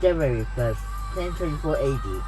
January 1st, 1034 AD.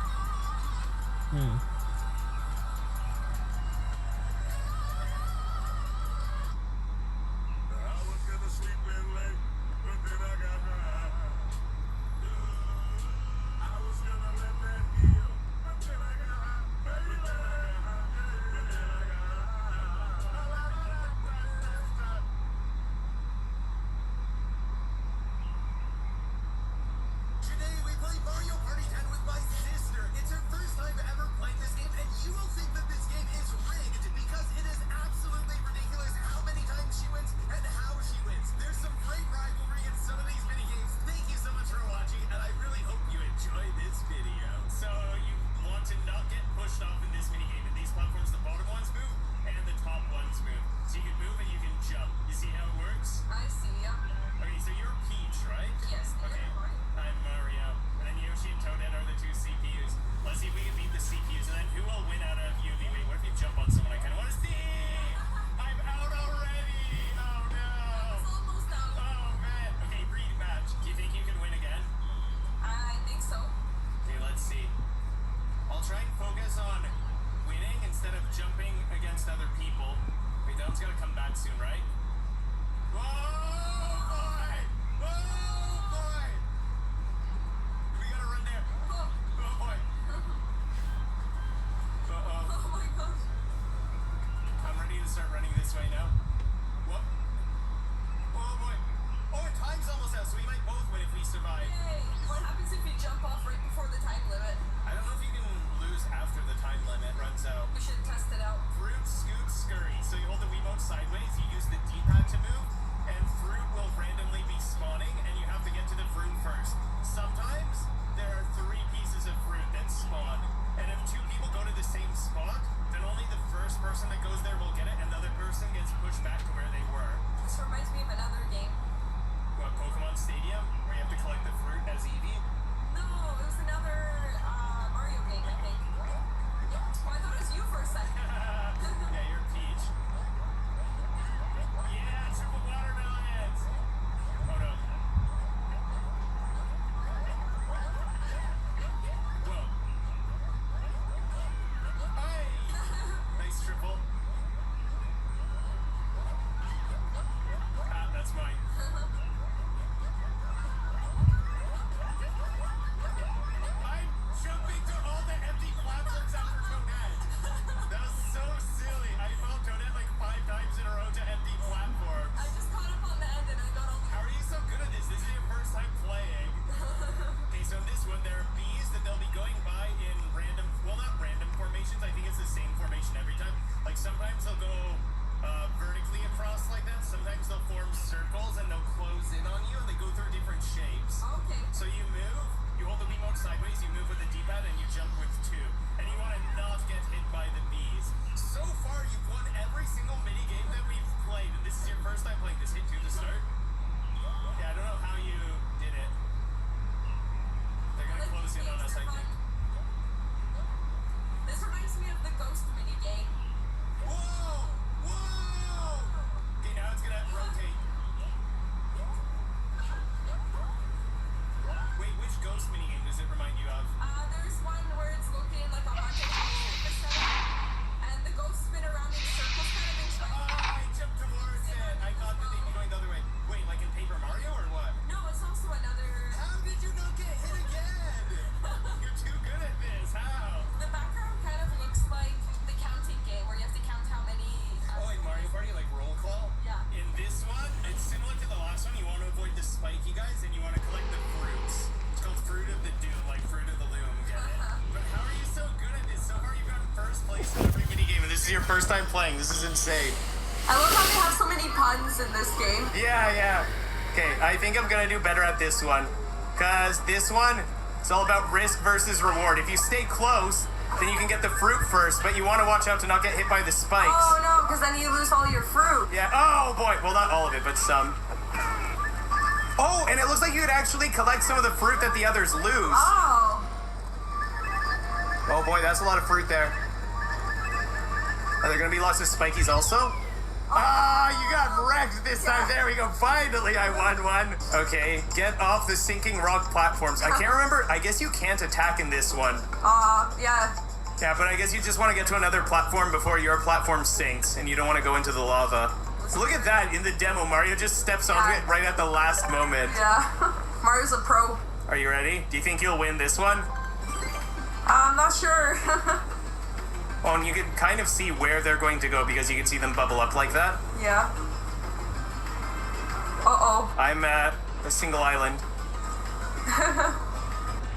Today we play Mario Party 10 with my sister. It's her first time ever playing this game, and you will think that this game is rigged because it is absolutely ridiculous how many times she wins and how she wins. There's some great rivalry in some of these mini games. Thank you so much for watching, and I really hope you enjoy this video. So you want to not get pushed off in this mini game. In these platforms, the bottom ones move and the top ones move. So you can move and you can jump. You see how it works? I see ya. Okay, so you're Peach, right? Yes, Okay. I'm Mario, and then Yoshi and Toadette are the two CPUs. Let's see if we can beat the CPUs, and then who will win out of you? Wait, what if you jump on someone? I kind of want to see. I'm out already. Oh no. It's almost out. Oh man. Okay, rematch. Do you think you can win again? I think so. Okay, let's see. I'll try and focus on winning instead of jumping against other people. Wait, that one's gonna come back soon, right? Whoa, boy! Whoa, boy! We gotta run there. Oh, Oh boy. Uh-oh. oh my gosh. I'm ready to start running this way now. What? Oh boy. Oh, and time's almost out, so we might both win if we survive. Yay. What happens if you jump off right before the time limit? I don't know if you can lose after the time limit runs out. We should test it out. Fruit, scoot, scurry. So you hold the Wiimote sideways, you use the D-pad to move, and fruit will randomly be spawning, and you have to get to the fruit first. Sometimes there are 3 pieces of fruit that spawn, and if 2 people go to the same spot, then only the first person that goes there will get it, and the other person gets pushed back to where they were. This reminds me of another game. What, Pokemon Stadium, where you have to collect the fruit as Eevee? No, it was another Mario game, I think. Oh, I thought it was you for a second. Yeah, you're Peach. Yeah, triple watermelons! Oh no. Whoa. Hey! Nice triple. Ah, that's mine. I'm jumping to all the empty platforms after Toadette. That was so silly. I followed Toadette like 5 times in a row to empty platforms. I just caught up on the end and I got all the... How are you so good at this? This is your first time playing. Okay, so in this one, there are bees that they'll be going by in random, well, not random formations. I think it's the same formation every time. Like sometimes they'll go vertically across like that. Sometimes they'll form circles and they'll close in on you and they go through different shapes. Okay. So you move, you hold the Wiimote sideways, you move with the D-pad, and you jump with 2. And you want to not get hit by the bees. So far, you've won every single mini game that we've played, and this is your first time playing this. Hit 2 to start. Yeah, I don't know how you did it. They're gonna close in on us, I think. This reminds me of the Ghost mini game. Whoa! Whoa! Okay, now it's gonna rotate. Wait, which ghost mini game does it remind you of? There's one where it's looking like a haunted house, and the ghosts spin around in circles, kind of in Oh, triangles. I jumped towards it. I thought that they'd be going the other way. Wait, like in Paper Mario or what? No, it's also another. How did you not get hit again? You're too good at this. How? The background kind of looks like the counting game where you have to count how many. Oh, in Mario Party, like roll call? Yeah. In this one, it's similar to the last one. You want to avoid the spiky guys, and you want to collect the fruits. It's called Fruit of the Doom, like Fruit of the Loom. Get it? But how are you so good at this? So far, you've gotten first place in every mini game, and this is your first time playing. This is insane. I love how they have so many puns in this game. Yeah. Okay, I think I'm gonna do better at this one. Cause this one, it's all about risk versus reward. If you stay close, then you can get the fruit first, but you want to watch out to not get hit by the spikes. Oh no, because then you lose all your fruit. Yeah, oh boy. Well, not all of it, but some. Oh, and it looks like you could actually collect some of the fruit that the others lose. Oh. Oh boy, that's a lot of fruit there. Are there gonna be lots of spikies also? Ah, you got wrecked this time. There we go. Finally, I won one. Okay, get off the sinking rock platforms. I can't remember. I guess you can't attack in this one. Yeah. Yeah, but I guess you just want to get to another platform before your platform sinks, and you don't want to go into the lava. So look at that in the demo. Mario just steps onto it right at the last moment. Yeah. Mario's a pro. Are you ready? Do you think you'll win this one? I'm not sure. Oh, and you can kind of see where they're going to go because you can see them bubble up like that. Yeah. Uh-oh. I'm at a single island.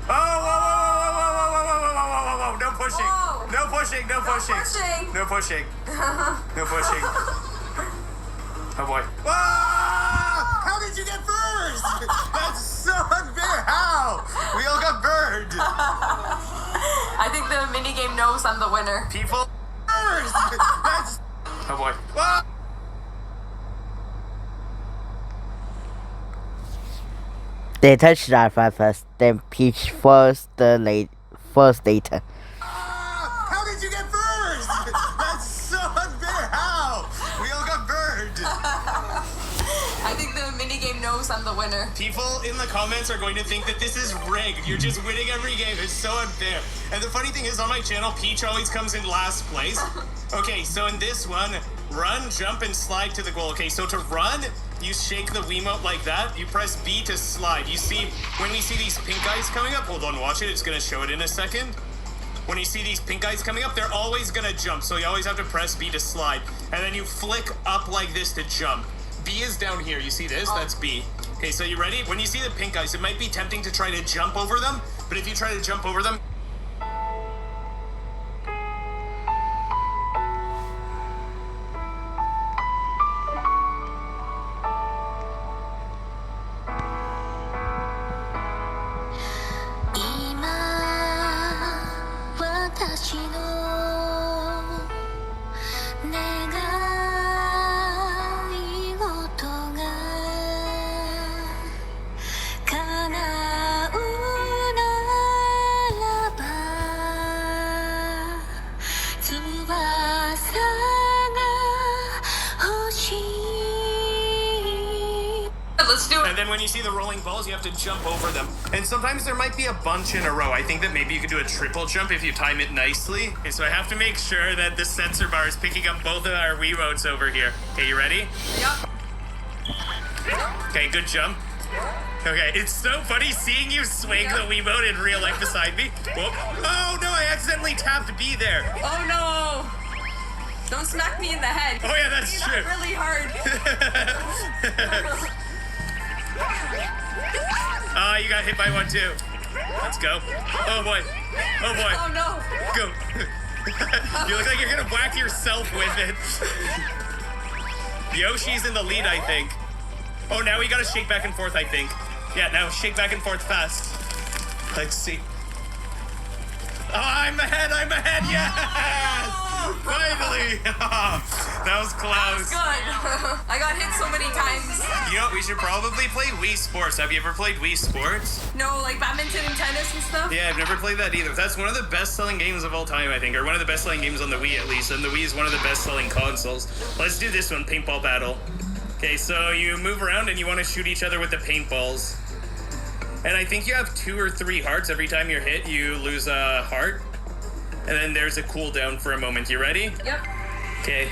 Oh, whoa, whoa, whoa, whoa, whoa, whoa, whoa, whoa, whoa, whoa, no pushing. Whoa. No pushing, no pushing. pushing. No pushing. No pushing. Oh boy. Ah! How did you get first? That's so unfair. How? We all got burned. I think the minigame knows I'm the winner. People first. That's... Oh boy. Ah! They touch Rafa first, then Peach first, first later. Ah! How did you get first? That's so unfair. How? We all got burned. I think the minigame knows I'm the winner. People in the comments are going to think that this is rigged. You're just winning every game. It's so unfair. And the funny thing is, on my channel, Peach always comes in last place. Okay, so in this one, run, jump, and slide to the goal. Okay, so to run, you shake the Wiimote like that. You press B to slide. You see, when we see these pink guys coming up, hold on, watch it. It's going to show it in a second. When you see these pink guys coming up, they're always going to jump. So you always have to press B to slide. And then you flick up like this to jump. B is down here. You see this? That's B. Okay, so you ready? When you see the pink guys, it might be tempting to try to jump over them. But if you try to jump over them, Let's do it. and then when you see the rolling balls, you have to jump over them. And sometimes there might be a bunch in a row. I think that maybe you could do a triple jump if you time it nicely. Okay, so I have to make sure that the sensor bar is picking up both of our Wiimotes over here. Okay, you ready? Yep. Okay, good jump. Okay, it's so funny seeing you swing the Wiimote in real life beside me. Whoop. Oh no, I accidentally tapped B there. Oh no! Don't smack me in the head. Oh yeah, that's true. Not really hard. You got hit by one too. Let's go. Oh boy. Oh boy. Oh no! Go. You look like you're gonna whack yourself with it. Yoshi's in the lead, I think. Oh, now we gotta shake back and forth, I think. Yeah, now shake back and forth fast. Let's see. Oh, I'm ahead, yes! Finally! That was close. Good. I got hit so many times. You know, we should probably play Wii Sports. Have you ever played Wii Sports? No, like badminton and tennis and stuff. Yeah, I've never played that either. That's one of the best-selling games of all time, I think, or one of the best-selling games on the Wii, at least, and the Wii is one of the best-selling consoles. Let's do this one, paintball battle. Okay, so you move around and you want to shoot each other with the paintballs. And I think you have 2 or 3 hearts. Every time you're hit, you lose a heart. And then there's a cooldown for a moment. You ready? Yep. Okay.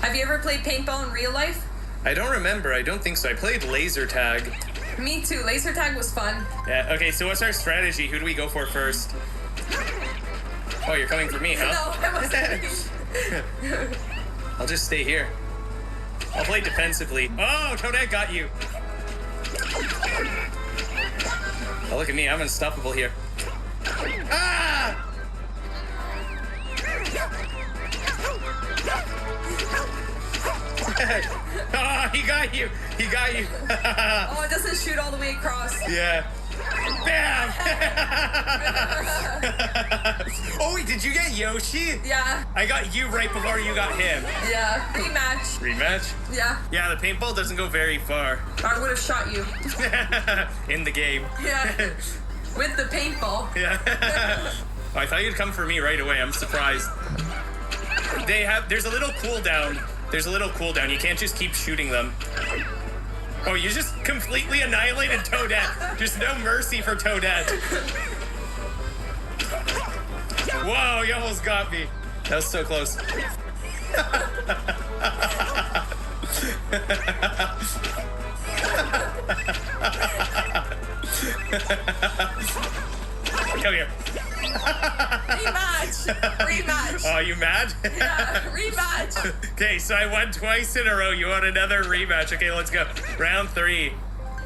Have you ever played paintball in real life? I don't remember. I don't think so. I played laser tag. Me too. Laser tag was fun. Yeah, okay, so what's our strategy? Who do we go for first? Oh, you're coming for me, huh? No, I wasn't. I'll just stay here. I'll play defensively. Oh, Toadette got you. Oh, look at me. I'm unstoppable here. Ah! Oh, he got you. He got you. Oh, it doesn't shoot all the way across. Yeah. Bam! Oh, wait, did you get Yoshi? Yeah. I got you right before you got him. Yeah. Rematch. Rematch? Yeah. Yeah, the paintball doesn't go very far. I would have shot you. In the game. Yeah. With the paintball. Yeah. Oh, I thought you'd come for me right away. I'm surprised. There's a little cooldown There's a little cooldown. You can't just keep shooting them. Oh, you just completely annihilated Toadette. Just no mercy for Toadette. Whoa, you almost got me. That was so close. Come here. Rematch! Rematch! Oh, you mad? Yeah, rematch! Okay, so I won twice in a row. You want another rematch? Okay, let's go. Round 3.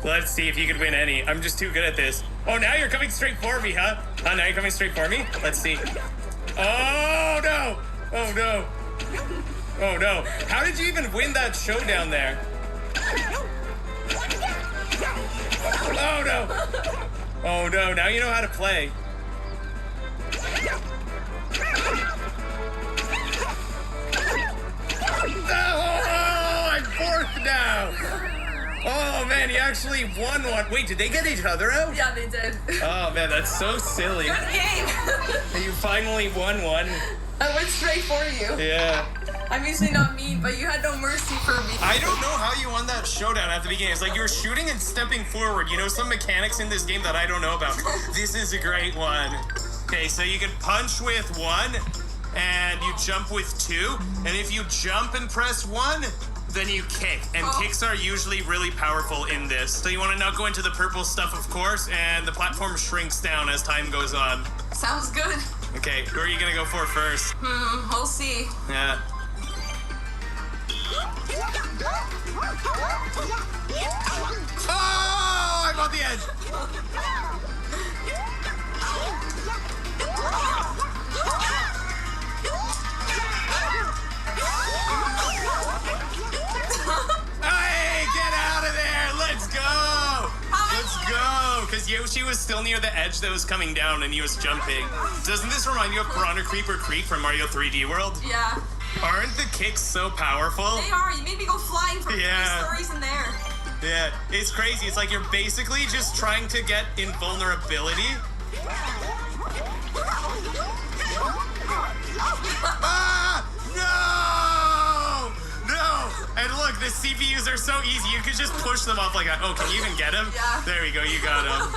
Let's see if you can win any. I'm just too good at this. Oh, now you're coming straight for me, huh? Huh, now you're coming straight for me? Let's see. Oh, no! Oh, no. Oh, no. How did you even win that showdown there? Oh, no. Oh, no. Now you know how to play. Oh, I'm fourth now. Oh, man, you actually won one. Wait, did they get each other out? Yeah, they did. Oh, man, that's so silly. Good game! You finally won one. I went straight for you. Yeah. I'm usually not mean, but you had no mercy for me. I don't know how you won that showdown at the beginning. It's like you were shooting and stepping forward. You know, some mechanics in this game that I don't know about. This is a great one. Okay, so you can punch with 1, and you jump with 2. And if you jump and press 1, then you kick. And kicks are usually really powerful in this. So you want to now go into the purple stuff, of course, and the platform shrinks down as time goes on. Sounds good. Okay, who are you going to go for first? We'll see. Yeah. Oh, I'm on the edge. Hey, get out of there. Let's go. Let's go. Because Yoshi was still near the edge that was coming down and he was jumping. Doesn't this remind you of Piranha Creeper Creek from Mario 3D World? Yeah. Aren't the kicks so powerful? They are. You made me go flying for 3 stories in there. Yeah, it's crazy. It's like you're basically just trying to get invulnerability. Ah! No! No! And look, the CPUs are so easy. You could just push them off like that. Oh, can you even get him? Yeah. There we go. You got him.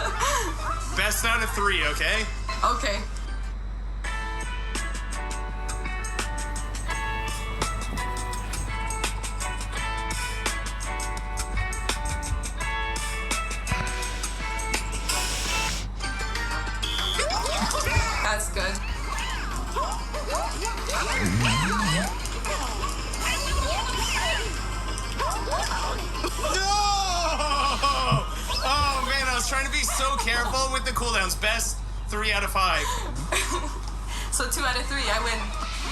Best out of 3, okay? Okay. That's good. No! Oh, man, I was trying to be so careful with the cooldowns. Best 3 out of 5. So 2 out of 3, I win.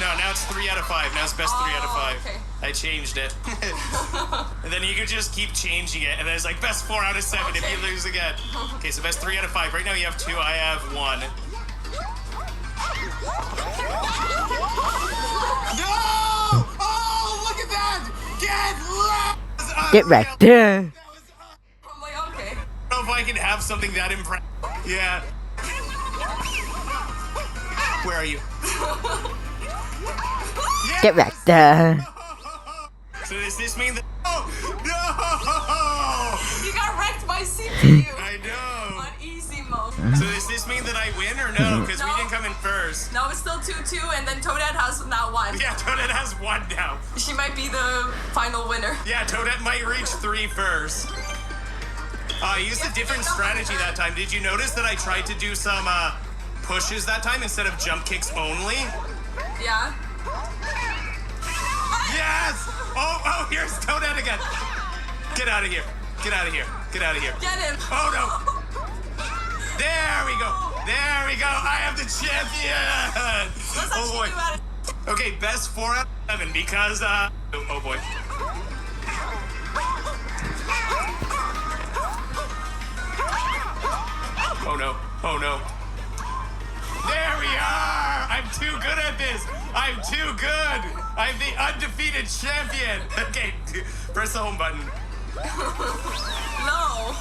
No, now it's 3 out of 5. Now it's best 3 out of 5. Okay. I changed it. And then you could just keep changing it. And then it's like best 4 out of 7 if you lose again. Okay, so best 3 out of 5. Right now you have 2. I have 1. No! Oh, look at that! Get back there. I'm like, okay. I don't know if I can have something that impressive. Yeah. Where are you? Yes! Get back there. So does this mean that... Oh, no! You got wrecked by CPU. I know. On easy mode. So does this mean that I win or no? Because we No. didn't come in first. No, it's still 2-2, and then Toadette has now 1. Yeah, Toadette has 1 now. She might be the final winner. Yeah, Toadette might reach 3 first. I used a different strategy that time. Did you notice that I tried to do some pushes that time instead of jump kicks only? Yeah. Yes! Oh, here's Toadette again. Get out of here. Get out of here. Get out of here. Get him. Oh, no. There we go. There we go. I am the champion. Let's Oh, actually boy. do that. Okay, best 4 out of 7 because, oh boy. Oh, no. Oh, no. There we are! I'm too good at this! I'm too good! I'm the undefeated champion! Okay, press the home button. No.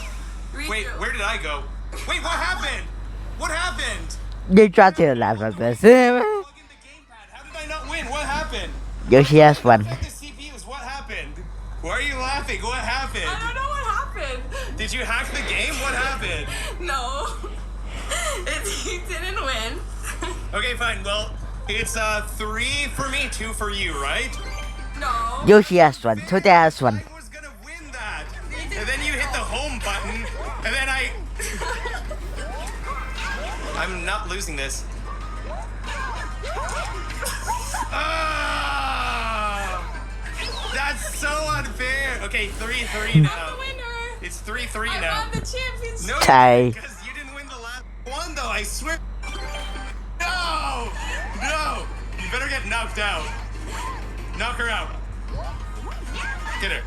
Wait, Redo. where did I go? Wait, what happened? What happened? You try to laugh at this. Plug in the gamepad. How did I not win? What happened? Yoshi has 1. The CPUs. happened? What happened? I don't know what happened. Did you hack the game? What happened? No. He didn't win. Okay, fine. Well, it's 3 for me, 2 for you, right? No. Yoshi has one. Toadette has one. I was gonna win that. And then you hit the home button, and then I'm not losing this. Ah! That's so unfair. Okay, 3-3 I'm now. the winner. It's 3-3 I now. won the championship. No, Tie. because you didn't win the last one, though. I swear. No, no. You better get knocked out. Knock her out. Get her.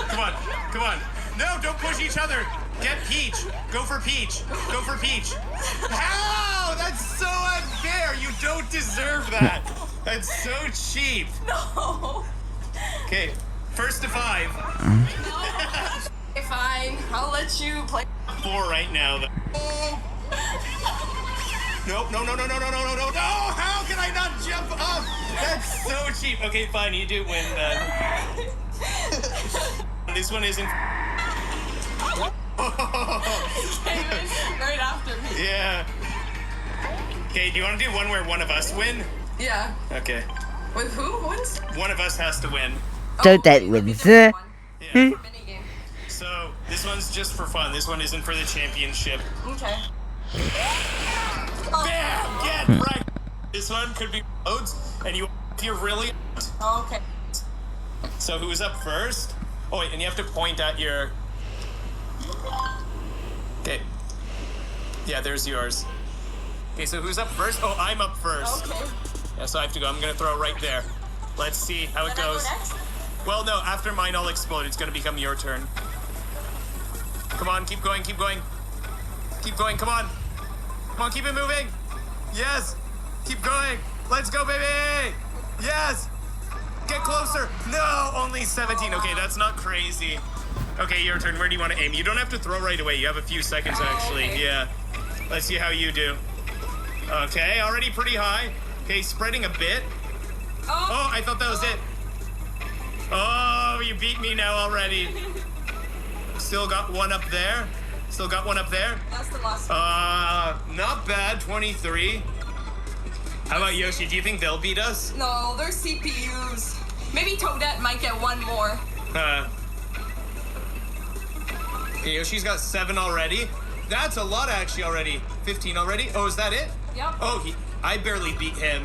Come on, come on. No, don't push each other. Get Peach. Go for Peach. Go for Peach. How? That's so unfair. You don't deserve that. That's so cheap. No. Okay, first to 5. Okay, fine. I'll let you play. 4 right now. Though. Nope, no. No, how can I not jump up? That's so cheap. Okay, fine, you do win then. This one isn't. Right after me. Yeah. Okay, do you want to do one where one of us win? Yeah. Okay. With who wins? One of us has to win. Toadette maybe wins. different one. Yeah. Minigame. So, this one's just for fun. This one isn't for the championship. Okay. Bam! Get right! This one could be loads, and you're really... Okay. So, who's up first? Oh, wait, and you have to point at your... Okay. Yeah, there's yours. Okay, so who's up first? Oh, I'm up first. Okay. Yeah, so I have to go. I'm gonna throw it right there. Let's see how it Then I go goes. next? Well, no, after mine all explode, it's gonna become your turn. Come on, keep going, keep going. Keep going, come on. Come on, keep it moving. Yes, keep going. Let's go, baby. Yes. Get closer. No, only 17. Okay, that's not crazy. Okay, your turn. Where do you want to aim? You don't have to throw right away. You have a few seconds, actually. okay. Yeah. Let's see how you do. Okay, already pretty high. Okay, spreading a bit. Oh, I thought that was it. Oh, you beat me now already. Still got one up there. Still got one up there. That's the last one. Not bad. 23. How about Yoshi? Do you think they'll beat us? No, they're CPUs. Maybe Toadette might get one more. Okay, Yoshi's got 7 already. That's a lot actually already. 15 already. Oh, is that it? Yep. Oh, I barely beat him.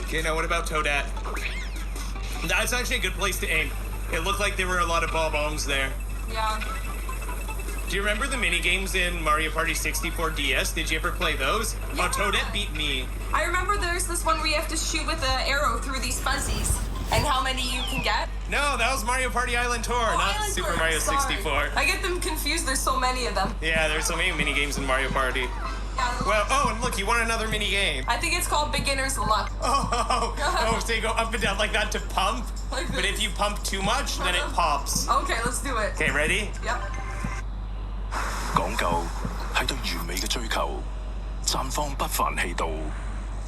Okay, now what about Toadette? That's actually a good place to aim. It looked like there were a lot of bombs there. Yeah. Do you remember the mini games in Mario Party 64 DS? Did you ever play those? Yeah. Oh, Toadette beat me. I remember there's this one where you have to shoot with an arrow through these fuzzies. And how many you can get. No, that was Mario Party Island Tour, not Island Super Tour, Mario sorry. 64. I get them confused. There's so many of them. Yeah, there's so many mini games in Mario Party. Yeah. Well, oh, and look, you won another mini game. I think it's called Beginner's Luck. Oh, so you go up and down like that to pump. Like But this. if you pump too much, then it pops. Okay, let's do it. Okay, ready? Yep. 講究係對完美嘅追求，綻放不凡氣度，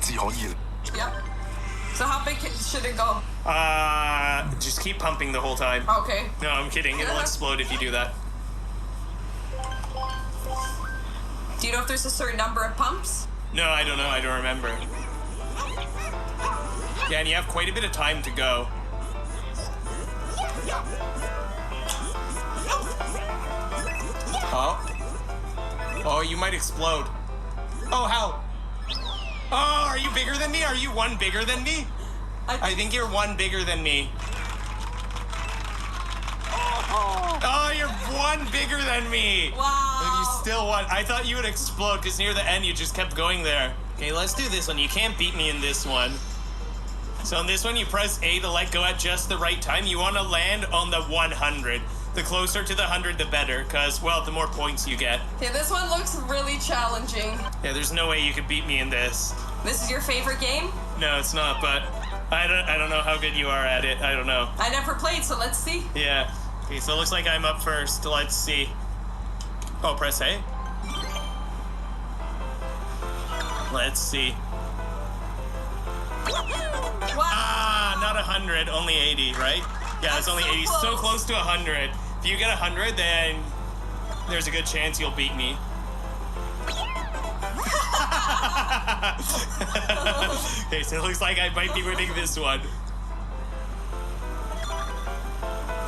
只可以 Yep. So how big should it go? Just keep pumping the whole time. Okay. No, I'm kidding. It'll explode if you do that. Do you know if there's a certain number of pumps? No, I don't know. I don't remember. Yeah, and you have quite a bit of time to go. Oh. Oh, you might explode. Oh, how? Oh, are you bigger than me? Are you one bigger than me? I think you're one bigger than me. Oh, you're one bigger than me. Wow. And you still won. I thought you would explode because near the end you just kept going there. Okay, let's do this one. You can't beat me in this one. So in this one, you press A to let go at just the right time. You want to land on the 100. The closer to the 100, the better, because, well, the more points you get. Okay, this one looks really challenging. Yeah, there's no way you could beat me in this. This is your favorite game? No, it's not, but I don't know how good you are at it. I don't know. I never played, so let's see. Yeah. Okay, so it looks like I'm up first. Let's see. Oh, press A. Let's see. Wow. Ah, not 100, only 80, right? Yeah, it's only so 80. So close. close to 100. If you get 100, then there's a good chance you'll beat me. Okay, so it looks like I might be winning this one.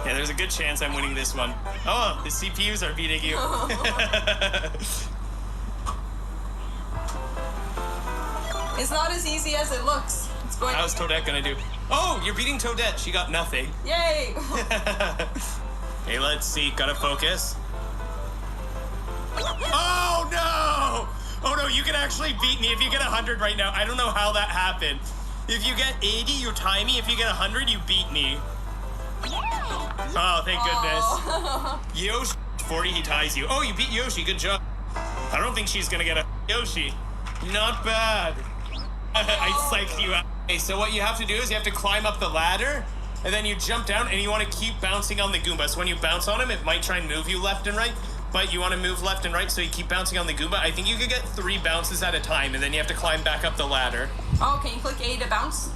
Yeah, there's a good chance I'm winning this one. Oh, the CPUs are beating you. It's not as easy as it looks. It's going. How's Toadette gonna do? Oh, you're beating Toadette. She got nothing. Yay! Okay, let's see. Gotta focus. Oh no! Oh no, you can actually beat me if you get 100 right now. I don't know how that happened. If you get 80, you tie me. If you get 100, you beat me. Oh, thank goodness. Yoshi, 40, he ties you. Oh, you beat Yoshi. Good job. I don't think she's gonna get a Yoshi. Not bad. I psyched you out. Okay, so what you have to do is you have to climb up the ladder, and then you jump down, and you want to keep bouncing on the Goomba. So when you bounce on him, it might try and move you left and right, but you want to move left and right, so you keep bouncing on the Goomba. I think you could get 3 bounces at a time, and then you have to climb back up the ladder. Oh, can you click A to bounce?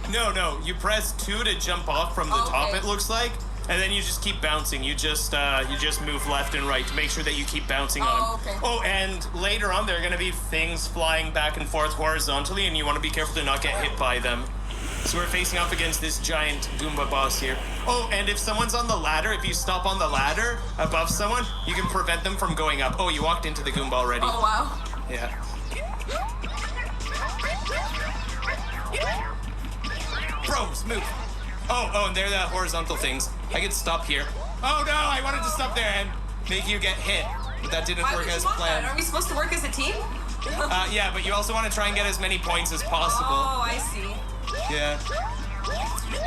No, you press 2 to jump off from the top, Okay. it looks like, and then you just keep bouncing. You just move left and right to make sure that you keep bouncing on him. Oh, okay. Oh, and later on, there are going to be things flying back and forth horizontally, and you want to be careful to not get hit by them. So we're facing off against this giant Goomba boss here. Oh, and if someone's on the ladder, if you stop on the ladder above someone, you can prevent them from going up. Oh, you walked into the Goomba already. Oh, wow. Yeah. Bros, move. Oh, and they're the horizontal things. I could stop here. Oh no, I wanted to stop there and make you get hit, but that didn't Why work would you as want that? planned. Are we supposed to work as a team? Yeah, but you also want to try and get as many points as possible. Oh, I see. Yeah.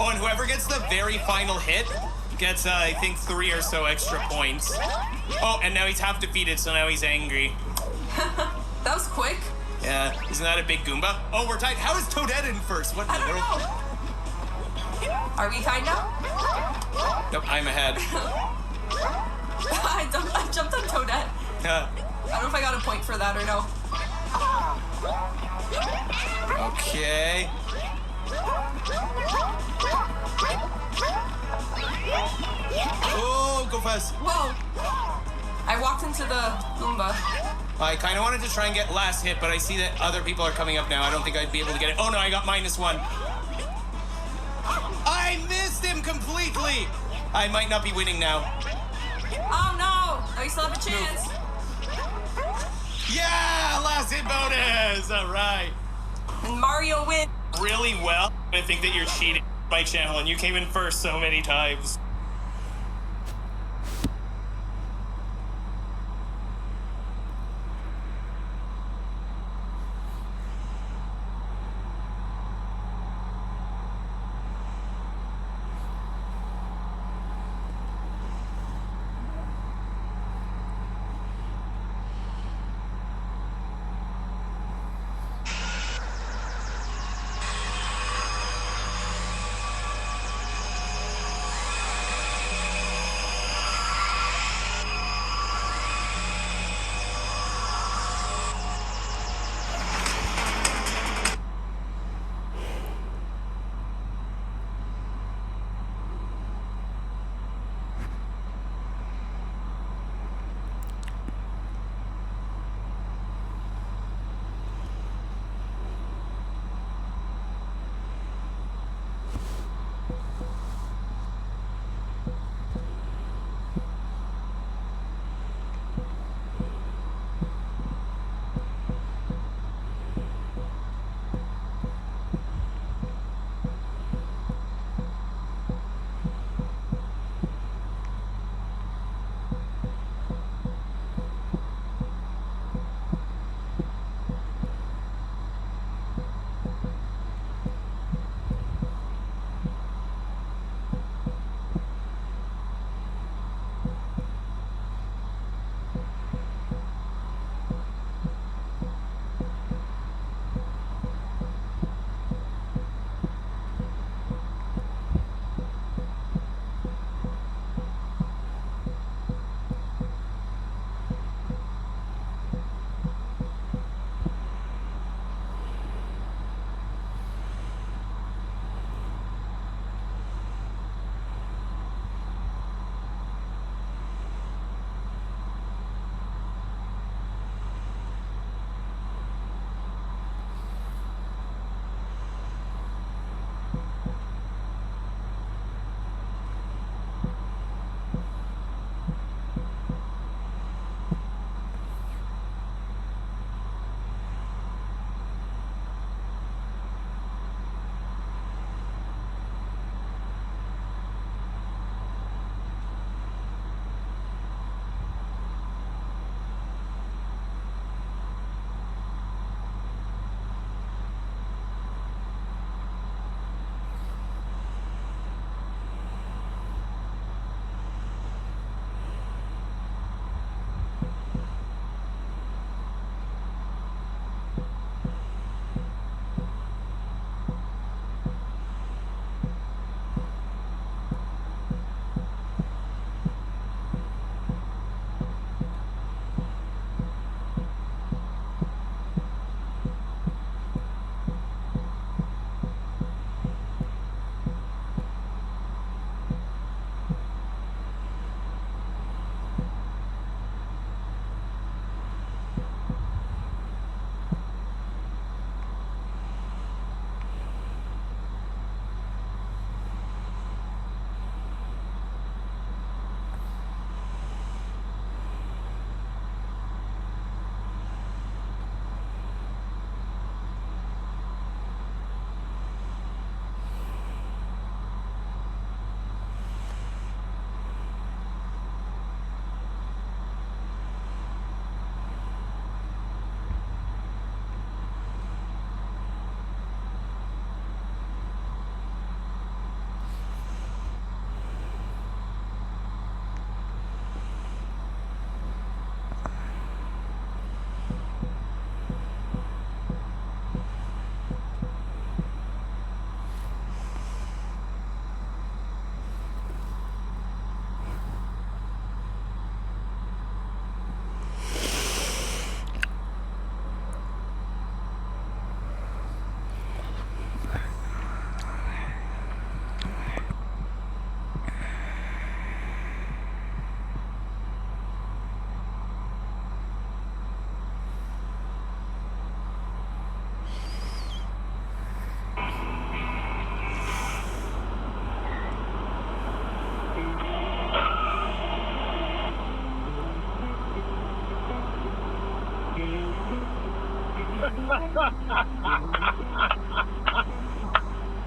Oh, and whoever gets the very final hit gets, I think, 3 or so extra points. Oh, and now he's half defeated, so now he's angry. That was quick. Yeah, isn't that a big Goomba? Oh, we're tied. How is Toadette in first? What in I the don't world? know. Are we tied now? Nope, I'm ahead. I jumped on Toadette. I don't know if I got a point for that or no. Okay. Oh, go fast. Whoa! I walked into the Goomba. I kind of wanted to try and get last hit, but I see that other people are coming up now. I don't think I'd be able to get it. Oh no, I got -1. I missed him completely. I might not be winning now. Oh no! Oh, you still have a chance. Yeah, last hit bonus. All right. And Mario wins. Really well. I think that you're cheating my channel, and you came in first so many times.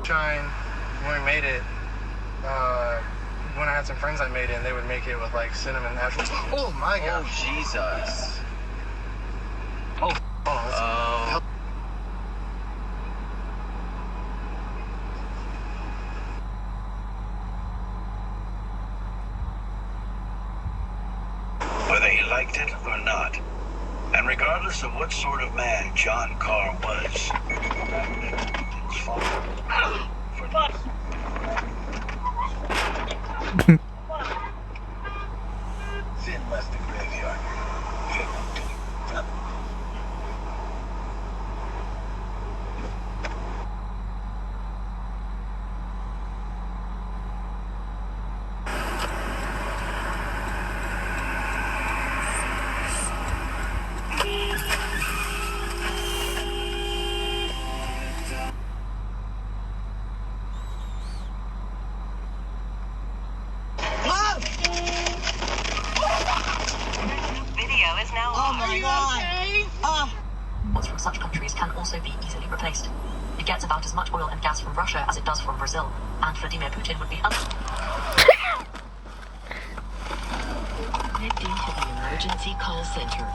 Shine, when we made it, when I had some friends I made it, and they would make it with like cinnamon apple. Oh my god. Oh, Jesus. Oh, whether he liked it or not. And regardless of what sort of man John Carr was, his father for Sin left the graveyard. Video is now on. Oh my god. From such countries can also be easily replaced. It gets about as much oil and gas from Russia as it does from Brazil, and Vladimir Putin would be connecting to the emergency call center.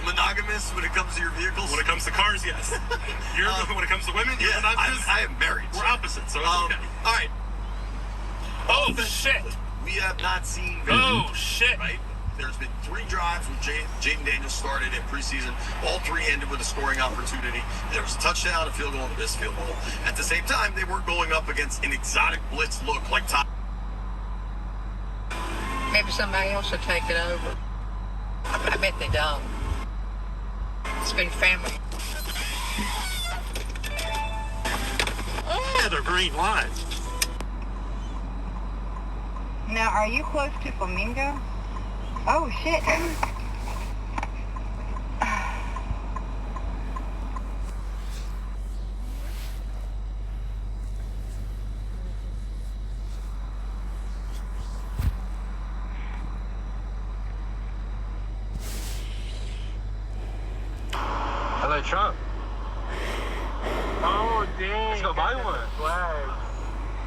Monogamous when it comes to your vehicles? When it comes to cars, yes. You're when it comes to women, you're monogamous. I am married. We're opposite, so it's okay. All right. Oh shit! We have not seen. Oh shit! Right. There's been 3 drives when Jaden Daniels started in preseason. All 3 ended with a scoring opportunity. There was a touchdown, a field goal, and a missed field goal. At the same time, they weren't going up against an exotic blitz look like top. Maybe somebody else will take it over. I bet they don't. It's been family. Yeah, they're green lines. Now, are you close to Flamingo? Oh, shit. Hello, Trump. Oh, dang. Let's go buy one. Flag.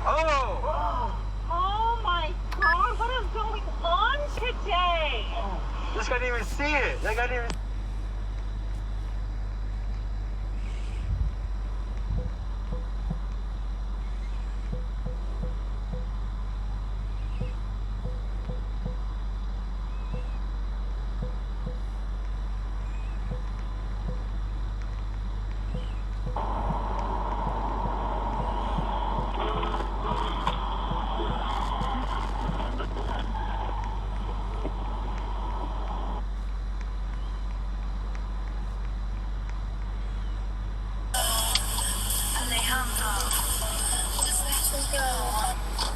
Oh! Oh my god, what is going on today? This guy didn't even see it. That guy didn't even.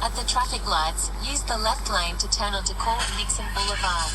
At the traffic lights, use the left lane to turn onto Court Nixon Boulevard.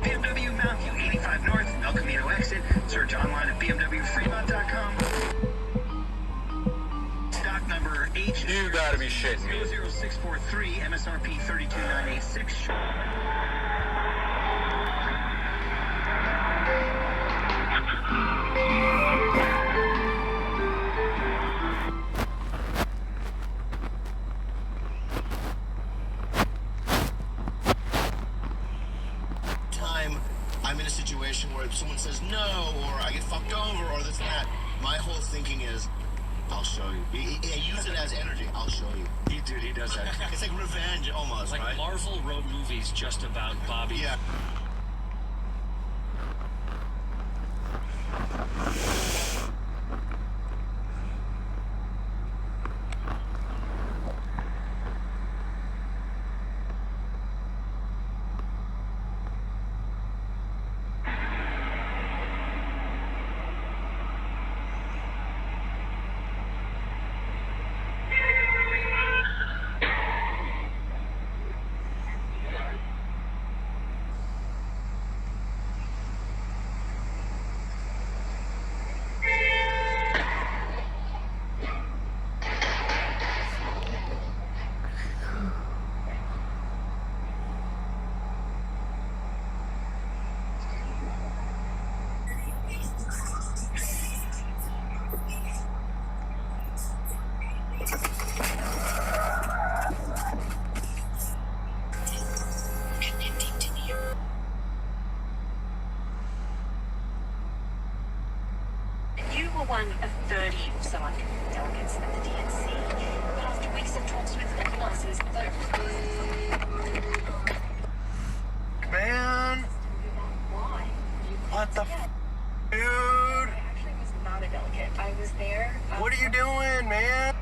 BMW Mount View 85 North, El Camino exit. Search online at bmwfremont.com. Stock number H. You gotta be shitting me. 00643, MSRP 32986. Time I'm in a situation where someone says no, or I get fucked over, or this and that, my whole thinking is, I'll show you. I use it as energy. I'll show you. He does that. It's like revenge almost, like right? Marvel wrote movies just about Bobby. Yeah. You were one of 30 selected delegates at the DNC, but after weeks of talks with organizers, Man, why? what the f, dude? I actually was not a delegate. I was there. What are you doing, man?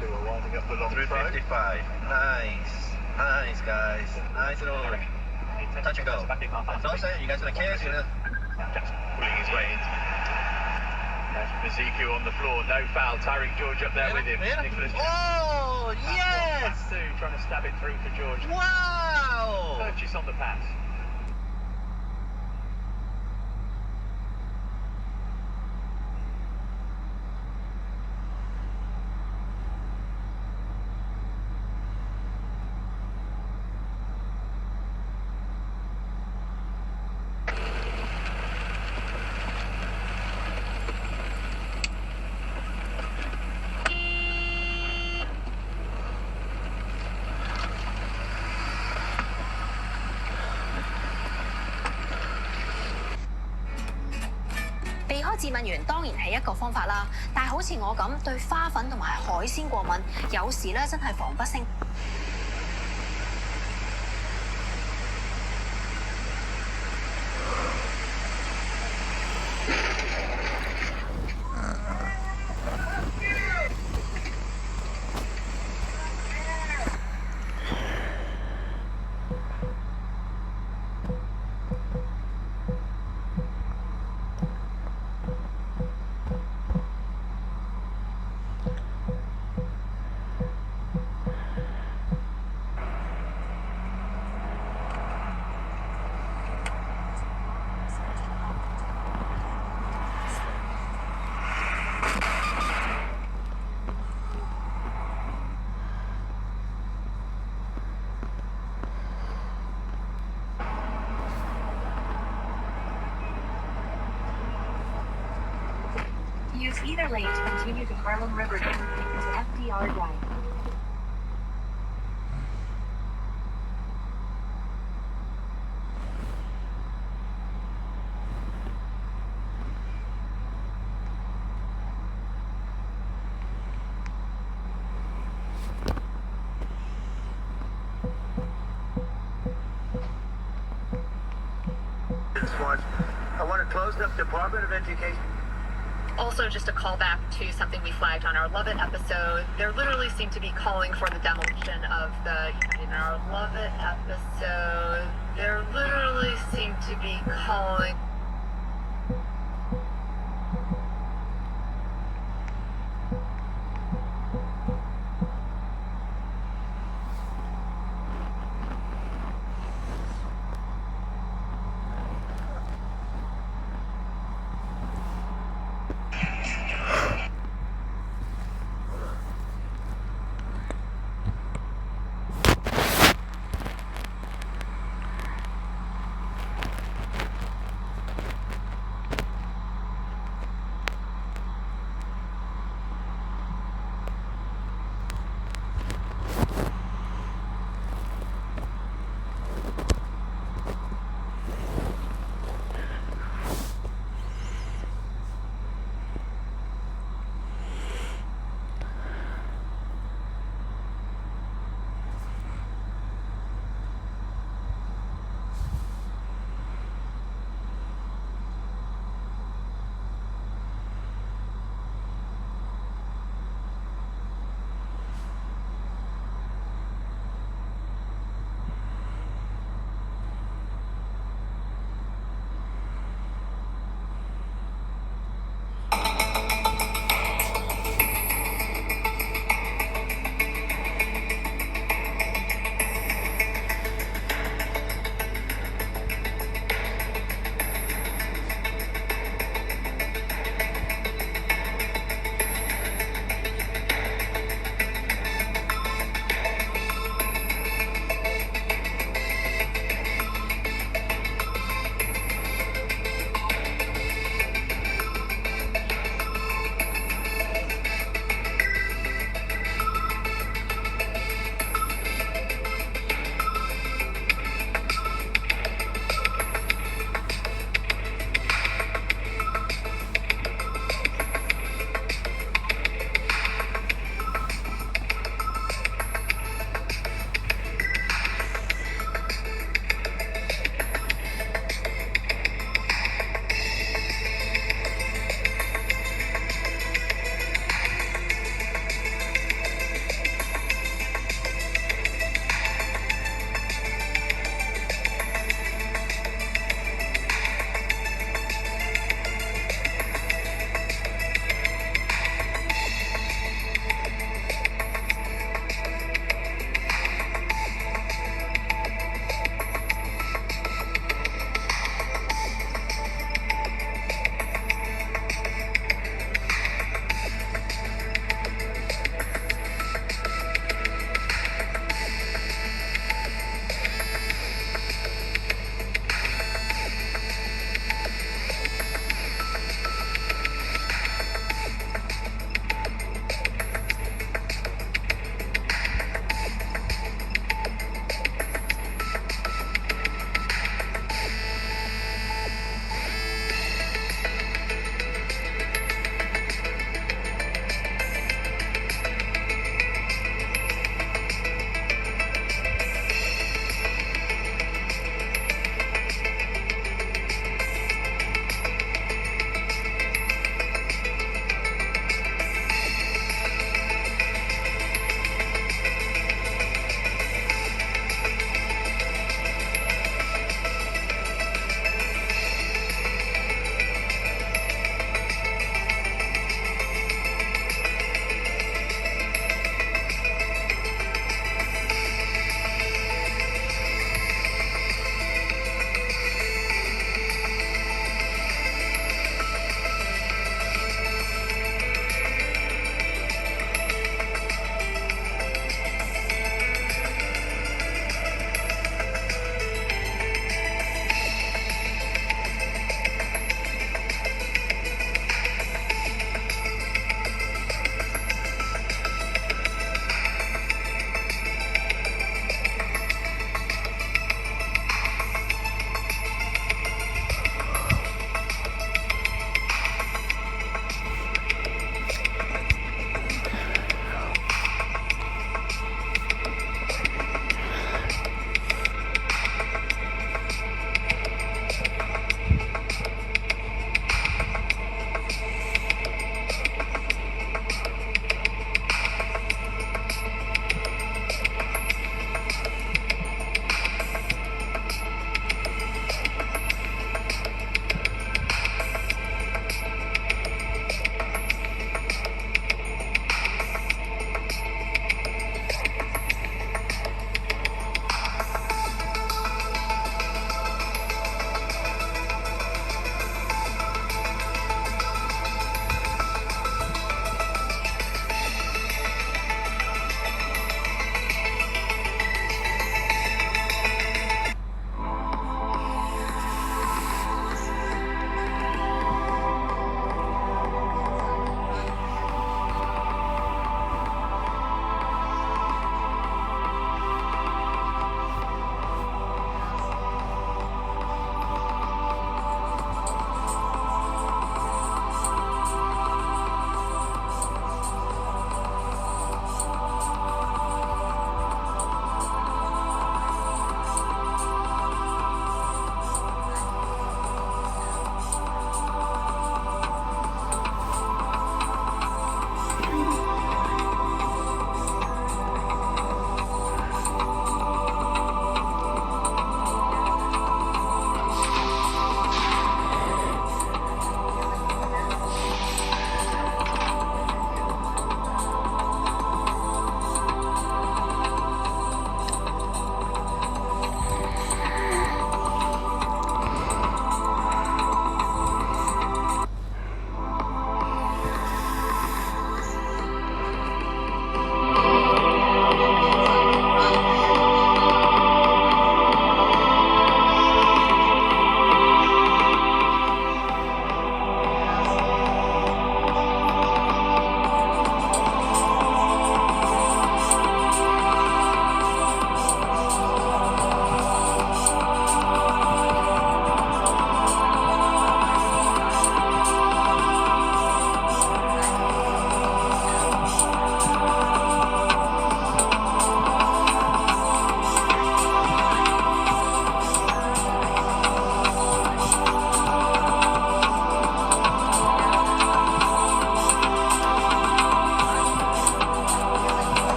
They were winding up the long 355. Nice, guys. Nice little touch and go. That's what I'm saying. You guys gonna care? You're gonna. Just pulling his way in. That's Ezekiel on the floor. No foul. Tyreek George up there with him. Nicholas Oh, yes! trying to stab it through for George. Wow! Purchase on the pass.避開致敏源當然係一個方法啦，但係好似我咁對花粉同埋海鮮過敏，有時咧真係防不勝。Use either lane to continue to Harlem River into FDR Drive. I want to close up Department of Education. Also, just a callback to something we flagged on our Love It episode. There literally seemed to be calling for the demolition of the. In our Love It episode, there literally seemed to be calling.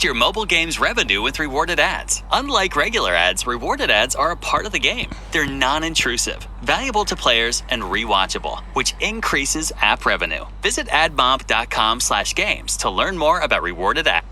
your mobile game's revenue with rewarded ads. Unlike regular ads, rewarded ads are a part of the game. They're non-intrusive, valuable to players, and rewatchable, which increases app revenue. Visit admob.com/games to learn more about rewarded ads.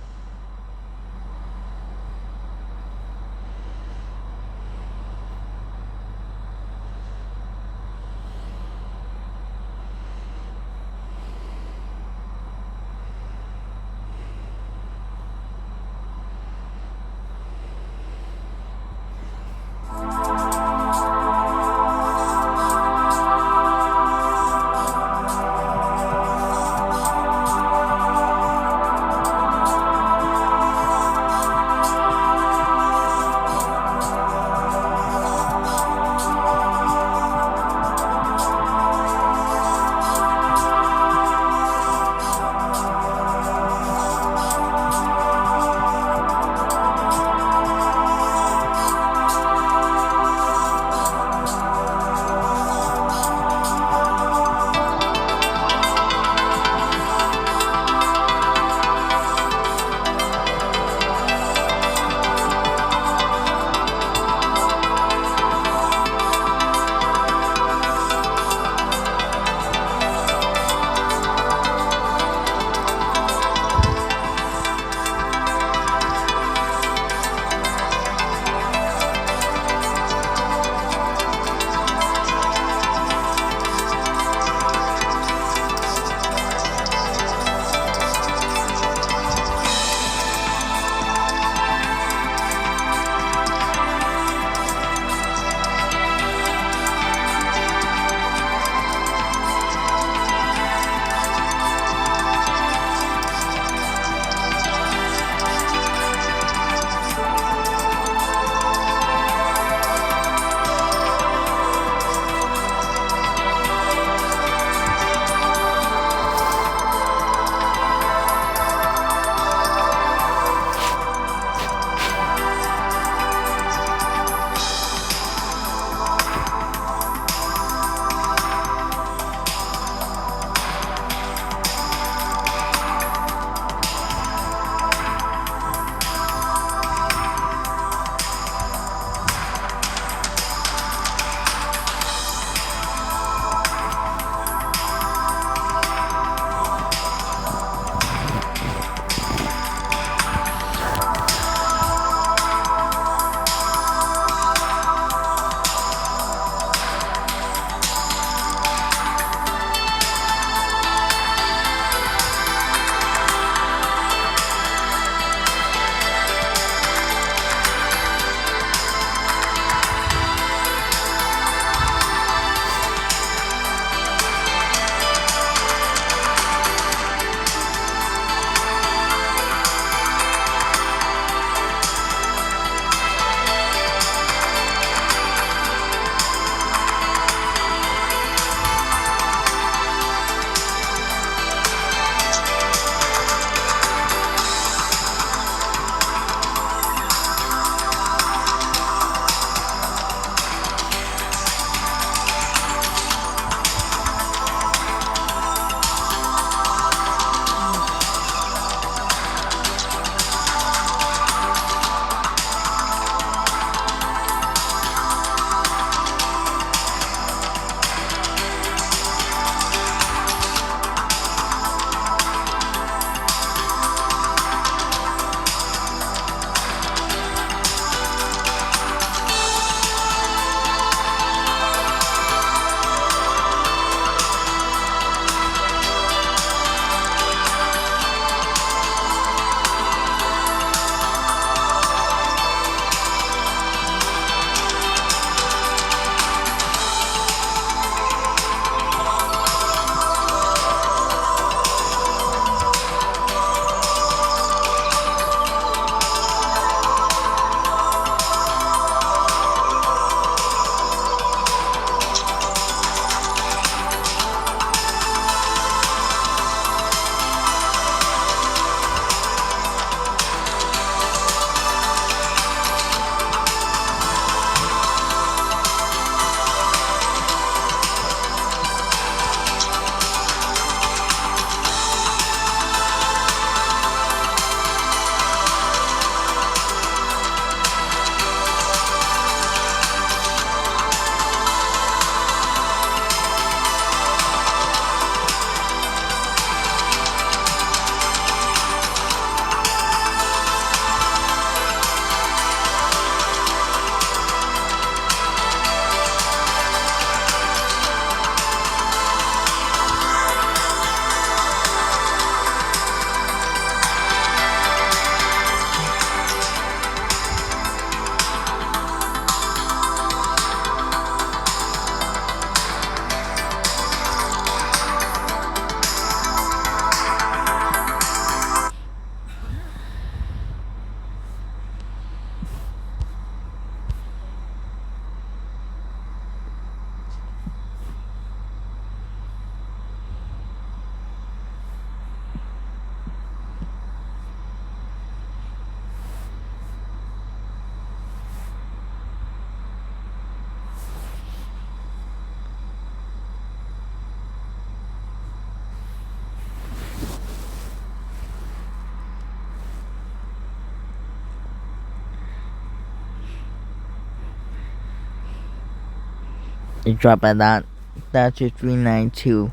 It dropped it down to 392.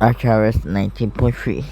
Arcturus 19.3.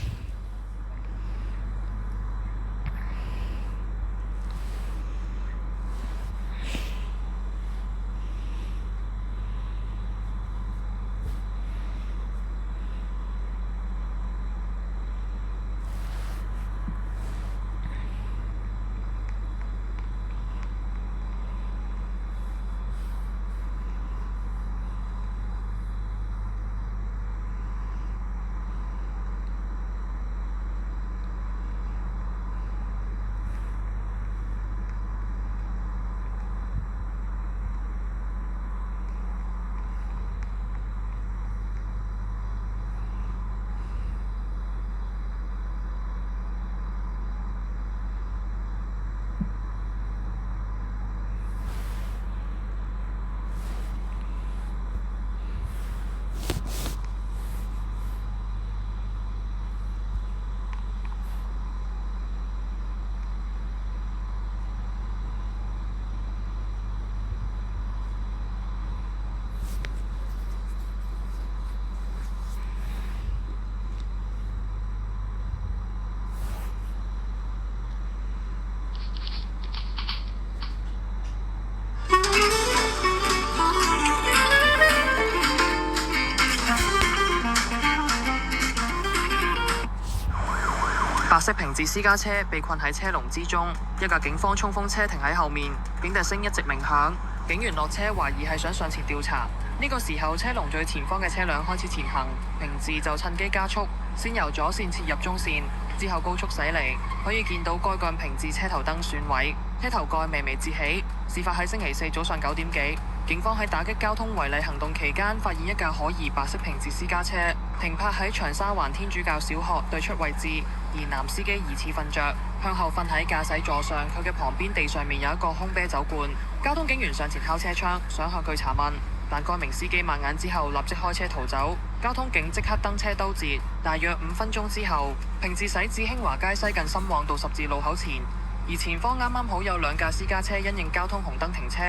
白色平治私家車被困喺車龍之中，一架警方衝鋒車停喺後面，警笛聲一直鳴響。警員落車，懷疑係想上前調查。呢個時候，車龍最前方嘅車輛開始前行，平治就趁機加速，先由左線切入中線，之後高速駛離。可以見到該幹平治車頭燈損毀，車頭蓋微微折起。事發喺星期四早上9點幾。警方喺打擊交通違例行動期間，發現一架可疑白色平治私家車停泊喺長沙灣天主教小學對出位置，而男司機疑似瞓着，向後瞓喺駕駛座上。佢嘅旁邊地上面有一個空啤酒罐。交通警員上前敲車窗，想向佢查問，但該名司機盲眼之後立即開車逃走。交通警即刻登車兜截。大約5分鐘之後，平治駛至興華街西近深旺道十字路口前，而前方啱啱好有2架私家車因應交通紅燈停車。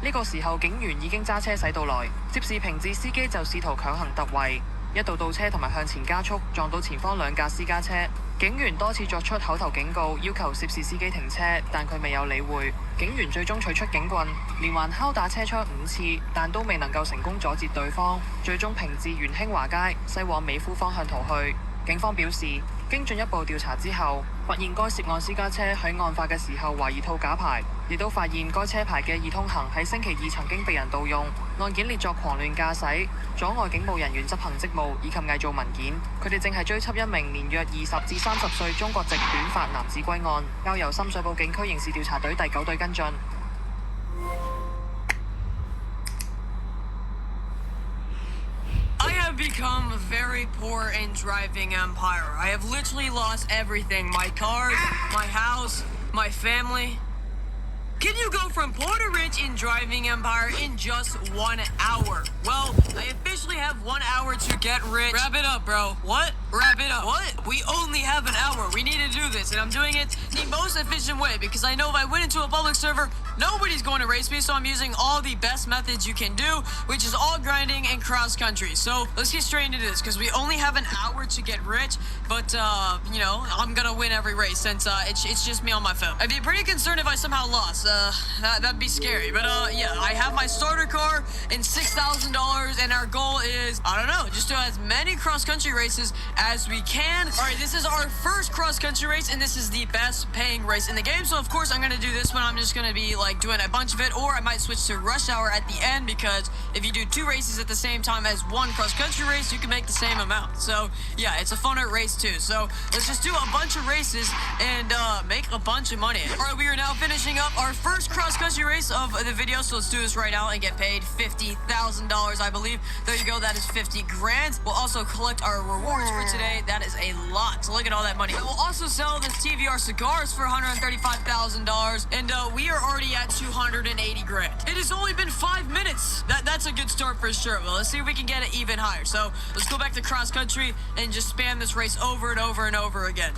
呢個時候，警員已經揸車駛到來，涉事平治司機就試圖強行突圍，一度倒車同埋向前加速，撞到前方2架私家車。警員多次作出口頭警告，要求涉事司機停車，但佢未有理會。警員最終取出警棍，連環敲打車窗5次，但都未能夠成功阻截對方。最終平治沿興華街西往美孚方向逃去。警方表示，經進一步調查之後，發現該涉案私家車喺案發嘅時候懷疑套假牌，亦都發現該車牌嘅易通行喺星期2曾經被人盜用。案件列作狂亂駕駛、阻礙警務人員執行職務以及偽造文件。佢哋正係追緝一名年約20至30歲中國籍短髮男子歸案，交由深水埗警區刑事調查隊第9隊跟進。Become very poor in driving Empire. I have literally lost everything. My cars, my house, my family. Can you go from poor to rich in driving Empire in just 1 hour? Well, I officially have 1 hour to get rich. Wrap it up, bro. What? Wrap it up. What? We only have an hour. We need to do this, and I'm doing it the most efficient way because I know if I went into a public server, nobody's going to race me, so I'm using all the best methods you can do, which is all grinding and cross country. So let's get straight into this because we only have an hour to get rich, but you know, I'm gonna win every race since it's just me on my phone. I'd be pretty concerned if I somehow lost. That'd be scary. But yeah, I have my starter car and $6,000, and our goal is, I don't know, just do as many cross country races as we can. All right, this is our first cross country race, and this is the best paying race in the game. So of course I'm gonna do this one. I'm just gonna be like doing a bunch of it, or I might switch to rush hour at the end because if you do 2 races at the same time as 1 cross country race, you can make the same amount. So yeah, it's a funner race too. So let's just do a bunch of races and make a bunch of money. All right, we are now finishing up our first cross country race of the video, so let's do this right now and get paid $50,000, I believe. There you go, that is 50 grand. We'll also collect our rewards for today. That is a lot. So look at all that money. We'll also sell this TVR cigars for $135,000, and we are already at 280 grand. It has only been 5 minutes. That's a good start for sure. Well, let's see if we can get it even higher. So let's go back to cross country and just spam this race over and over and over again.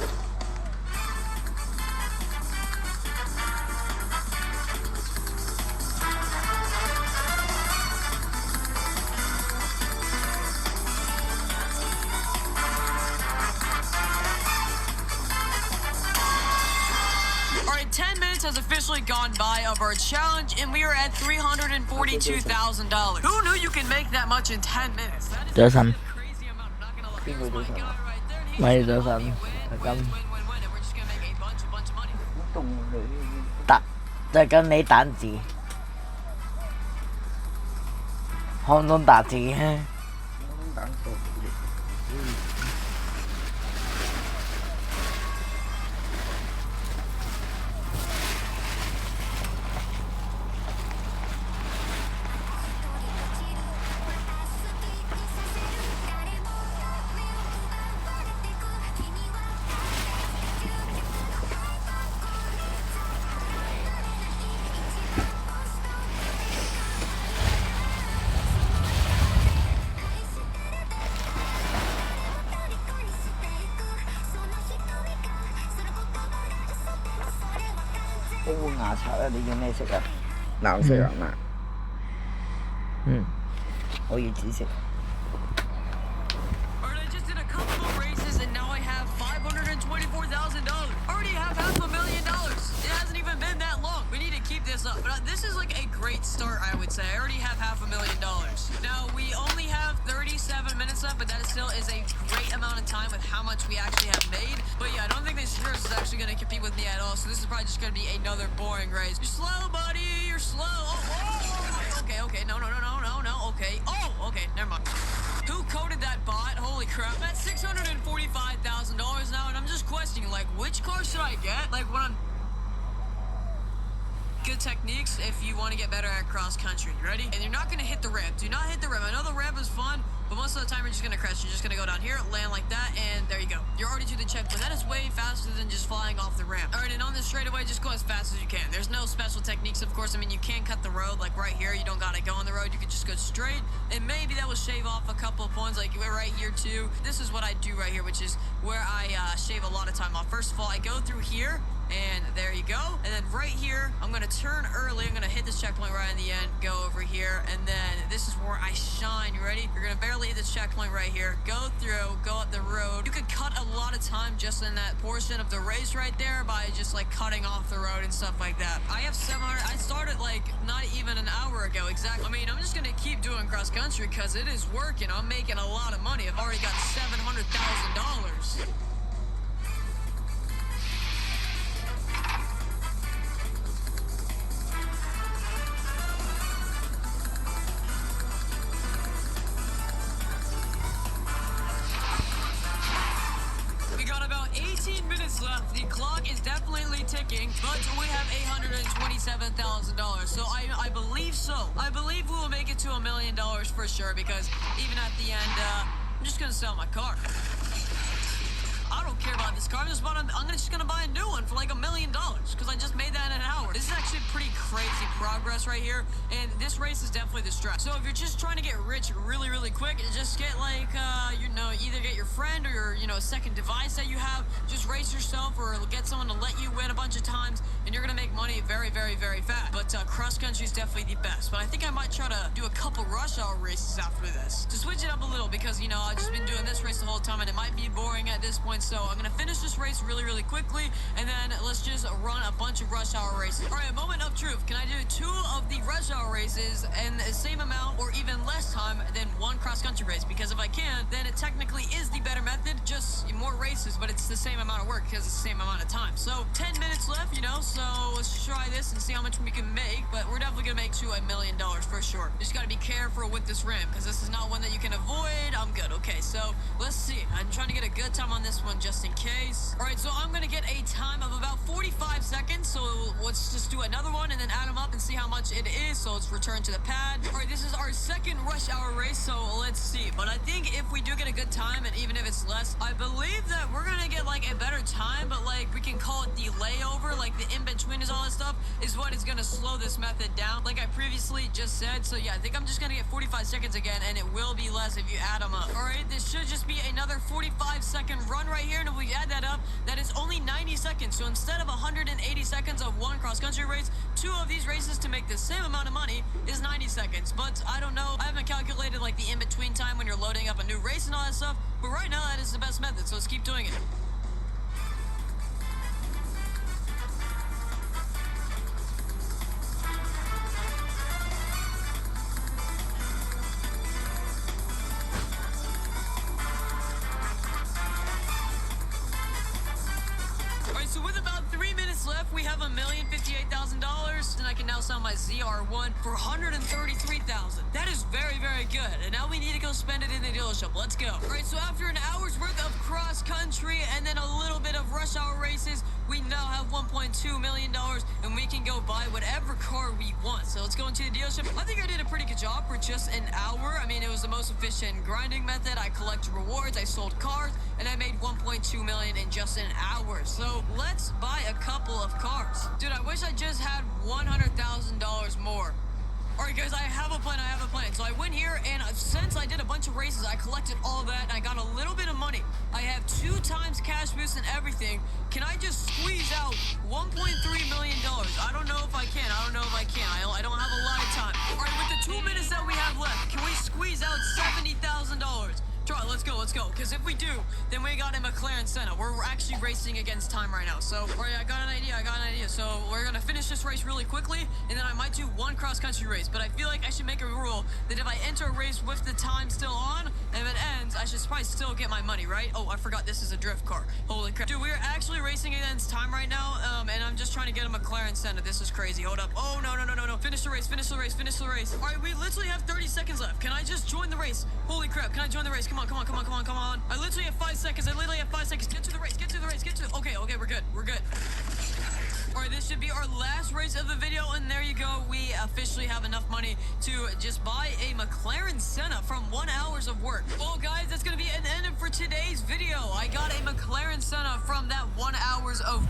Alright, 10 minutes has officially gone by of our challenge, and we are at $342,000. Who knew you can make that much in 10 minutes? That is Dơ xanh. a crazy amount. I'm not gonna lie. Cái người Here's dơ my xanh. guy right there, and he Mày is dơ the xanh. Thật câm. win, and we're just gonna make a bunch of money. Tại跟你打字，看中打字哈。嗰碗牙刷啊，你要咩色啊？藍色啊嘛。我要紫色。 Alright, I just did a couple of races, and now I have $524,000. Already have $500,000. It hasn't even been that long. We need to keep this up. But this is like a great start, I would say. I already have $500,000. Now, we only have 37 minutes left, but that still is a great amount of time with how much we actually have made. But yeah, I don't think this race is actually going to compete with me at all, so this is probably just going to be another boring race. You're slow, buddy. You're slow. Oh, okay. No. Okay. Oh, okay. Never mind. Who coded that bot? Holy crap. That's $645,000 now, and I'm just questioning, like, which car should I get? Like, when I'm... Good techniques if you want to get better at cross country. You ready? And you're not going to hit the ramp. Do not hit the ramp. I know the ramp is fun, but most of the time you're just going to crash. You're just going to go down here, land like that, and there you go. You're already to the checkpoint. That is way faster than just flying off the ramp. All right, and on this straightaway, just go as fast as you can. There's no special techniques, of course. I mean, you can't cut the road like right here. You don't got to go on the road. You can just go straight, and maybe that will shave off a couple of points, like right here too. This is what I do right here, which is where I shave a lot of time off. First of all, I go through here, and there you go. And then right here, I'm going to turn early. I'm going to hit this checkpoint right in the end, go over here, and then this is where I shine. You ready? You're going to barely hit this checkpoint right here. Go through, go up the road. You could cut a lot of time just in that portion of the race right there by just like cutting off the road and stuff like that. I have 700. I started like not even an hour ago exactly. I mean, I'm just going to keep doing cross country because it is working. I'm making a lot of money. I've already got $700,000. Left. The clock is definitely ticking, but we have $827,000. So I believe so. I believe we will make it to $1 million for sure, because even at the end, I'm just gonna sell my car. I don't care about this car. I'm just gonna buy a new one for like $1 million because I just made that in an hour. This is actually pretty crazy progress right here, and this race is definitely the strat. So if you're just trying to get rich really, really quick, just get like either get your friend or your second device that you have. Just race yourself or get someone to let you win a bunch of times, and you're gonna make money very, very, very fast. But cross country is definitely the best. But I think I might try to do a couple rush hour races after this to switch it up a little, because I've just been doing this race the whole time and it might be boring at this point. So I'm gonna finish this race really, really quickly, and then let's just run a bunch of rush hour races. All right, moment of truth. Can I do 2 of the rush hour races in the same amount or even less time than 1 cross country race? Because if I can, then it technically is the better method. Just more races, but it's the same amount of work because it's the same amount of time. So 10 minutes left, so let's try this and see how much we can make. But we're definitely gonna make to $1 million for sure. Just gotta be careful with this ramp because this is not one that you can avoid. I'm good. Okay, so let's see. I'm trying to get a good time on this one just in case. All right, so I'm gonna get a time of about 45 seconds. So let's just do another one and then add them up and see how much it is. So let's return to the pad. All right, this is our second rush hour race. So let's see. But I think if we do get a good time, and even if it's less, I believe that we're gonna get like a better time. But like we can call it the layover, like the in between is all that stuff is what is gonna slow this method down, like I previously just said. So yeah, I think I'm just gonna get 45 seconds again, and it will be less if you add them up. All right, this should just be another 45-second run right here, and if we add that up, that is only 90 seconds. So instead of 180 seconds of 1 cross-country race, 2 of these races to make the same amount of money is 90 seconds. But I don't know, I haven't calculated like the in-between time when you're loading up a new race and all that stuff, but right now that is the best method, so let's keep doing it. have $1,058,000, and I can now sell my ZR1 for $133,000. That is very, very good. And now we need to go spend it in the dealership. Let's go. All right, so after an hour's worth of cross country and then a little bit of rush hour races, we now have $1.2 million, and we can go buy whatever car we want. So let's go into the dealership. I think I did a pretty good job for just an hour. I mean, it was the most efficient grinding method. I collected rewards, I sold cars, and I made $1.2 million in just an hour. So let's buy a couple of cars. Dude, I wish I just had $100,000 more. All right, guys, I have a plan. So I went here, and since I did a bunch of races, I collected all that, and I got a little bit of money. I have 2 times cash boost and everything. Can I just squeeze out $1.3 million? I don't know if I can. I don't have a lot of time. All right, with the 2 minutes that we have left, can we squeeze out $70,000? Try, let's go. Because if we do, then we got a McLaren Senna. We're actually racing against time right now. So, all right, I got an idea. So we're going to finish this race really quickly, and then I might do one cross-country race. But I feel like I should make a rule that if I enter a race with the time still on, and if it ends, I should probably still get my money, right? Oh, I forgot this is a drift car. Holy crap. Dude, we're actually racing against time right now, and I'm just trying to get a McLaren Senna. This is crazy. Hold up. Oh, no. Finish the race. All right, we literally have 30 seconds left. Can I just join the race? Holy crap. Can I join the race? Come on. I literally have 5 seconds. Get to the race. Okay, we're good. All right, this should be our last race of the video, and there you go. We officially have enough money to just buy a McLaren Senna from 1 hour of work. Well, guys, that's going to be an end for today's video. I got a McLaren Senna from that 1 hour of...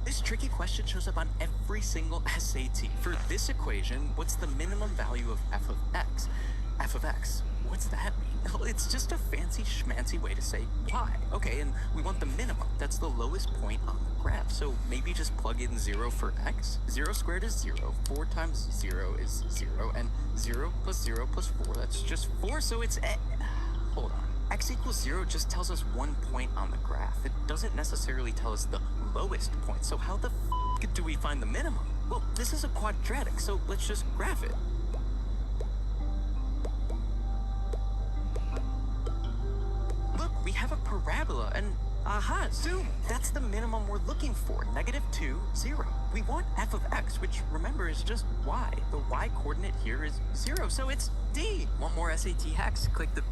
This tricky question shows up on every single SAT. For this equation, what's the minimum value of f of x? F of x, what's that mean? Well, it's just a fancy schmancy way to say y. Okay, and we want the minimum. That's the lowest point on the graph. So maybe just plug in 0 for x. 0 squared is 0. 4 times 0 is 0. And 0 plus 4, that's just 4. So it's... hold on. X equals 0 just tells us 1 point on the graph. It doesn't necessarily tell us the lowest point. So how the f do we find the minimum? Well, this is a quadratic, so let's just graph it. Look, we have a parabola, and aha, zoom! That's the minimum we're looking for, -2, 0. We want f of x, which, remember, is just y. The y coordinate here is 0, so it's D. Want more SAT hacks? Click the...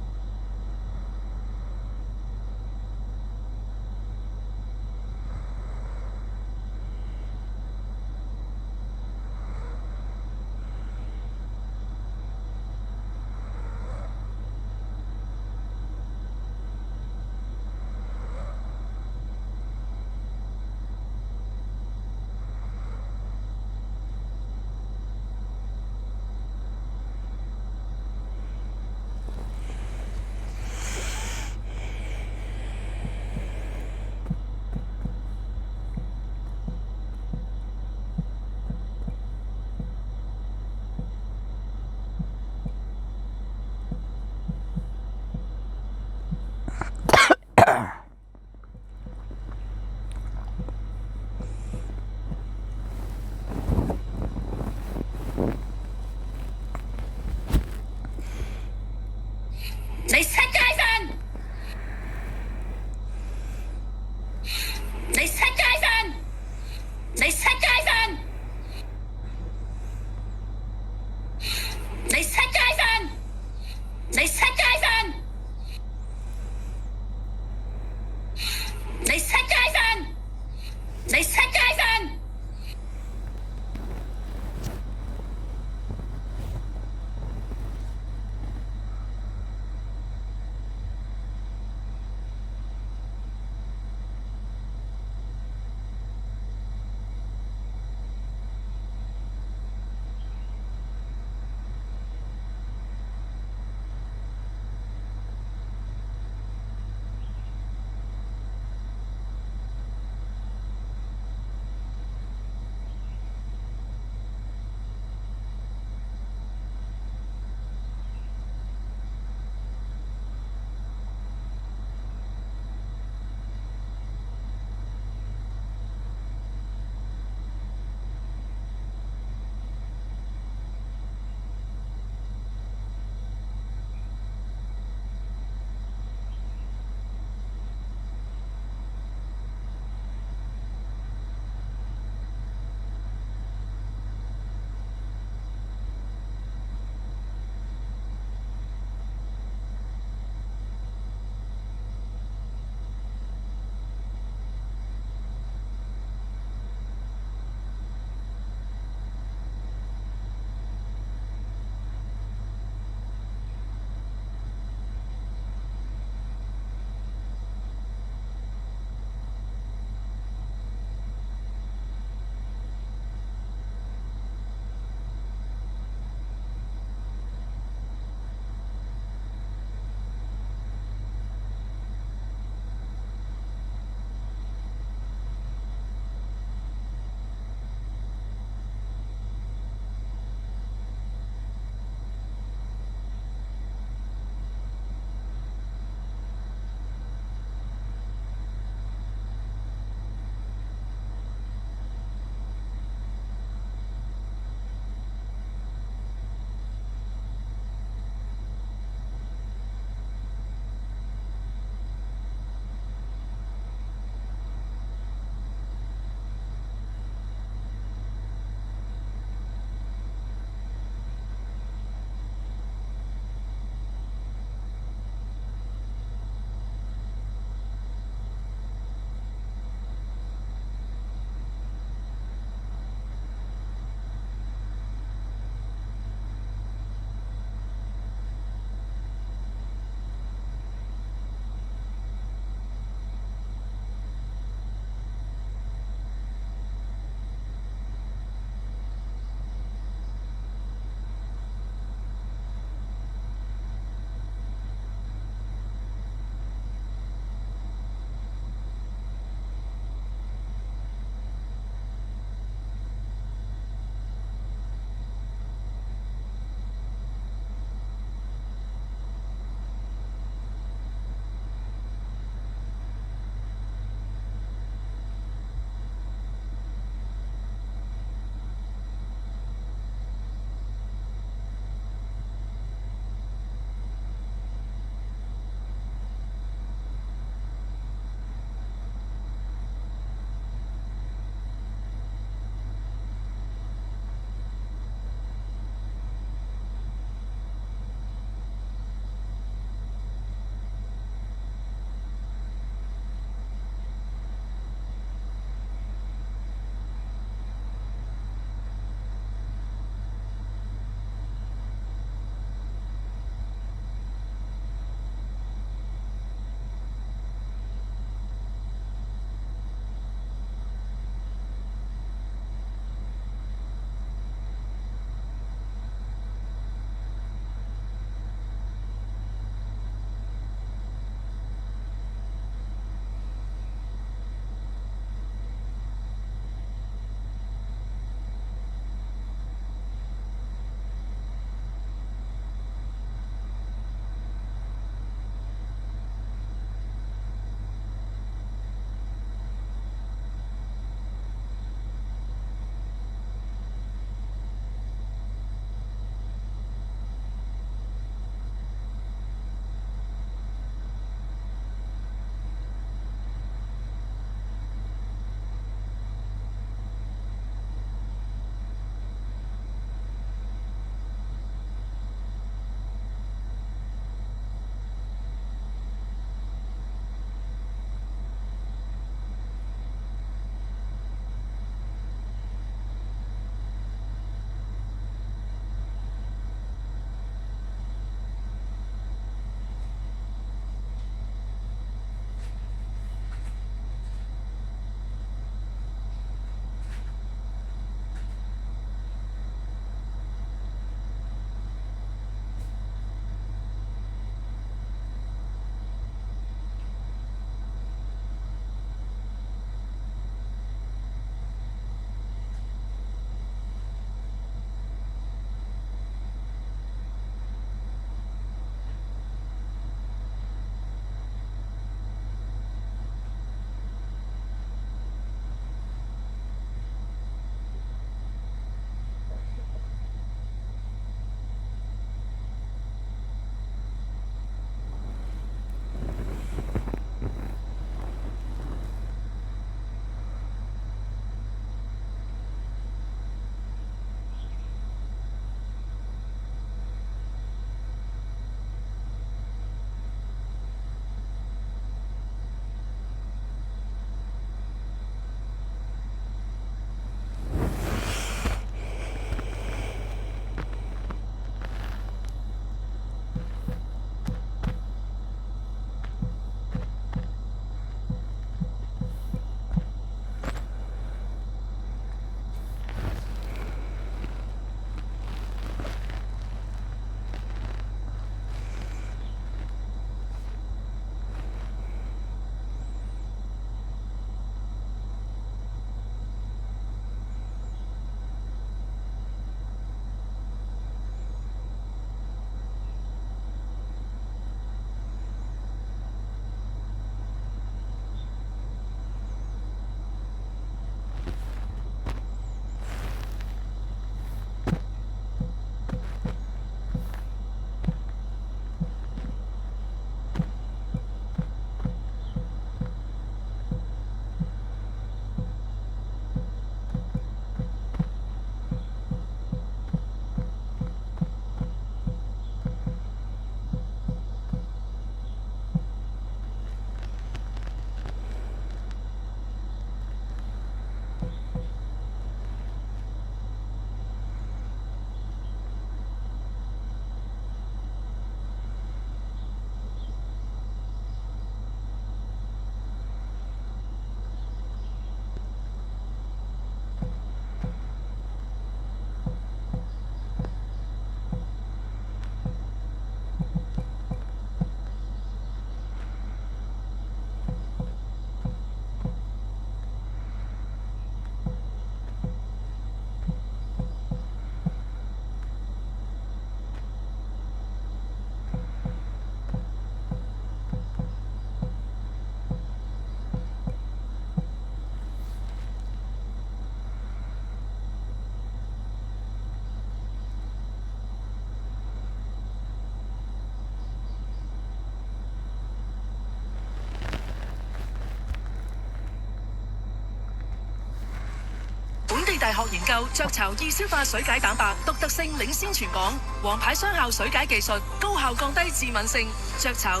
大學研究雀巢易消化水解蛋白，獨特性領先全港，王牌雙效水解技術，高效降低致敏性。雀巢。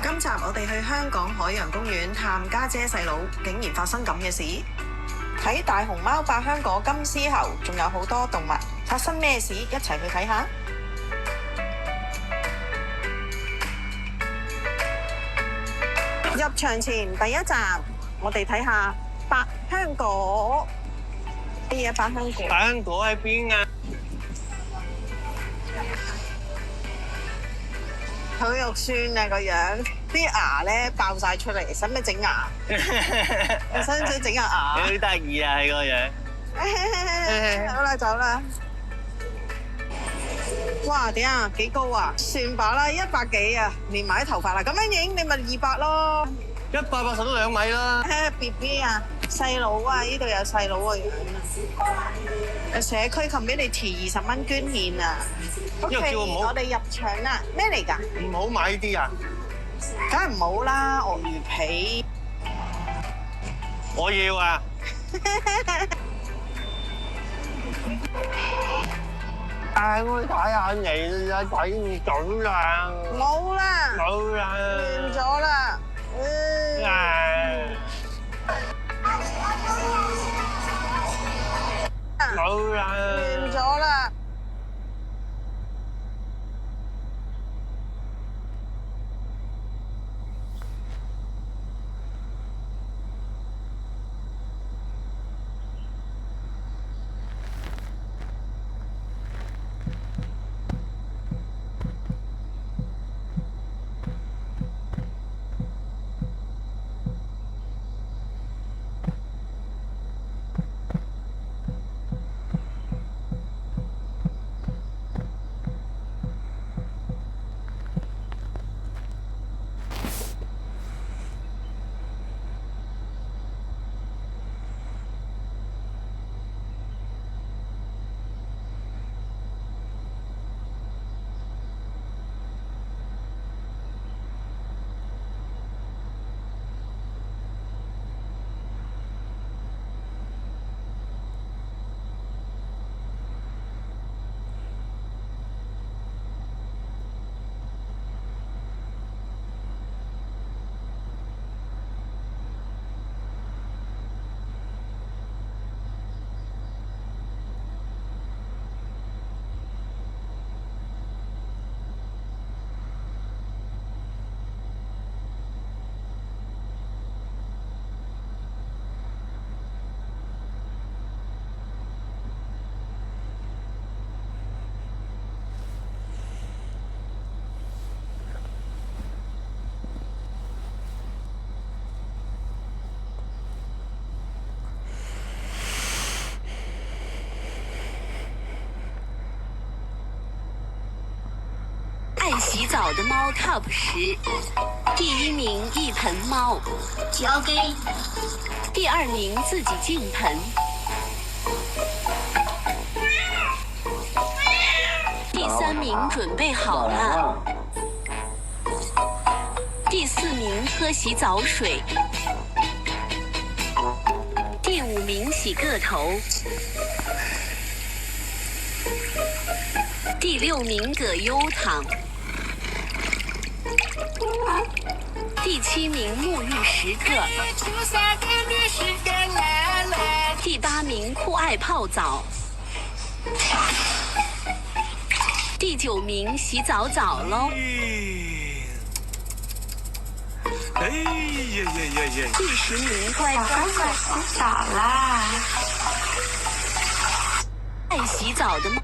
今集我哋去香港海洋公園探家姐細佬，竟然發生咁嘅事。睇大熊貓、百香果、金絲猴，仲有好多動物，發生咩事？一齊去睇下。入場前第一集，我哋睇下百香果。哎呀，百香果！百香果喺邊啊？好肉酸啊個樣，啲牙咧爆晒出嚟，使唔使整牙？你使唔使整下牙？好得意啊，你個樣。好啦，走啦。哇，點啊？幾高啊？算罷啦，100幾啊，連埋啲頭髮啦。咁樣影你咪200咯。180都2米啦。BB 啊，細佬啊，呢度有細佬個樣啊。社區 community 20蚊捐獻啊。OK，我哋入場啦。咩嚟㗎？唔好買呢啲啊！梗係唔好啦，鱷魚皮。我要啊！我睇下你啦，睇唔到啦。冇啦。冇啦。完咗啦。冇啦。完咗啦。爱洗澡的猫 Top 10，第1名一盆猫，交给。第2名自己净盆，第3名准备好了，第4名喝洗澡水，第5名洗个头。第6名葛优躺，第7名沐浴时刻，第8名酷爱泡澡，第9名洗澡澡喽，哎呀呀呀呀！第10名乖乖乖洗澡啦，爱洗澡的猫。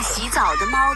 洗澡的猫。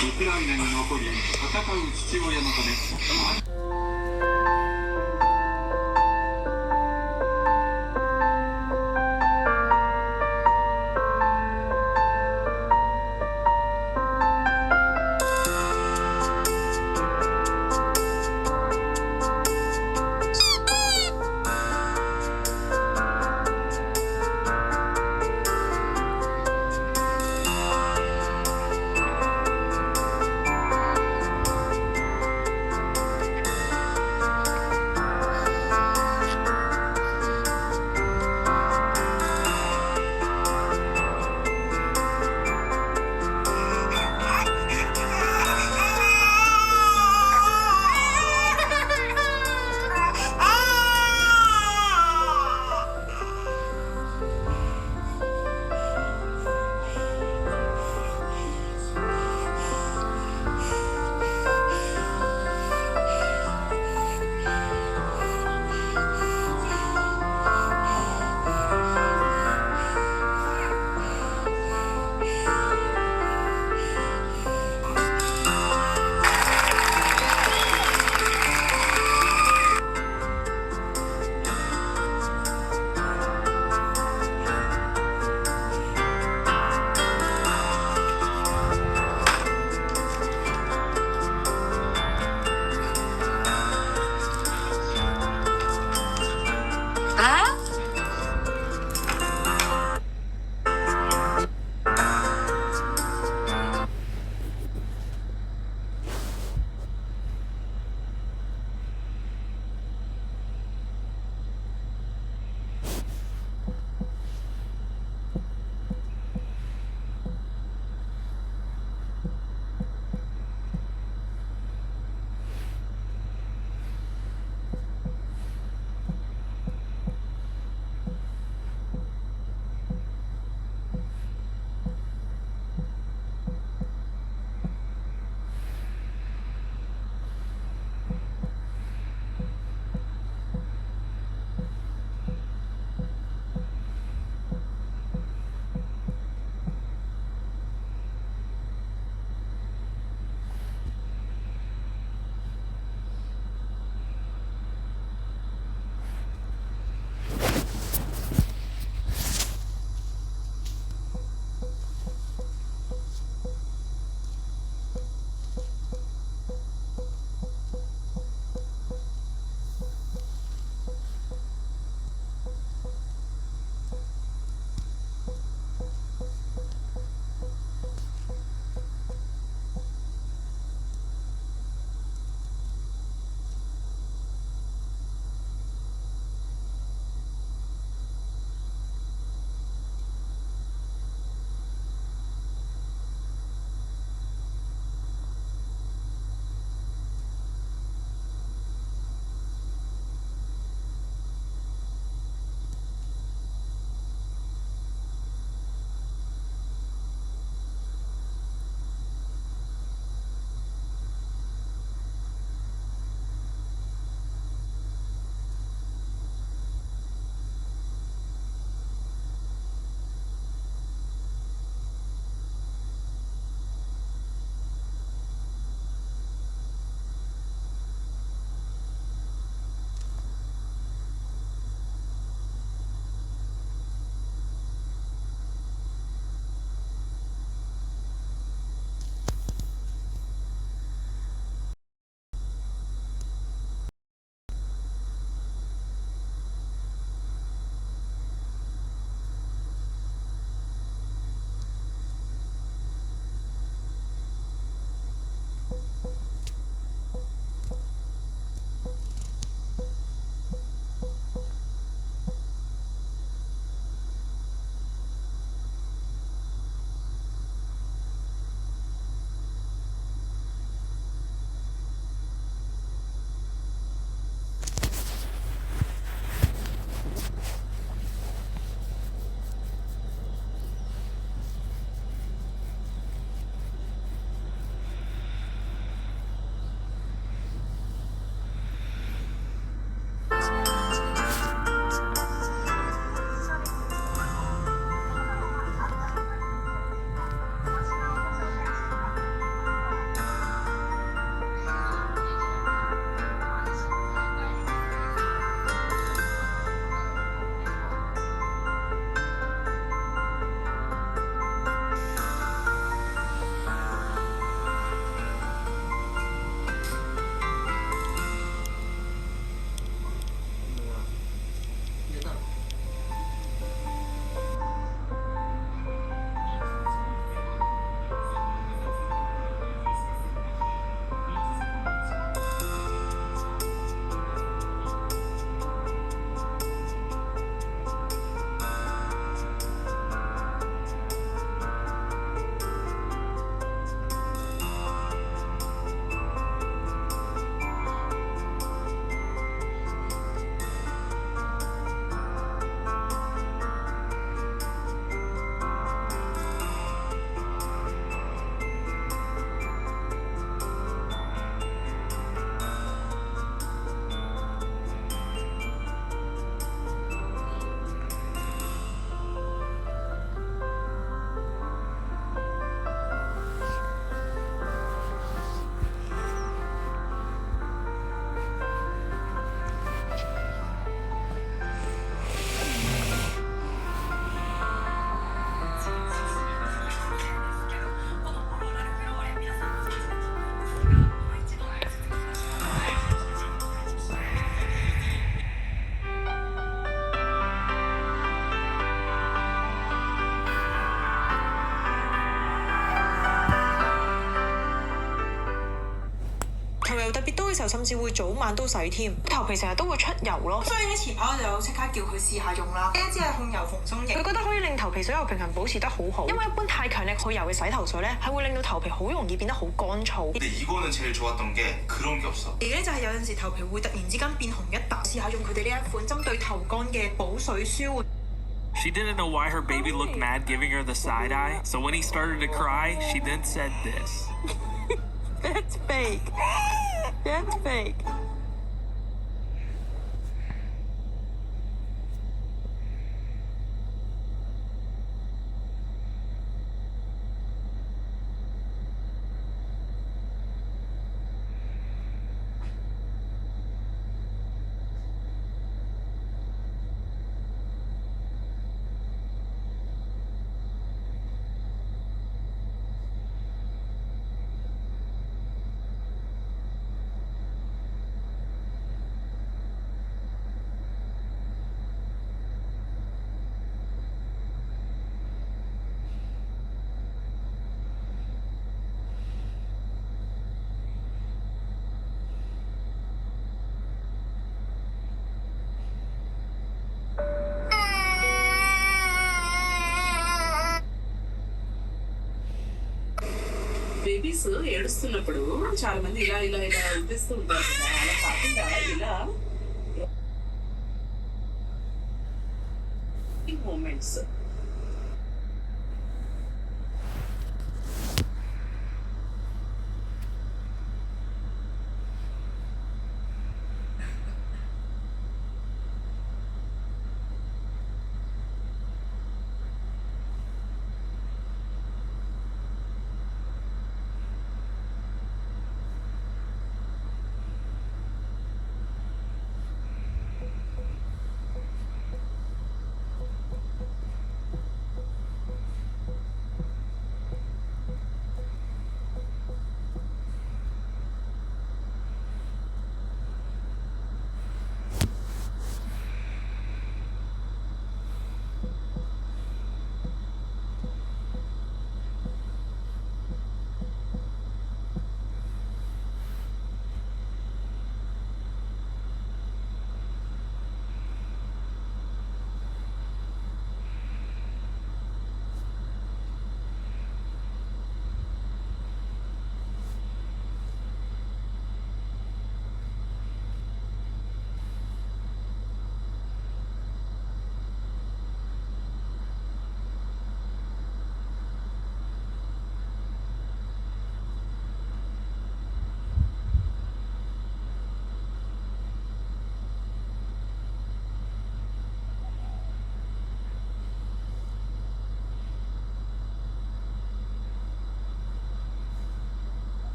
ウクライナに残り戦う父親のため。時候甚至會早晚都洗添，頭皮成日都會出油咯。所以咧前排我就即刻叫佢試下用啦。呢一支係控油蓬鬆液，佢覺得可以令頭皮水油平衡保持得好好。因為一般太強力去油嘅洗頭水咧，係會令到頭皮好容易變得好乾燥。 근데 이거는 제일 좋았던 게 그런 게 없어. 而咧就係有陣時頭皮會突然之間變紅一笪，試下用佢哋呢一款針對頭乾嘅補水舒緩。 She didn't know why her baby looked mad giving her the side eye, so when he started to cry, she then said this. That's fake. That's fake. Babies ఏడుస్తున్నప్పుడు చాలా మంది ఇలా ఇలా ఇలా ఉద్దేస్తూ ఉంటారు కదా అలా కాకుండా ఇలా moments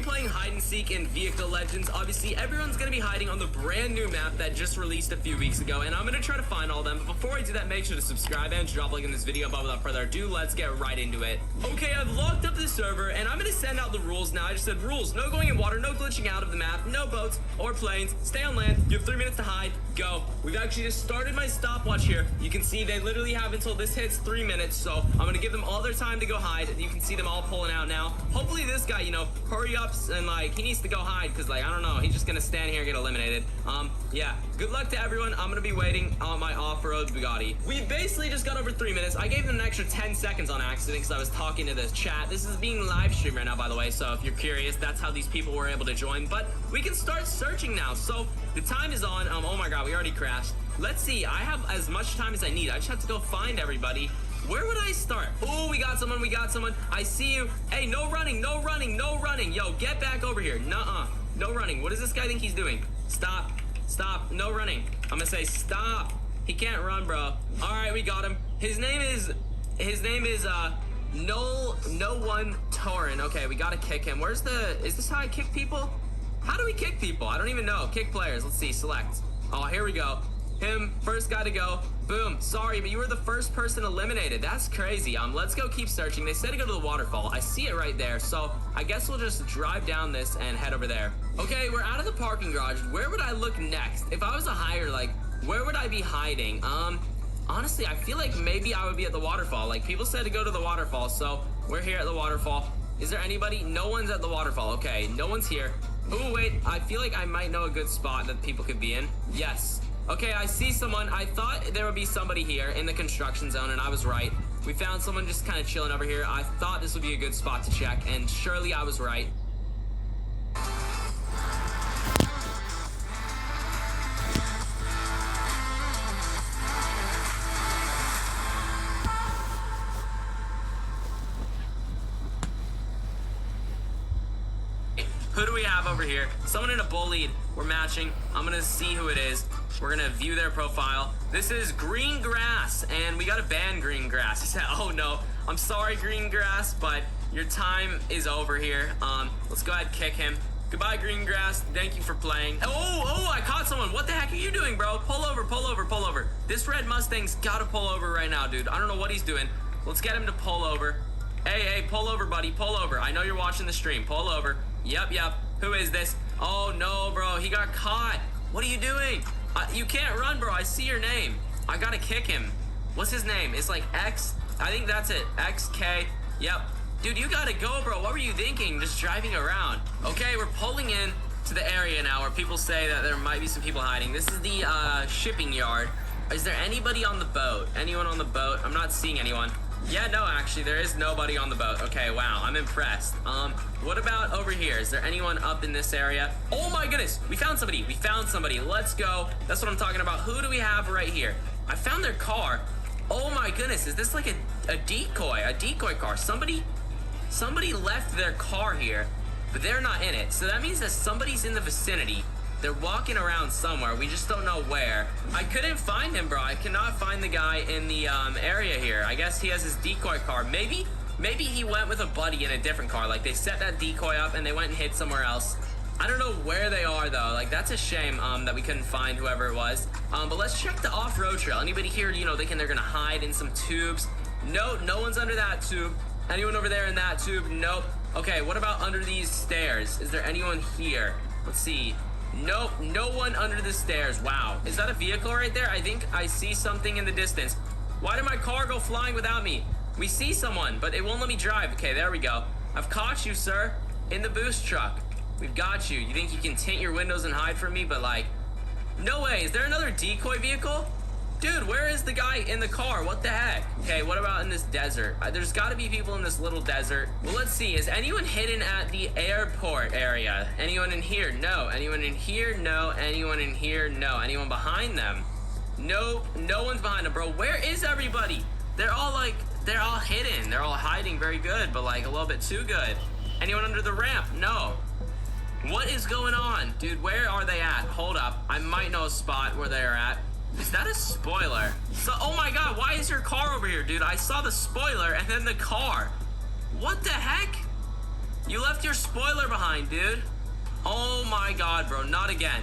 be playing hide and seek in Vehicle Legends. Obviously, everyone's gonna be hiding on the brand new map that just released a few weeks ago, and I'm gonna try to find all of them. But before I do that, make sure to subscribe and drop a like in this video. But without further ado, let's get right into it. Okay, I've logged up the server, and I'm gonna send out the rules now. I just said rules: no going in water, no glitching out of the map, no boats or planes, stay on land, you have 3 minutes to hide, go. We've actually just started my stopwatch here. You can see they literally have until this hits 3 minutes, so I'm gonna give them all their time to go hide. You can see them all pulling out now. Hopefully this guy, you know, hurry up and like he needs to go hide, because like I don't know, he's just gonna stand here and get eliminated. Yeah, good luck to everyone. I'm gonna be waiting on my off-road Bugatti. We basically just got over 3 minutes. I gave them an extra 10 seconds on accident because I was talking to the chat. This is being live streamed right now, by the way, so if you're curious, that's how these people were able to join. But we can start searching now. So the time is on. Oh my god, we already crashed. Let's see, I have as much time as I need. I just have to go find everybody. Where would I start? Oh, we got someone, I see you. Hey, no running, no running, no running. Yo, get back over here. Nuh-uh, no running. What does this guy think he's doing? Stop, stop, no running. I'm gonna say stop. He can't run, bro. All right, we got him. His name is No One Torin. Okay, we gotta kick him. Is this how I kick people? How do we kick people? I don't even know. Kick players. Let's see, select. Oh, here we go. Him, first guy to go. Boom. Sorry, but you were the first person eliminated. That's crazy. Let's go keep searching. They said to go to the waterfall. I see it right there. So I guess we'll just drive down this and head over there. Okay, we're out of the parking garage. Where would I look next? If I was a hider, like, where would I be hiding? Honestly, I feel like maybe I would be at the waterfall. Like, people said to go to the waterfall, so we're here at the waterfall. Is there anybody? No one's at the waterfall. Okay, no one's here. Oh, wait, I feel like I might know a good spot that people could be in. Yes. Okay, I see someone. I thought there would be somebody here in the construction zone, and I was right. We found someone just kind of chilling over here. I thought this would be a good spot to check, and surely I was right. Who do we have over here? Someone in a bull lead. We're matching. I'm gonna see who it is. We're gonna view their profile. This is Green Grass, and we gotta ban Green Grass. He said, oh no, I'm sorry, Green Grass, but your time is over here. Let's go ahead and kick him. Goodbye, Green Grass. Thank you for playing. Oh, I caught someone. What the heck are you doing, bro? Pull over, pull over, pull over. This red Mustang's gotta pull over right now, dude. I don't know what he's doing. Let's get him to pull over. Hey, pull over, buddy, pull over. I know you're watching the stream. Pull over. Yep. Who is this? Oh no, bro, he got caught. What are you doing? You can't run, bro. I see your name. I gotta kick him. What's his name? It's like X. I think that's it. XK. Yep. Dude, you gotta go, bro. What were you thinking? Just driving around. Okay, we're pulling in to the area now where people say that there might be some people hiding. This is the shipping yard. Is there anybody on the boat? Anyone on the boat? I'm not seeing anyone. Yeah, no, actually, there is nobody on the boat. Okay, wow, I'm impressed. What about over here? Is there anyone up in this area? Oh my goodness, we found somebody. Let's go. That's what I'm talking about. Who do we have right here? I found their car. Oh my goodness, is this like a decoy car? Somebody left their car here, but they're not in it. So that means that somebody's in the vicinity. They're walking around somewhere. We just don't know where. I couldn't find him, bro. I cannot find the guy in the area here. I guess he has his decoy car. Maybe he went with a buddy in a different car. Like, they set that decoy up and they went and hid somewhere else. I don't know where they are, though. Like, that's a shame that we couldn't find whoever it was. But let's check the off-road trail. Anybody here, you know, they're gonna hide in some tubes? No one's under that tube. Anyone over there in that tube? Nope. Okay, what about under these stairs? Is there anyone here? Let's see. Nope, no one under the stairs. Wow. Is that a vehicle right there? I think I see something in the distance. Why did my car go flying without me? We see someone, but it won't let me drive. Okay, there we go. I've caught you, sir. In the boost truck. We've got you. You think you can tint your windows and hide from me? But like, no way. Is there another decoy vehicle? Dude, where is the guy in the car? What the heck? Okay, what about in this desert? There's got to be people in this little desert. Well, let's see. Is anyone hidden at the airport area? Anyone in here? No. Anyone in here? No. Anyone in here? No. Anyone behind them? No. No one's behind them, bro. Where is everybody? They're all hidden. They're all hiding very good, but like a little bit too good. Anyone under the ramp? No. What is going on? Dude, where are they at? Hold up. I might know a spot where they're at. Is that a spoiler? So, oh my god, why is your car over here, dude? I saw the spoiler and then the car. What the heck? You left your spoiler behind, dude. Oh my god, bro, not again.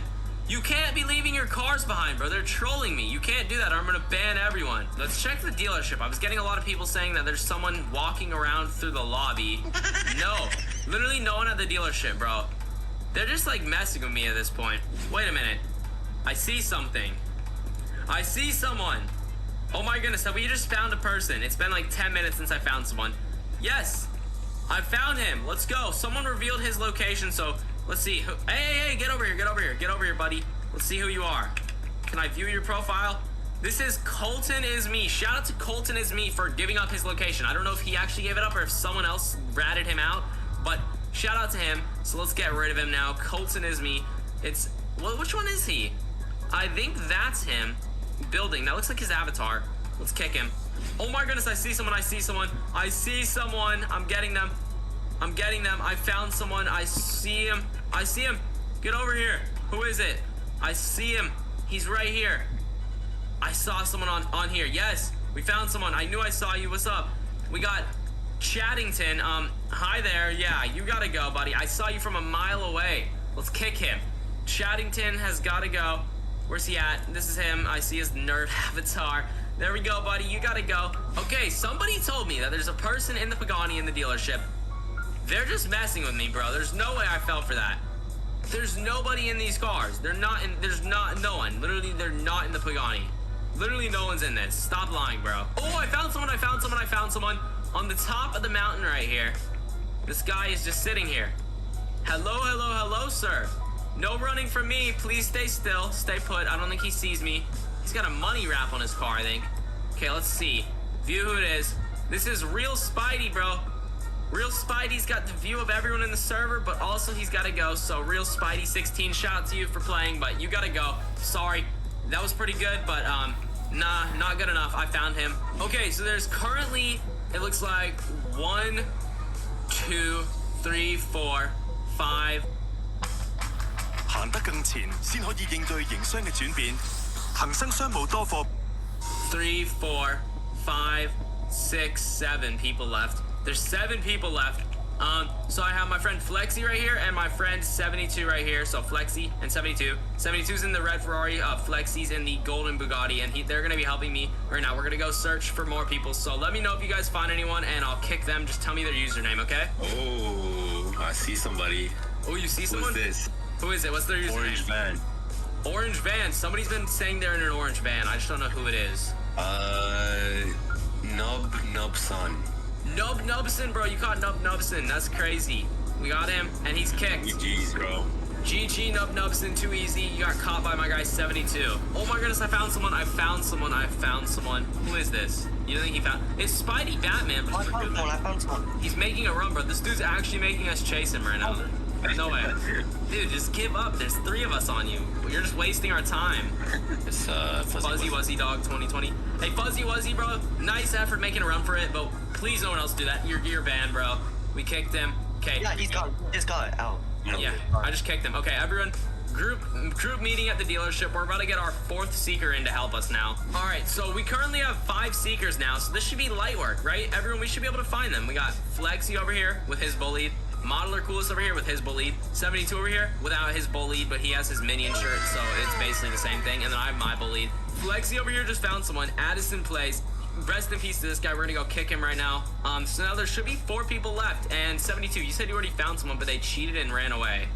You can't be leaving your cars behind, bro. They're trolling me. You can't do that or I'm gonna ban everyone. Let's check the dealership. I was getting a lot of people saying that there's someone walking around through the lobby. No, literally no one at the dealership, bro. They're just like messing with me at this point. Wait a minute. I see something. I see someone. Oh my goodness, have we just found a person? It's been like 10 minutes since I found someone. Yes, I found him. Let's go. Someone revealed his location, so let's see. Hey, get over here, get over here, get over here, buddy. Let's see who you are. Can I view your profile? This is Colton Is Me. Shout out to Colton Is Me for giving up his location. I don't know if he actually gave it up or if someone else ratted him out, but shout out to him. So let's get rid of him now. Colton Is Me. It's, well, which one is he? I think that's him. Building. That looks like his avatar. Let's kick him. Oh my goodness, I see someone. I see someone. I see someone. I'm getting them. I'm getting them. I found someone. I see him. I see him. Get over here. Who is it? I see him. He's right here. I saw someone on here. Yes, we found someone. I knew I saw you. What's up? We got Chaddington. Hi there. Yeah, you gotta go, buddy. I saw you from a mile away. Let's kick him. Chaddington has gotta go. Where's he at? This is him. I see his nerd avatar. There we go, buddy. You gotta go. Okay, somebody told me that there's a person in the Pagani in the dealership. They're just messing with me, bro. There's no way I fell for that. There's nobody in these cars. They're not in, there's not, no one. Literally, they're not in the Pagani. Literally, no one's in this. Stop lying, bro. Oh, I found someone. I found someone. I found someone on the top of the mountain right here. This guy is just sitting here. Hello, hello, hello, sir. No running from me. Please stay still. Stay put. I don't think he sees me. He's got a money wrap on his car, I think. Okay, let's see. View who it is. This is Real Spidey, bro. Real Spidey's got the view of everyone in the server, but also he's got to go. So Real Spidey 16, shout out to you for playing, but you got to go. Sorry. That was pretty good, but nah, not good enough. I found him. Okay, so there's currently, it looks like 1, 2, 3, 4, 5. 行得更前，先可以應對營商嘅轉變。恒生商務多貨。 3, 4, 5, 6, 7 people left. There's 7 people left. So I have my friend Flexi right here and my friend 72 right here. So Flexi and 72. 72's in the red Ferrari. Flexi's in the golden Bugatti, and they're gonna be helping me right now. We're gonna go search for more people. So let me know if you guys find anyone, and I'll kick them. Just tell me their username, okay? Oh, I see somebody. Oh, you see someone? Who's this? Who is it? What's their username? Orange van. Orange van. Somebody's been saying they're in an orange van. I just don't know who it is. Nubson. Nubson, bro. You caught Nubson. That's crazy. We got him, and he's kicked. GG's, bro. GG Nubson. Too easy. You got caught by my guy 72. Oh my goodness, I found someone. I found someone. Who is this? You don't think he found? It's Spidey Batman, but he's I found someone. He's making a run, bro. This dude's actually making us chase him right now. No way. Dude, just give up. There's 3 of us on you. You're just wasting our time. It's Fuzzy Wuzzy Dog 2020. Hey, Fuzzy Wuzzy, bro. Nice effort making a run for it, but please no one else do that. You're banned, bro. We kicked him. Okay. Yeah, he's got it out. Yeah, I just kicked him. Okay, everyone. Group meeting at the dealership. We're about to get our 4th seeker in to help us now. All right, so we currently have 5 seekers now, so this should be light work, right? Everyone, we should be able to find them. We got Flexi over here with his bullied. Modeler Coolest over here with his bullied. 72 over here without his bullied, but he has his minion shirt, so it's basically the same thing. And then I have my bullied. Flexi over here just found someone. Addison Plays. Rest in peace to this guy. We're gonna go kick him right now. So now there should be 4 people left. And 72, you said you already found someone, but they cheated and ran away.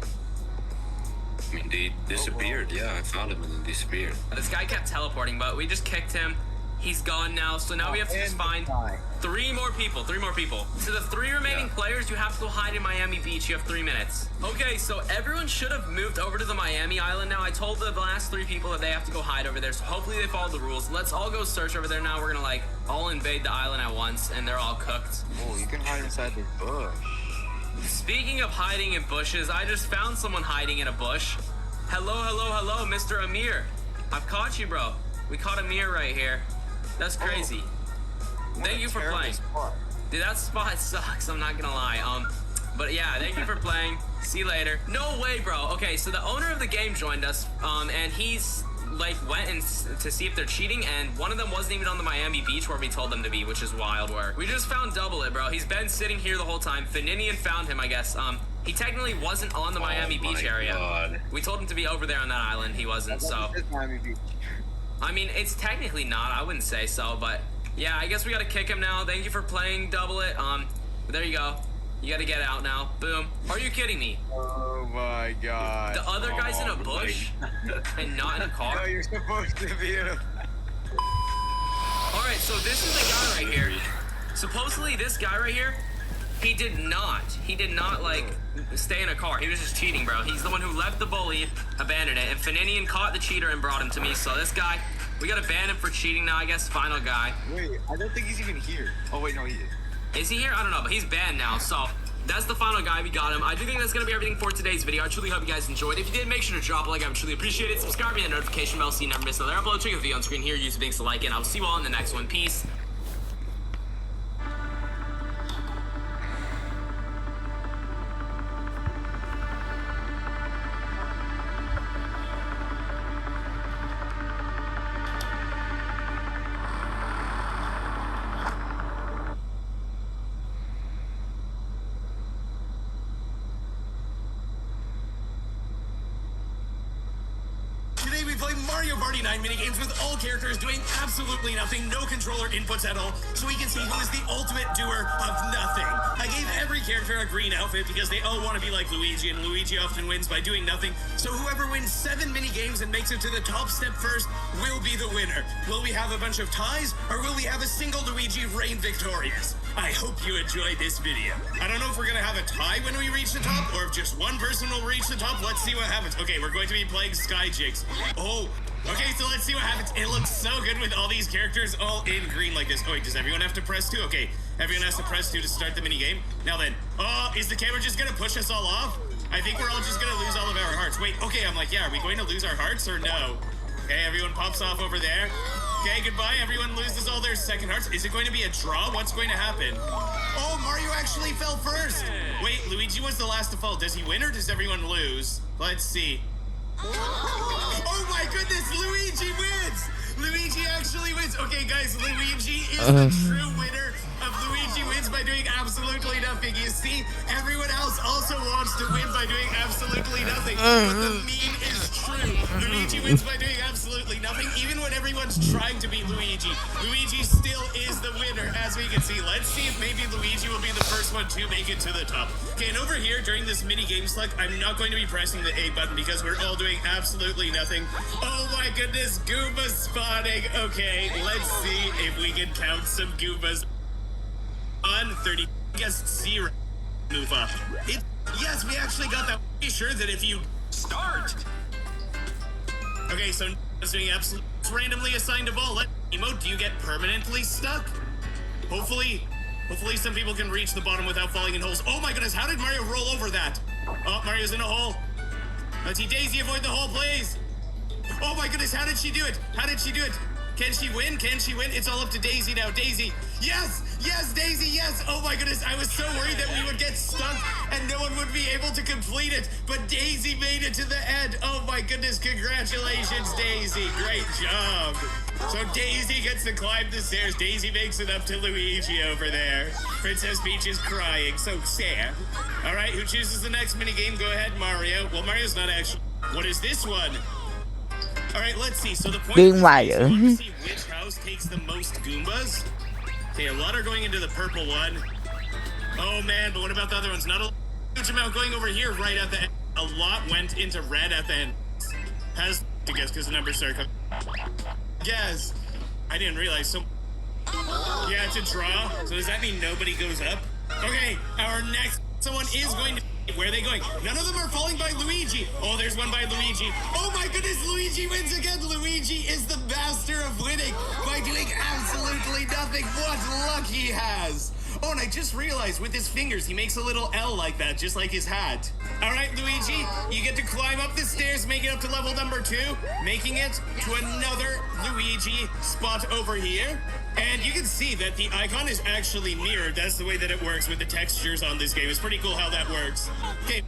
I mean, they disappeared. Yeah, I found him and they disappeared. This guy kept teleporting, but we just kicked him. He's gone now, so now we have to just find 3 more people. So the 3 remaining players, you have to go hide in Miami Beach. You have 3 minutes. Okay, so everyone should have moved over to the Miami Island now. I told the last 3 people that they have to go hide over there, so hopefully they follow the rules. Let's all go search over there now. We're gonna like all invade the island at once, and they're all cooked. Oh, you can hide inside the bush. Speaking of hiding in bushes, I just found someone hiding in a bush. Hello, Mr. Amir. I've caught you, bro. We caught Amir right here. That's crazy. Thank you for playing. Dude, that spot sucks, I'm not gonna lie. But yeah, thank you for playing. See you later. No way, bro. Okay, so the owner of the game joined us, and he's like went to see if they're cheating, and one of them wasn't even on the Miami Beach where we told them to be, which is wild work. We just found Double It, bro. He's been sitting here the whole time. Fininian found him, I guess. He technically wasn't on the Miami Beach area. God. We told him to be over there on that island. He wasn't, so. Miami Beach. I mean, it's technically not. I wouldn't say so, but yeah, I guess we gotta kick him now. Thank you for playing Double It. There you go. You gotta get out now. Boom. Are you kidding me? Oh my god. The other guy's in a bush and not in a car? No, you're supposed to be in a... Alright, so this is the guy right here. Supposedly this guy right here, he did not like stay in a car. He was just cheating, bro. He's the one who left the bully, abandoned it, and Fininian caught the cheater and brought him to me. So this guy, we gotta ban him for cheating now, I guess. Final guy. Wait, I don't think he's even here. Oh wait, no, he is. Is he here? I don't know, but he's banned now, so that's the final guy. We got him. I do think that's going to be everything for today's video. I truly hope you guys enjoyed. If you did, make sure to drop a like. I would truly appreciate it. Subscribe and the notification bell so you never miss another upload. Check the video on screen here. Use things to like it. I'll see you all in the next one. Peace. Today we play Mario Party 9 minigames with all characters doing absolutely nothing, no controller inputs at all, so we can see who is the ultimate doer of nothing. I gave every character a green outfit because they all want to be like Luigi, and Luigi often wins by doing nothing, so whoever wins 7 minigames and makes it to the top step first will be the winner. Will we have a bunch of ties, or will we have a single Luigi reign victorious? I hope you enjoyed this video. I don't know if we're gonna have a tie when we reach the top, or if just one person will reach the top. Let's see what happens. Okay, we're going to be playing Sky Jigs. Oh, okay, so let's see what happens. It looks so good with all these characters all in green like this. Oh wait, does everyone have to press 2? Okay, everyone has to press 2 to start the mini game. Now then, oh, is the camera just gonna push us all off? I think we're all just gonna lose all of our hearts. Wait, okay, I'm like, yeah, are we going to lose our hearts or no? Okay, everyone pops off over there. Okay, goodbye. Everyone loses all their second hearts. Is it going to be a draw? What's going to happen? Oh, Mario actually fell first. Wait, Luigi was the last to fall. Does he win or does everyone lose? Let's see. Oh my goodness, Luigi wins! Luigi actually wins. Okay, guys, Luigi is the true winner of Luigi wins by doing absolutely nothing. You see, everyone else also wants to win by doing absolutely nothing. But the meme is true. Luigi wins by doing absolutely nothing, even when everyone's trying to be Luigi. Luigi still is the winner, as we can see. Let's see if maybe Luigi will be the first one to make it to the top. Okay, and over here, during this mini game select, I'm not going to be pressing the A button because we're all doing absolutely nothing. Oh my goodness, Goomba spawning. Okay, let's see if we can count some Goombas. On 30, guess 0. Move up. Yes, we actually got that. Be sure that if you start. Okay, so it's doing absolutely randomly assigned a ball. Emote, do you get permanently stuck? Hopefully some people can reach the bottom without falling in holes. Oh my goodness, how did Mario roll over that? Oh, Mario's in a hole. Let's see, Daisy, avoid the hole, please. Oh my goodness, how did she do it? How did she do it? Can she win? Can she win? It's all up to Daisy now. Daisy. Yes! Yes, Daisy, yes! Oh my goodness, I was so worried that we would get stuck and no one would be able to complete it. But Daisy made it to the end. Oh my goodness, congratulations, Daisy. Great job. So Daisy gets to climb the stairs. Daisy makes it up to Luigi over there. Princess Peach is crying, so sad. All right, who chooses the next minigame? Go ahead, Mario. Well, Mario's not actually... What is this one? All right, let's see. So the point is to see which house takes the most Goombas. Okay, a lot are going into the purple one. Oh man, but what about the other ones? Not a huge amount going over here right at the end. A lot went into red at the end. Has to guess because the numbers are coming. Yes, I didn't realize. So yeah, it's a draw. So does that mean nobody goes up? Okay, our next someone is going to. Where are they going? None of them are falling by Luigi. Oh, there's one by Luigi. Oh my goodness, Luigi wins again. Luigi is the master of winning by doing absolutely nothing. What luck he has. Oh, and I just realized with his fingers, he makes a little L like that, just like his hat. All right, Luigi, you get to climb up the stairs, make it up to level number 2, making it to another Luigi spot over here. And you can see that the icon is actually mirrored. That's the way that it works with the textures on this game. It's pretty cool how that works. Okay.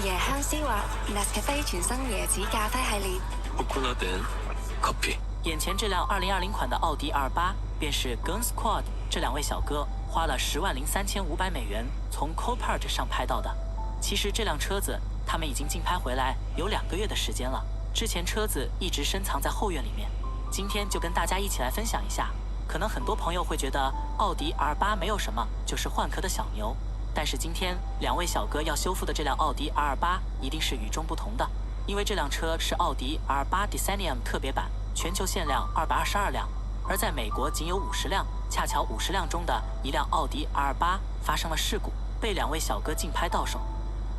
椰香絲滑 Nescafe 全新椰子咖啡系列。Copy。眼前这辆2020款的奥迪 R8，便是 Gun Squad 这2位小哥花了10.35万美元从 Copart 上拍到的。其实这辆车子他们已经竞拍回来有2个月的时间了，之前车子一直深藏在后院里面。今天就跟大家一起来分享一下。可能很多朋友会觉得奥迪 R8 没有什么，就是换壳的小牛。但是今天2位小哥要修复的这辆奥迪 R8 一定是与众不同的，因为这辆车是奥迪 R8 Decennium 特别版，全球限量222辆，而在美国仅有50辆。恰巧50辆中的一辆奥迪 R8 发生了事故，被2位小哥竞拍到手。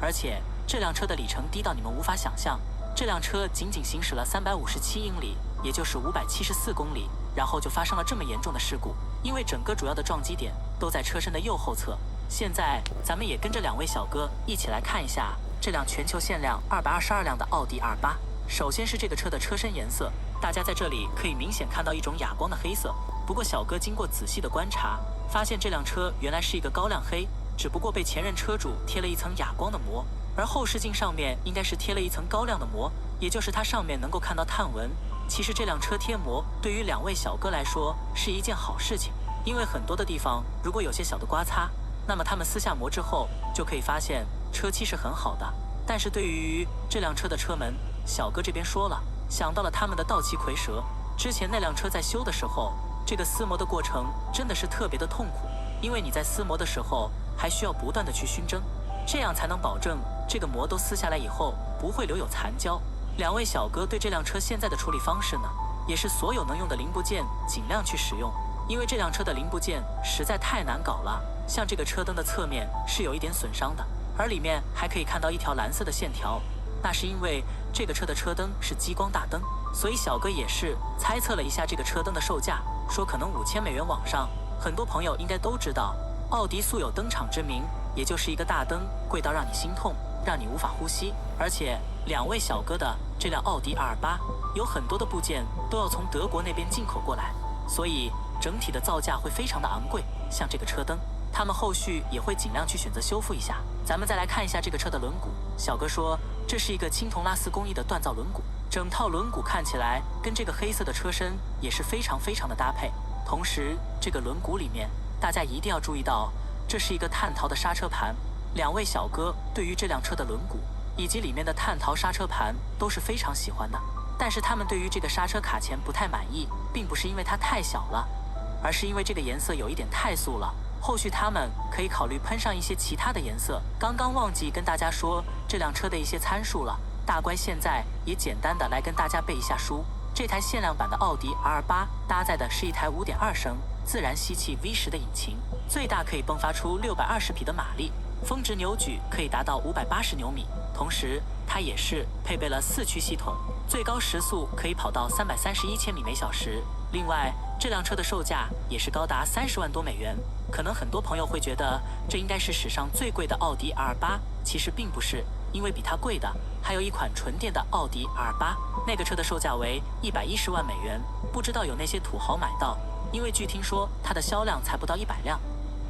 而且这辆车的里程低到你们无法想象，这辆车仅仅行驶了357英里，也就是574公里，然后就发生了这么严重的事故。因为整个主要的撞击点都在车身的右后侧。现在咱们也跟着2位小哥一起来看一下这辆全球限量222辆的奥迪 R8。首先是这个车的车身颜色，大家在这里可以明显看到一种哑光的黑色。不过小哥经过仔细的观察，发现这辆车原来是一个高亮黑，只不过被前任车主贴了一层哑光的膜，而后视镜上面应该是贴了一层高亮的膜，也就是它上面能够看到碳纹。其实这辆车贴膜对于2位小哥来说是一件好事情，因为很多的地方如果有些小的刮擦，那么他们撕下膜之后就可以发现车漆是很好的。但是对于这辆车的车门，小哥这边说了，想到了他们的道奇蝰蛇，之前那辆车在修的时候，这个撕膜的过程真的是特别的痛苦，因为你在撕膜的时候还需要不断的去熏蒸，这样才能保证这个膜都撕下来以后不会留有残胶。2位小哥对这辆车现在的处理方式呢，也是所有能用的零部件尽量去使用，因为这辆车的零部件实在太难搞了。像这个车灯的侧面是有一点损伤的，而里面还可以看到一条蓝色的线条，那是因为这个车的车灯是激光大灯。所以小哥也是猜测了一下这个车灯的售价，说可能5000美元往上。很多朋友应该都知道，奥迪素有灯厂之名，也就是一个大灯贵到让你心痛，让你无法呼吸。而且2位小哥的这辆奥迪 R8 有很多的部件都要从德国那边进口过来，所以整体的造价会非常的昂贵。像这个车灯，他们后续也会尽量去选择修复一下。咱们再来看一下这个车的轮毂，小哥说这是一个青铜拉丝工艺的锻造轮毂，整套轮毂看起来跟这个黑色的车身也是非常的搭配。同时这个轮毂里面大家一定要注意到，这是一个碳陶的刹车盘。2位小哥对于这辆车的轮毂以及里面的碳陶刹车盘都是非常喜欢的，但是他们对于这个刹车卡钳不太满意，并不是因为它太小了，而是因为这个颜色有一点太素了，后续他们可以考虑喷上一些其他的颜色。刚刚忘记跟大家说这辆车的一些参数了，大乖现在也简单的来跟大家背一下书。这台限量版的奥迪 R8 搭载的是一台5.2升自然吸气 V10 的引擎，最大可以迸发出620匹的马力，峰值扭矩可以达到580牛米。同时它也是配备了4驱系统，最高时速可以跑到331千米每小时。另外这辆车的售价也是高达30万多美元。可能很多朋友会觉得这应该是史上最贵的奥迪 R8， 其实并不是，因为比它贵的还有一款纯电的奥迪 R8， 那个车的售价为110万美元，不知道有那些土豪买到，因为据听说它的销量才不到100辆。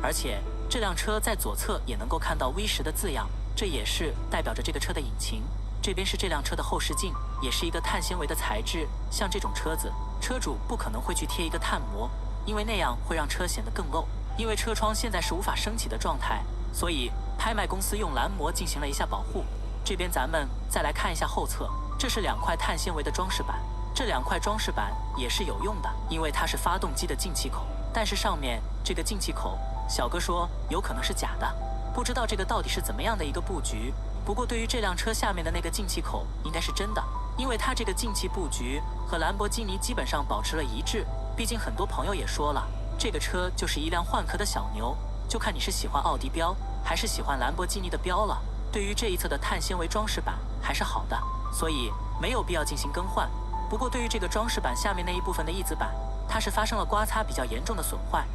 而且这辆车在左侧也能够看到 V10 的字样，这也是代表着这个车的引擎。这边是这辆车的后视镜，也是一个碳纤维的材质。像这种车子，车主不可能会去贴一个碳膜，因为那样会让车显得更漏。因为车窗现在是无法升起的状态，所以拍卖公司用蓝膜进行了一下保护。这边咱们再来看一下后侧，这是2块碳纤维的装饰板。这2块装饰板也是有用的，因为它是发动机的进气口，但是上面这个进气口，小哥说有可能是假的，不知道这个到底是怎么样的一个布局。不过对于这辆车下面的那个进气口应该是真的，因为它这个进气布局和兰博基尼基本上保持了一致。毕竟很多朋友也说了，这个车就是一辆换壳的小牛，就看你是喜欢奥迪标还是喜欢兰博基尼的标了。对于这一侧的碳纤维装饰板还是好的，所以没有必要进行更换。不过对于这个装饰板下面那一部分的翼子板，它是发生了刮擦比较严重的损坏。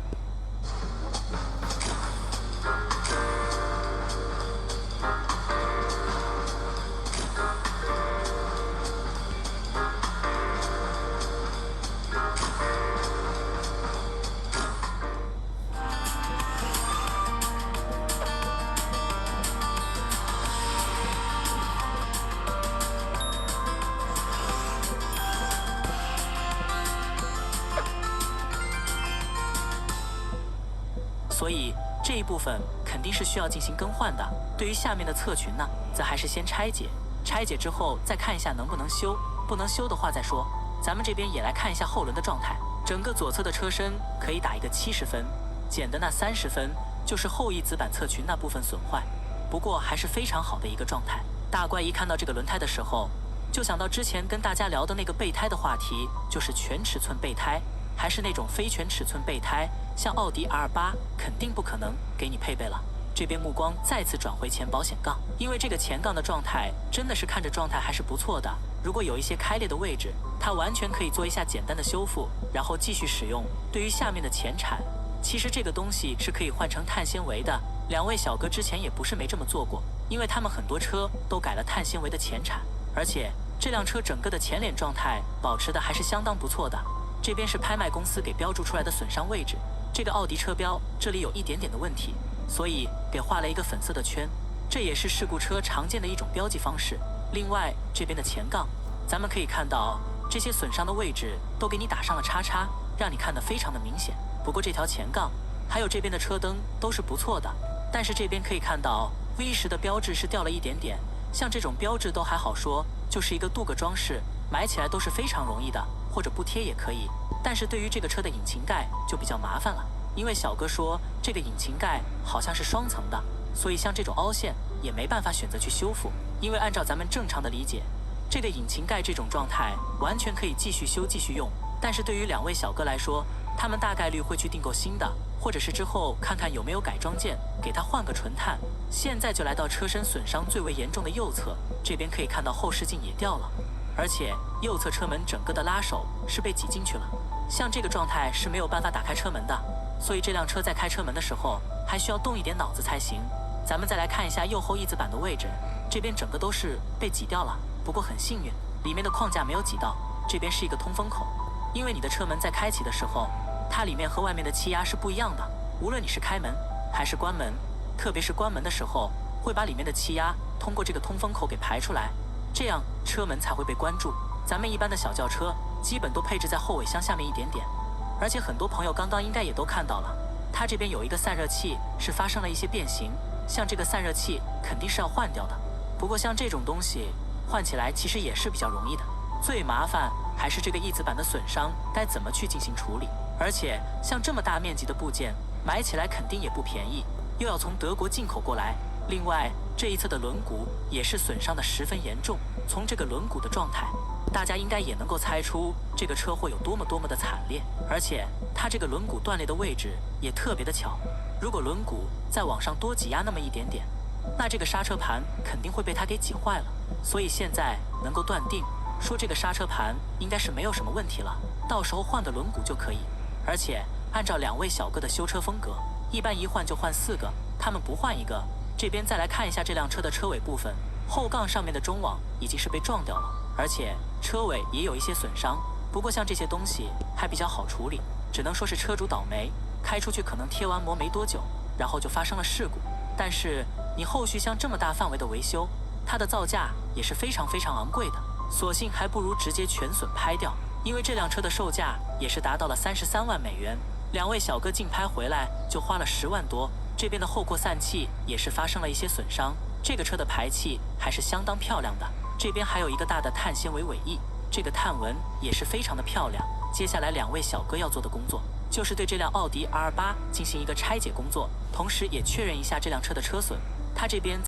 这一部分肯定是需要进行更换的。对于下面的侧裙呢，则还是先拆解，拆解之后再看一下能不能修，不能修的话再说。咱们这边也来看一下后轮的状态，整个左侧的车身可以打一个70分，减的那30分就是后翼子板侧裙那部分损坏，不过还是非常好的一个状态。大怪一看到这个轮胎的时候，就想到之前跟大家聊的那个备胎的话题，就是全尺寸备胎，还是那种非全尺寸备胎，像奥迪 R8 肯定不可能给你配备了。这边目光再次转回前保险杠，因为这个前杠的状态真的是看着状态还是不错的，如果有一些开裂的位置，它完全可以做一下简单的修复，然后继续使用。对于下面的前铲，其实这个东西是可以换成碳纤维的，两位小哥之前也不是没这么做过，因为他们很多车都改了碳纤维的前铲，而且这辆车整个的前脸状态保持的还是相当不错的。这边是拍卖公司给标注出来的损伤位置，这个奥迪车标这里有一点点的问题，所以给画了一个粉色的圈，这也是事故车常见的一种标记方式。另外这边的前杠，咱们可以看到这些损伤的位置都给你打上了叉叉，让你看得非常的明显。不过这条前杠还有这边的车灯都是不错的，但是这边可以看到 V10的标志是掉了一点点，像这种标志都还好说，就是一个镀铬装饰，买起来都是非常容易的，或者不贴也可以。但是对于这个车的引擎盖就比较麻烦了，因为小哥说这个引擎盖好像是双层的，所以像这种凹陷也没办法选择去修复，因为按照咱们正常的理解，这个引擎盖这种状态完全可以继续修继续用，但是对于两位小哥来说，他们大概率会去订购新的，或者是之后看看有没有改装件给它换个纯碳。现在就来到车身损伤最为严重的右侧，这边可以看到后视镜也掉了，而且右侧车门整个的拉手是被挤进去了，像这个状态是没有办法打开车门的，所以这辆车在开车门的时候还需要动一点脑子才行。咱们再来看一下右后翼子板的位置，这边整个都是被挤掉了，不过很幸运里面的框架没有挤到，这边是一个通风口，因为你的车门在开启的时候，它里面和外面的气压是不一样的，无论你是开门还是关门，特别是关门的时候会把里面的气压通过这个通风口给排出来，这样车门才会被关住。咱们一般的小轿车基本都配置在后尾箱下面一点点，而且很多朋友刚刚应该也都看到了，它这边有一个散热器是发生了一些变形，像这个散热器肯定是要换掉的，不过像这种东西换起来其实也是比较容易的，最麻烦还是这个翼子板的损伤该怎么去进行处理，而且像这么大面积的部件买起来肯定也不便宜，又要从德国进口过来，另外这一侧的轮毂也是损伤的十分严重，从这个轮毂的状态大家应该也能够猜出这个车祸有多么的惨烈，而且它这个轮毂断裂的位置也特别的巧，如果轮毂再往上多挤压那么一点点，那这个刹车盘肯定会被它给挤坏了，所以现在能够断定说这个刹车盘应该是没有什么问题了，到时候换个轮毂就可以。而且按照两位小哥的修车风格，一般一换就换4个，他们不换一个。这边再来看一下这辆车的车尾部分，后杠上面的中网已经是被撞掉了，而且车尾也有一些损伤，不过像这些东西还比较好处理，只能说是车主倒霉，开出去可能贴完膜没多久，然后就发生了事故。但是你后续像这么大范围的维修，它的造价也是非常昂贵的，索性还不如直接全损拍掉，因为这辆车的售价也是达到了33万美元，两位小哥竞拍回来就花了10万多。这边的后扩散器也是发生了一些损伤，这个车的排气还是相当漂亮的，这边还有一个大的碳纤维尾翼，这个碳纹也是非常的漂亮。接下来两位小哥要做的工作就是对这辆奥迪 R8 进行一个拆解工作，同时也确认一下这辆车的车损。他这边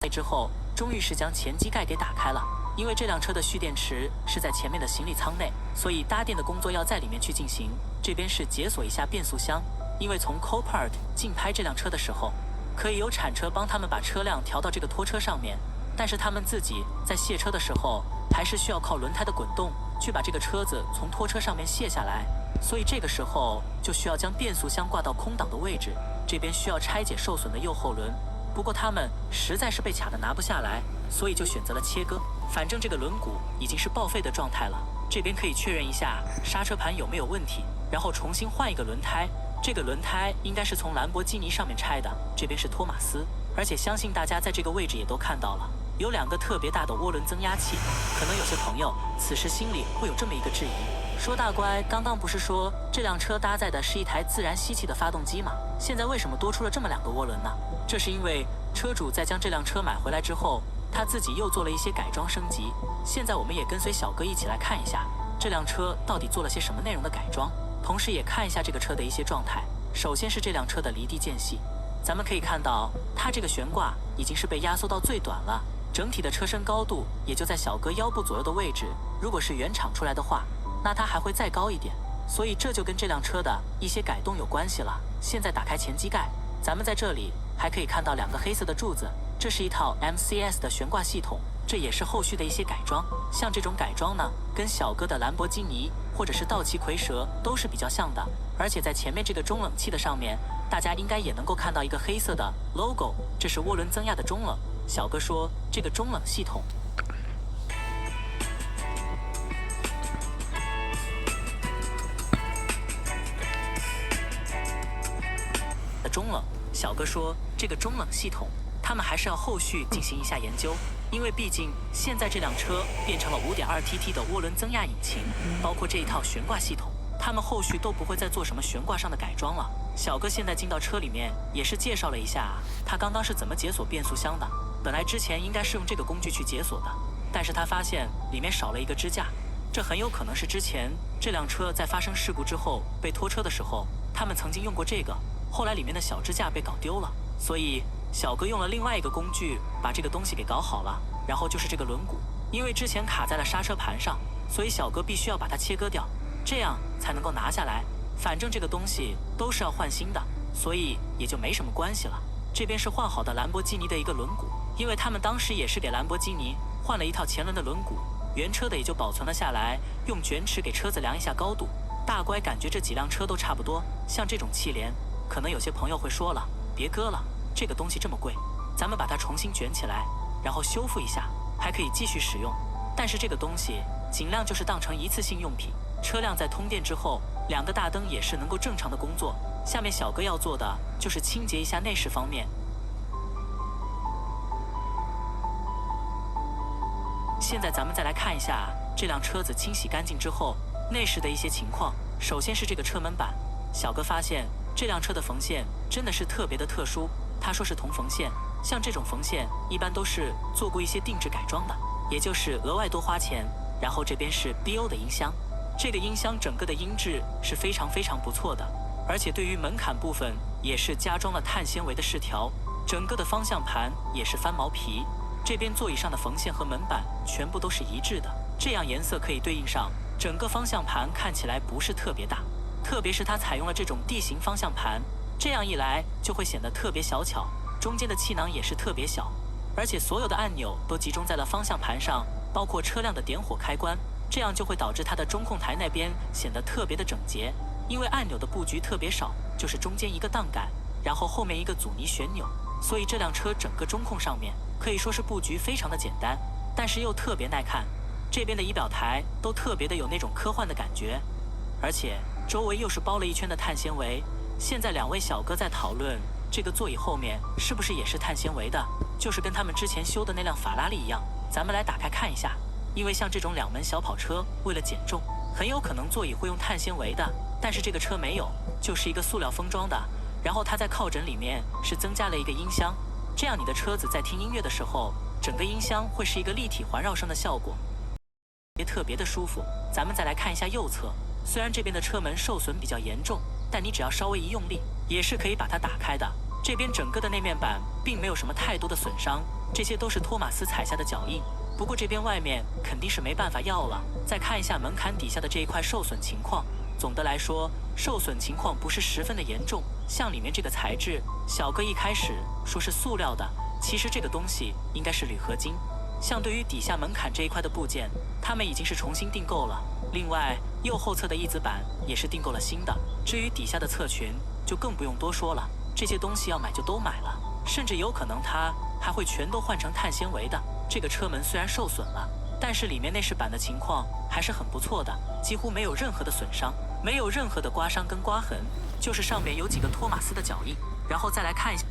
之后终于是将前机盖给打开了，因为这辆车的蓄电池是在前面的行李舱内，所以搭电的工作要在里面去进行。这边是解锁一下变速箱，因为从 Copart 竞拍这辆车的时候，可以有铲车帮他们把车辆调到这个拖车上面，但是他们自己在卸车的时候还是需要靠轮胎的滚动去把这个车子从拖车上面卸下来，所以这个时候就需要将变速箱挂到空档的位置，这边需要拆解受损的右后轮，不过他们实在是被卡得拿不下来，所以就选择了切割。反正这个轮毂已经是报废的状态了，这边可以确认一下刹车盘有没有问题，然后重新换一个轮胎。这个轮胎应该是从兰博基尼上面拆的，这边是托马斯，而且相信大家在这个位置也都看到了，有2个特别大的涡轮增压器。可能有些朋友此时心里会有这么一个质疑，说大乖，刚刚不是说这辆车搭载的是一台自然吸气的发动机吗？现在为什么多出了这么2个涡轮呢？这是因为车主在将这辆车买回来之后，他自己又做了一些改装升级。现在我们也跟随小哥一起来看一下这辆车到底做了些什么内容的改装，同时也看一下这个车的一些状态。首先是这辆车的离地间隙，咱们可以看到它这个悬挂已经是被压缩到最短了，整体的车身高度也就在小哥腰部左右的位置。如果是原厂出来的话，那它还会再高一点，所以这就跟这辆车的一些改动有关系了。现在打开前机盖，咱们在这里还可以看到2个黑色的柱子，这是一套 MCS 的悬挂系统，这也是后续的一些改装。像这种改装呢，跟小哥的兰博基尼或者是道奇蝰蛇都是比较像的。而且在前面这个中冷器的上面，大家应该也能够看到一个黑色的 logo， 这是涡轮增压的中冷。小哥说这个中冷系统小哥说这个中冷系统他们还是要后续进行一下研究，因为毕竟现在这辆车变成了 5.2TT 的涡轮增压引擎，包括这一套悬挂系统，他们后续都不会再做什么悬挂上的改装了。小哥现在进到车里面也是介绍了一下他刚刚是怎么解锁变速箱的。本来之前应该是用这个工具去解锁的，但是他发现里面少了一个支架，这很有可能是之前这辆车在发生事故之后被拖车的时候他们曾经用过这个，后来里面的小支架被搞丢了，所以小哥用了另外一个工具把这个东西给搞好了。然后就是这个轮毂，因为之前卡在了刹车盘上，所以小哥必须要把它切割掉，这样才能够拿下来。反正这个东西都是要换新的，所以也就没什么关系了。这边是换好的兰博基尼的一个轮毂，因为他们当时也是给兰博基尼换了一套前轮的轮毂，原车的也就保存了下来，用卷尺给车子量一下高度。大乖感觉这几辆车都差不多，像这种气帘，可能有些朋友会说了，别割了，这个东西这么贵，咱们把它重新卷起来，然后修复一下，还可以继续使用。但是这个东西尽量就是当成一次性用品，车辆在通电之后，2个大灯也是能够正常的工作。下面小哥要做的就是清洁一下内饰方面。现在咱们再来看一下这辆车子清洗干净之后内饰的一些情况。首先是这个车门板，小哥发现这辆车的缝线真的是特别的特殊，他说是铜缝线，像这种缝线一般都是做过一些定制改装的，也就是额外多花钱。然后这边是 BO 的音箱，这个音箱整个的音质是非常非常不错的，而且对于门槛部分也是加装了碳纤维的饰条，整个的方向盘也是翻毛皮，这边座椅上的缝线和门板全部都是一致的，这样颜色可以对应上，整个方向盘看起来不是特别大，特别是它采用了这种地形方向盘，这样一来就会显得特别小巧，中间的气囊也是特别小，而且所有的按钮都集中在了方向盘上，包括车辆的点火开关，这样就会导致它的中控台那边显得特别的整洁，因为按钮的布局特别少，就是中间一个档杆，然后后面一个阻尼旋钮，所以这辆车整个中控上面可以说是布局非常的简单，但是又特别耐看。这边的仪表台都特别的有那种科幻的感觉，而且周围又是包了一圈的碳纤维。现在2位小哥在讨论这个座椅后面是不是也是碳纤维的，就是跟他们之前修的那辆法拉利一样。咱们来打开看一下，因为像这种2门小跑车为了减重，很有可能座椅会用碳纤维的，但是这个车没有，就是一个塑料封装的。然后它在靠枕里面是增加了一个音箱，这样你的车子在听音乐的时候，整个音箱会是一个立体环绕声的效果，也特别的舒服。咱们再来看一下右侧，虽然这边的车门受损比较严重，但你只要稍微一用力，也是可以把它打开的。这边整个的内面板并没有什么太多的损伤，这些都是托马斯踩下的脚印。不过这边外面肯定是没办法要了。再看一下门槛底下的这一块受损情况，总的来说受损情况不是十分的严重。像里面这个材质，小哥一开始说是塑料的，其实这个东西应该是铝合金。像对于底下门槛这一块的部件，他们已经是重新订购了。另外右后侧的翼子板也是订购了新的，至于底下的侧裙就更不用多说了，这些东西要买就都买了，甚至有可能它还会全都换成碳纤维的。这个车门虽然受损了，但是里面内饰板的情况还是很不错的，几乎没有任何的损伤，没有任何的刮伤跟刮痕，就是上面有几个托马斯的脚印。然后再来看一下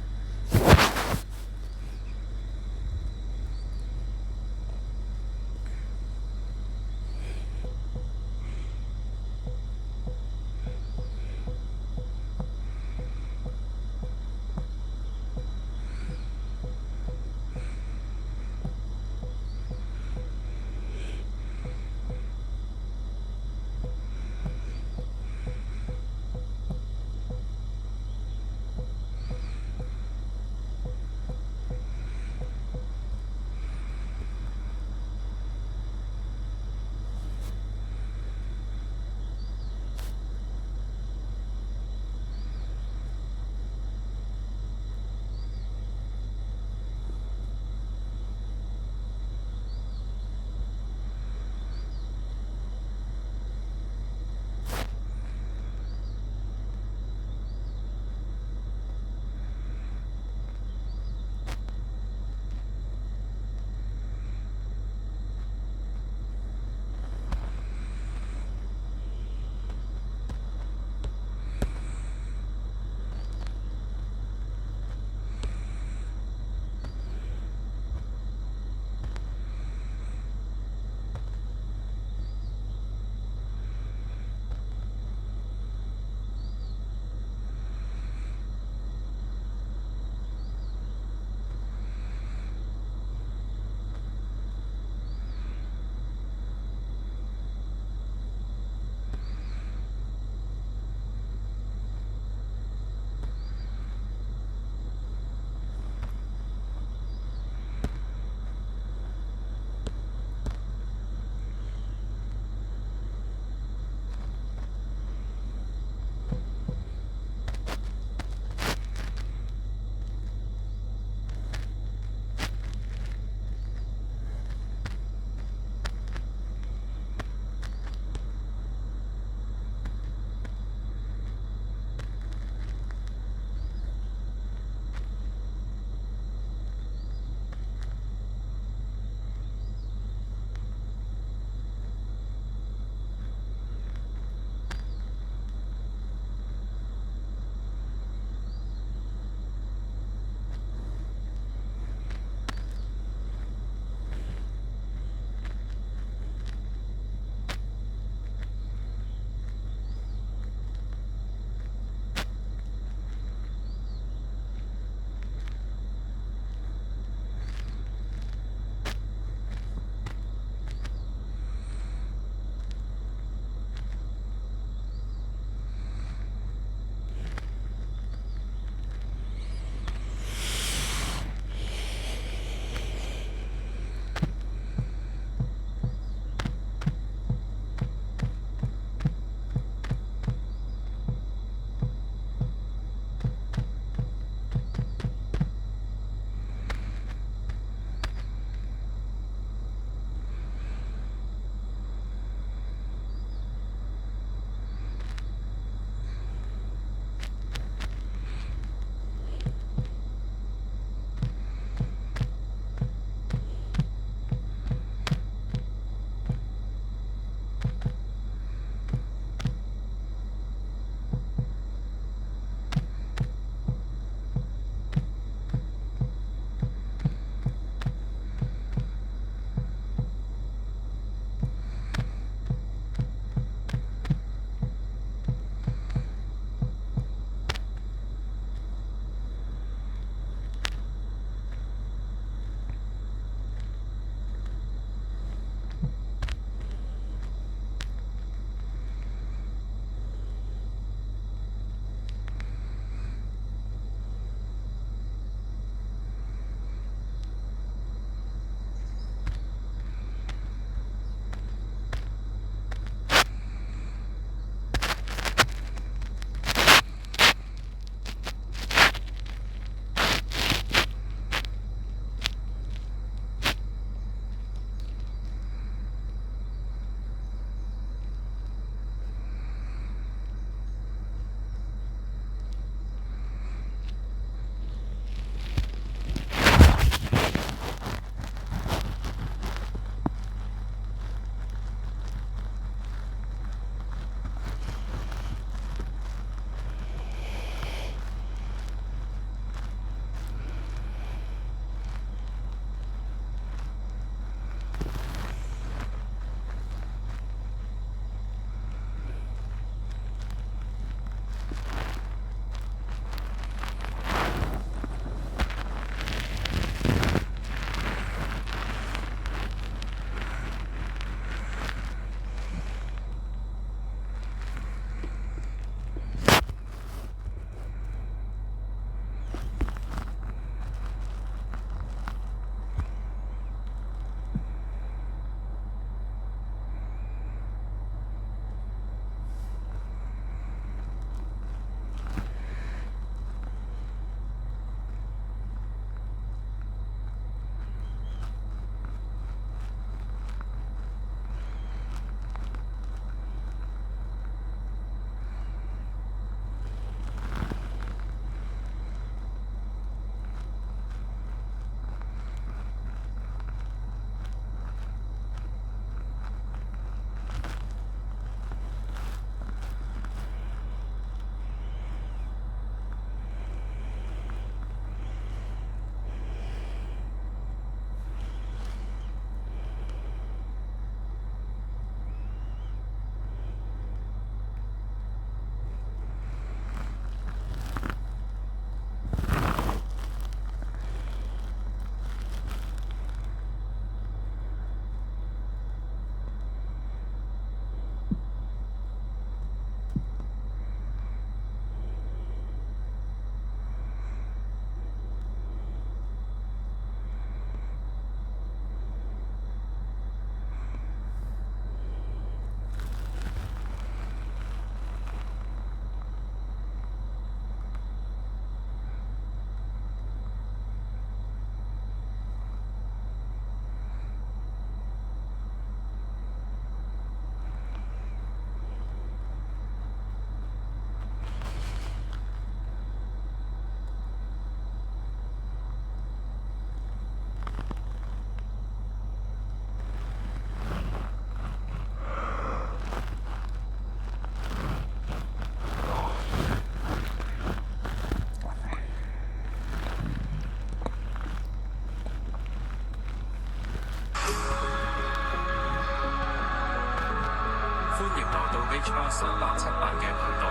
Charles878嘅頻道，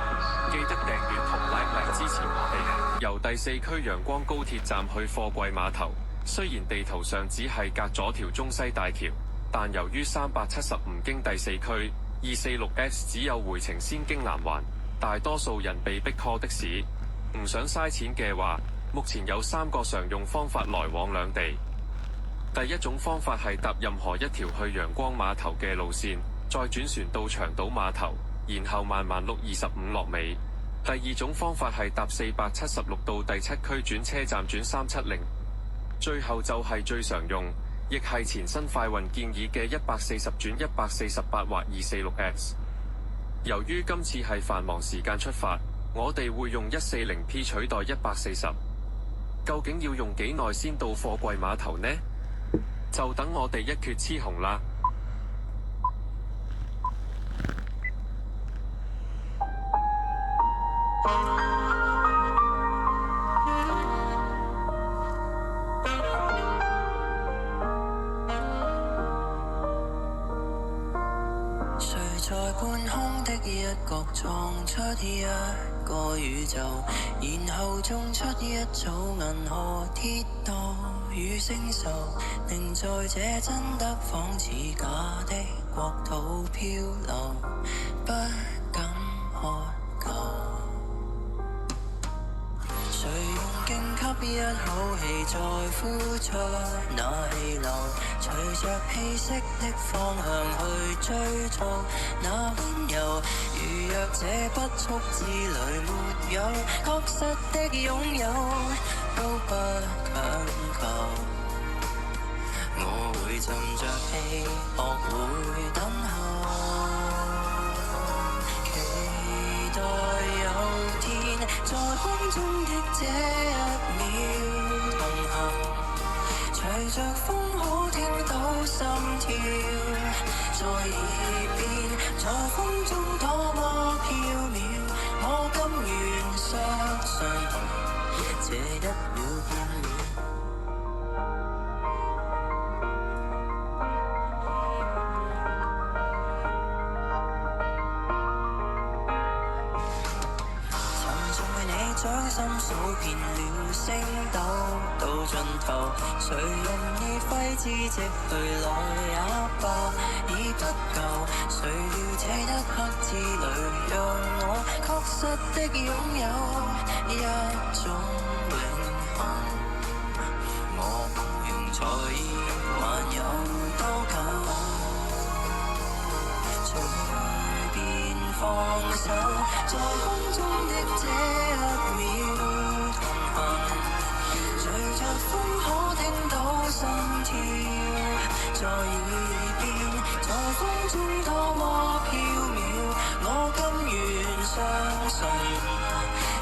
記得訂閱同 like 支持我哋。由第4區陽光高鐵站去貨櫃碼頭，雖然地圖上只係隔咗條中西大橋，但由於370唔經第4區，246X 只有回程先經南環，大多數人被逼 call 的士。唔想嘥錢嘅話，目前有3個常用方法來往兩地。第一種方法係搭任何一條去陽光碼頭嘅路線，再轉船到長島碼頭，然後慢慢碌25落尾。第二種方法係搭476到第7區轉車站轉370。最後就係最常用，亦係前身快運建議嘅140轉148或246X。由於今次係繁忙時間出發，我哋會用140P 取代140。究竟要用幾耐先到貨櫃碼頭呢？就等我哋一決雌雄啦！誰在半空的一角創出一個宇宙，然後種出一組銀河鐵道與星宿，寧在這真得仿似假的國土漂流，不敢渴求。誰用勁吸一口氣再呼出那氣流，隨着氣息的方向去追逐那溫柔，如若這不速之旅沒有確實的擁有，都不強求。我會浸着氣，學會等候，期待有天在空中的這一秒同行，隨着風可聽到心跳在耳邊，在風中多麼飄渺，我甘願相信這一秒半秒。掌心數遍了星斗到盡頭，誰任意揮之即去來也罷，已不夠。誰料這一刻之旅，讓我確實的擁有一種永恆。我無用在意還有多久，隨便放手，在空中的這一秒同行，隨着風可聽到心跳在耳邊，在風中多麼飄渺，我甘願相信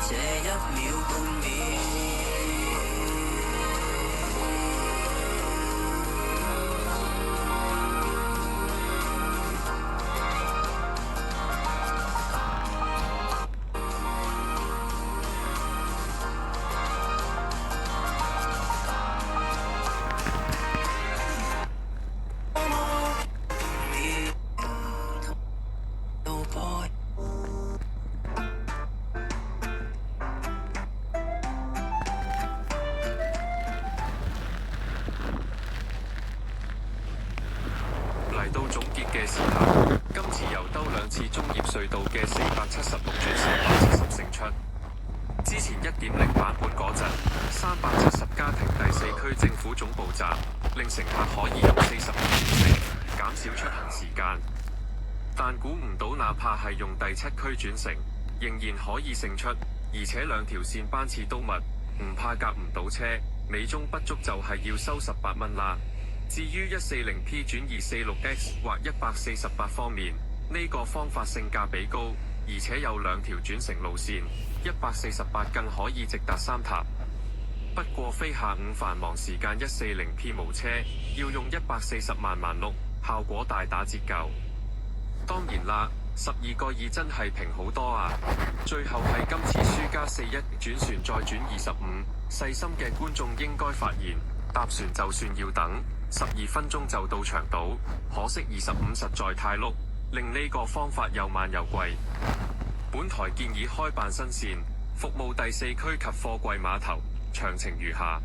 這一秒半秒。嚟到總結嘅時候，今次又兜2次中業隧道嘅476轉470勝出。之前 1.0 版本嗰陣，370加停第4區政府總部站，令乘客可以用40分轉乘，減少出行時間。但估唔到哪怕係用第7區轉乘，仍然可以勝出，而且2條線班次都密，唔怕夾唔到車，美中不足就係要收18蚊啦。至於140P 轉246X 或148方面，呢個方法性價比高，而且有2條轉乘路線，148更可以直達3塔。不過非下午繁忙時間140P 無車，要用140慢碌，效果大打折舊。當然啦，12個2真係平好多啊！最後係今次輸加41轉船再轉25，細心嘅觀眾應該發現，搭船就算要等12分鐘就到長島，可惜25實在太碌，令呢個方法又慢又貴。本台建議開辦新線，服務第4區及貨櫃碼頭，詳情如下。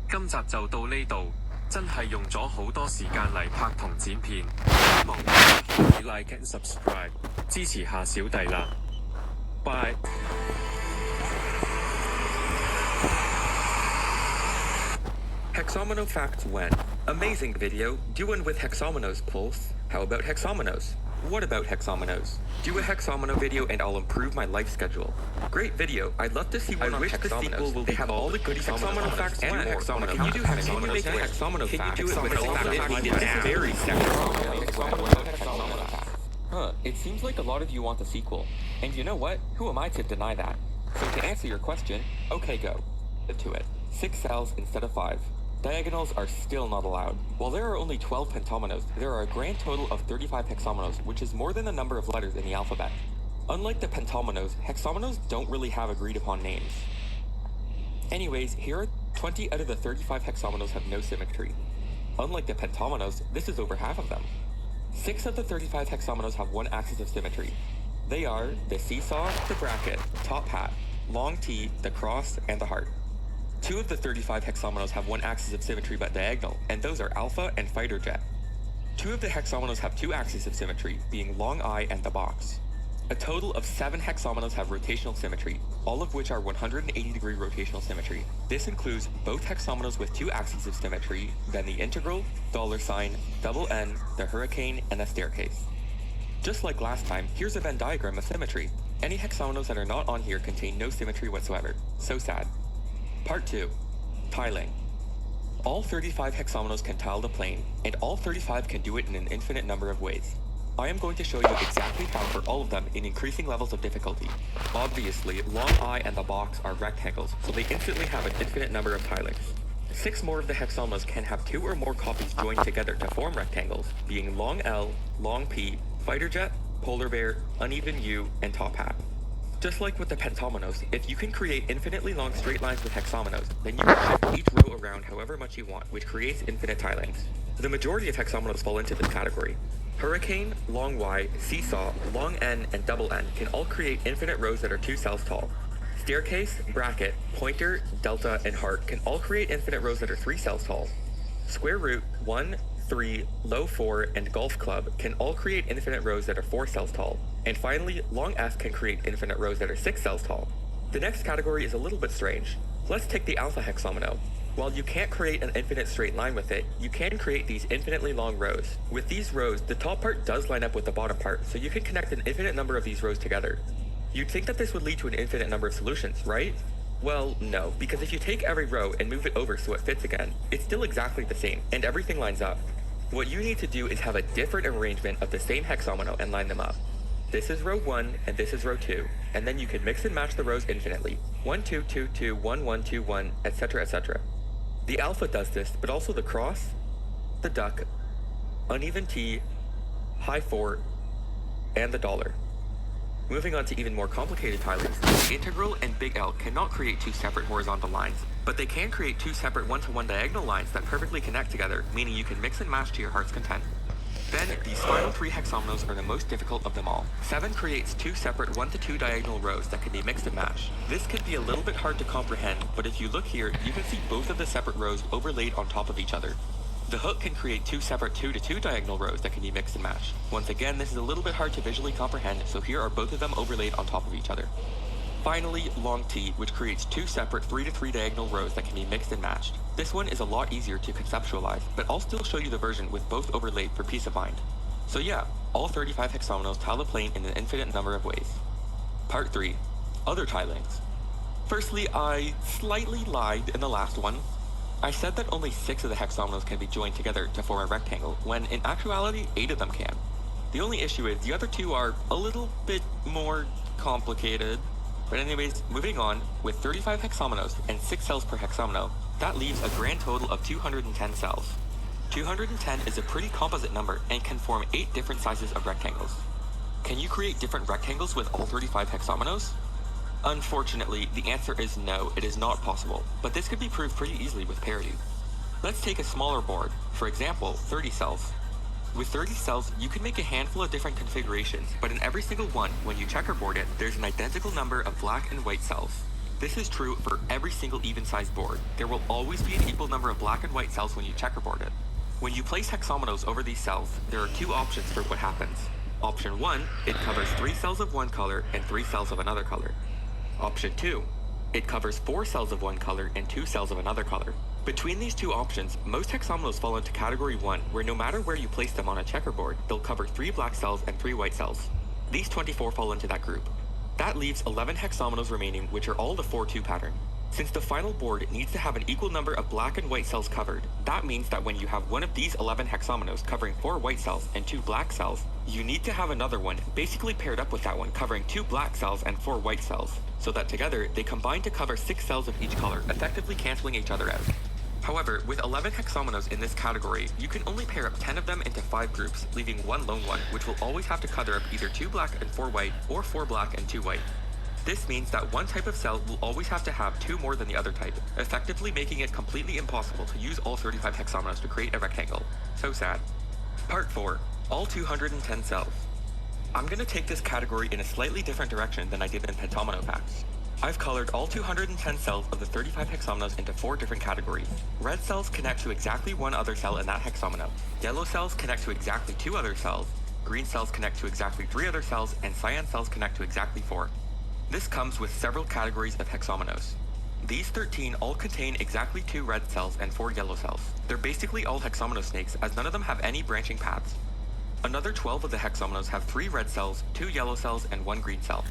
今集就到呢度，真係用咗好多時間嚟拍同剪片，希望大家可以 like and subscribe 支持下小弟啦。Bye。Hexomino Facts when. Amazing video, doing with Hexomino's pulse. How about Hexominos? What about Hexominos? Do a Hexomino video and I'll improve my life schedule. Great video, I'd love to see one on Hexominos. They have all the good Hexomino facts and more. Can you do Hexomino facts? Hexomino facts? Can you do it with Hexomino? Very Huh, it seems like a lot of you want the sequel. And you know what? Who am I to deny that? So to answer your question, okay go. To it. 6 cells instead of 5. Diagonals are still not allowed. While there are only 12 pentominos, there are a grand total of 35 hexominos, which is more than the number of letters in the alphabet. Unlike the pentominos, hexominos don't really have agreed upon names. Anyways, here are 20 out of the 35 hexominos have no symmetry. Unlike the pentominos, this is over half of them. 6 of the 35 hexominos have one axis of symmetry. They are the seesaw, the bracket, top hat, long T, the cross, and the heart. 2 of the 35 hexominos have one axis of symmetry but diagonal, and those are alpha and fighter jet. 2 of the hexominos have 2 axes of symmetry, being long I and the box. A total of 7 hexominos have rotational symmetry, all of which are 180-degree rotational symmetry. This includes both hexominos with 2 axes of symmetry, then the integral, $sign, double N, the hurricane, and the staircase. Just like last time, here's a Venn diagram of symmetry. Any hexominos that are not on here contain no symmetry whatsoever. So sad. Part 2. Tiling. All 35 hexominos can tile the plane, and all 35 can do it in an infinite number of ways. I am going to show you exactly how for all of them in increasing levels of difficulty. Obviously, long I and the box are rectangles, so they instantly have an infinite number of tilings. 6 more of the hexominos can have 2 or more copies joined together to form rectangles, being long L, long P, fighter jet, polar bear, uneven U, and top hat. Just like with the pentominos, if you can create infinitely long straight lines with hexominos, then you can shift each row around however much you want, which creates infinite tilings. The majority of hexominos fall into this category. Hurricane, long Y, seesaw, long N, and double N can all create infinite rows that are 2 cells tall. Staircase, bracket, pointer, delta, and heart can all create infinite rows that are 3 cells tall. Square root, 1, 3, low 4, and golf club can all create infinite rows that are 4 cells tall. And finally, long F can create infinite rows that are 6 cells tall. The next category is a little bit strange. Let's take the alpha hexomino. While you can't create an infinite straight line with it, you can create these infinitely long rows. With these rows, the top part does line up with the bottom part, so you can connect an infinite number of these rows together. You'd think that this would lead to an infinite number of solutions, right? Well, no, because if you take every row and move it over so it fits again, it's still exactly the same, and everything lines up. What you need to do is have a different arrangement of the same hexomino and line them up. This is row 1, and this is row 2, and then you can mix and match the rows infinitely. 1, 2, 2, 2, 1, 1, 2, 1, etc, etc. The alpha does this, but also the cross, the duck, uneven T, high 4, and the dollar. Moving on to even more complicated tilings, the integral and big L cannot create 2 separate horizontal lines, but they can create 2 separate one-to-one diagonal lines that perfectly connect together, meaning you can mix and match to your heart's content. Then, these final 3 hexominos are the most difficult of them all. 7 creates 2 separate 1-to-2 diagonal rows that can be mixed and matched. This could be a little bit hard to comprehend, but if you look here, you can see both of the separate rows overlaid on top of each other. The hook can create 2 separate 2-to-2 diagonal rows that can be mixed and matched. Once again, this is a little bit hard to visually comprehend, so here are both of them overlaid on top of each other. Finally, long T, which creates 2 separate 3-to-3 diagonal rows that can be mixed and matched. This one is a lot easier to conceptualize, but I'll still show you the version with both overlaid for peace of mind. So yeah, all 35 hexominos tile the plane in an infinite number of ways. Part 3. Other tilings. Firstly, I slightly lied in the last one. I said that only 6 of the hexominos can be joined together to form a rectangle, when in actuality 8 of them can. The only issue is the other 2 are a little bit more complicated. But anyways, moving on, with 35 hexominos and 6 cells per hexomino, that leaves a grand total of 210 cells. 210 is a pretty composite number and can form 8 different sizes of rectangles. Can you create different rectangles with all 35 hexominos? Unfortunately, the answer is no, it is not possible, but this could be proved pretty easily with parity. Let's take a smaller board, for example, 30 cells. With 30 cells, you can make a handful of different configurations, but in every single one, when you checkerboard it, there's an identical number of black and white cells. This is true for every single even-sized board. There will always be an equal number of black and white cells when you checkerboard it. When you place hexomenos over these cells, there are two options for what happens. Option 1, it covers 3 cells of one color and 3 cells of another color. Option 2, it covers 4 cells of one color and 2 cells of another color. Between these two options, most hexomenos fall into category 1, where no matter where you place them on a checkerboard, they'll cover 3 black cells and 3 white cells. These 24 fall into that group. That leaves 11 hexomenos remaining, which are all the 4-2 pattern. Since the final board needs to have an equal number of black and white cells covered, that means that when you have one of these 11 hexomenos covering 4 white cells and 2 black cells, you need to have another one basically paired up with that one covering 2 black cells and 4 white cells, so that together they combine to cover 6 cells of each color, effectively canceling each other out. However, with 11 hexomenos in this category, you can only pair up 10 of them into 5 groups, leaving one lone one, which will always have to cover up either 2 black and 4 white, or 4 black and 2 white. This means that one type of cell will always have to have 2 more than the other type, effectively making it completely impossible to use all 35 hexomenos to create a rectangle. So sad. Part 4. All 210 cells. I'm going to take this category in a slightly different direction than I did in pentomino facts. I've colored all 210 cells of the 35 hexomenos into 4 different categories. Red cells connect to exactly one other cell in that hexomeno. Yellow cells connect to exactly 2 other cells. Green cells connect to exactly 3 other cells, and cyan cells connect to exactly 4. This comes with several categories of hexomenos. These 13 all contain exactly 2 red cells and 4 yellow cells. They're basically all hexomeno snakes, as none of them have any branching paths. Another 12 of the hexomenos have 3 red cells, 2 yellow cells, and 1 green cell.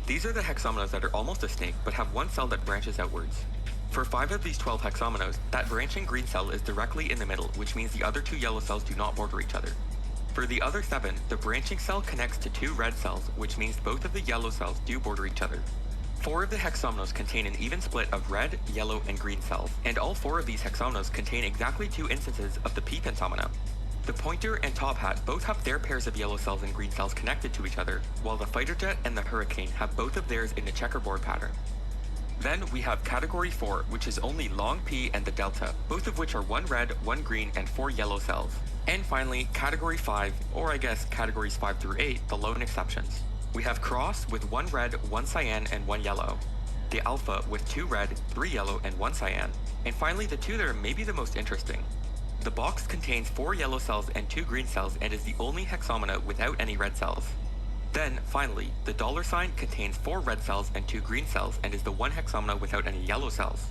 These are the hexomenos that are almost a snake, but have one cell that branches outwards. For 5 of these 12 hexomenos, that branching green cell is directly in the middle, which means the other 2 yellow cells do not border each other. For the other 7, the branching cell connects to 2 red cells, which means both of the yellow cells do border each other. 4 of the hexomenos contain an even split of red, yellow, and green cells, and all 4 of these hexomenos contain exactly 2 instances of the P pentomino. The pointer and top hat both have their pairs of yellow cells and green cells connected to each other, while the fighter jet and the hurricane have both of theirs in the checkerboard pattern. Then we have category 4, which is only long P and the delta, both of which are 1 red, 1 green, and 4 yellow cells. And finally, category 5, or I guess categories 5 through 8, the lone exceptions. We have cross with 1 red, 1 cyan, and 1 yellow. The alpha with 2 red, 3 yellow, and 1 cyan. And finally, the 2 that are maybe the most interesting. The box contains 4 yellow cells and 2 green cells and is the only hexomeno without any red cells. Then, finally, the $sign contains 4 red cells and 2 green cells and is the one hexomeno without any yellow cells.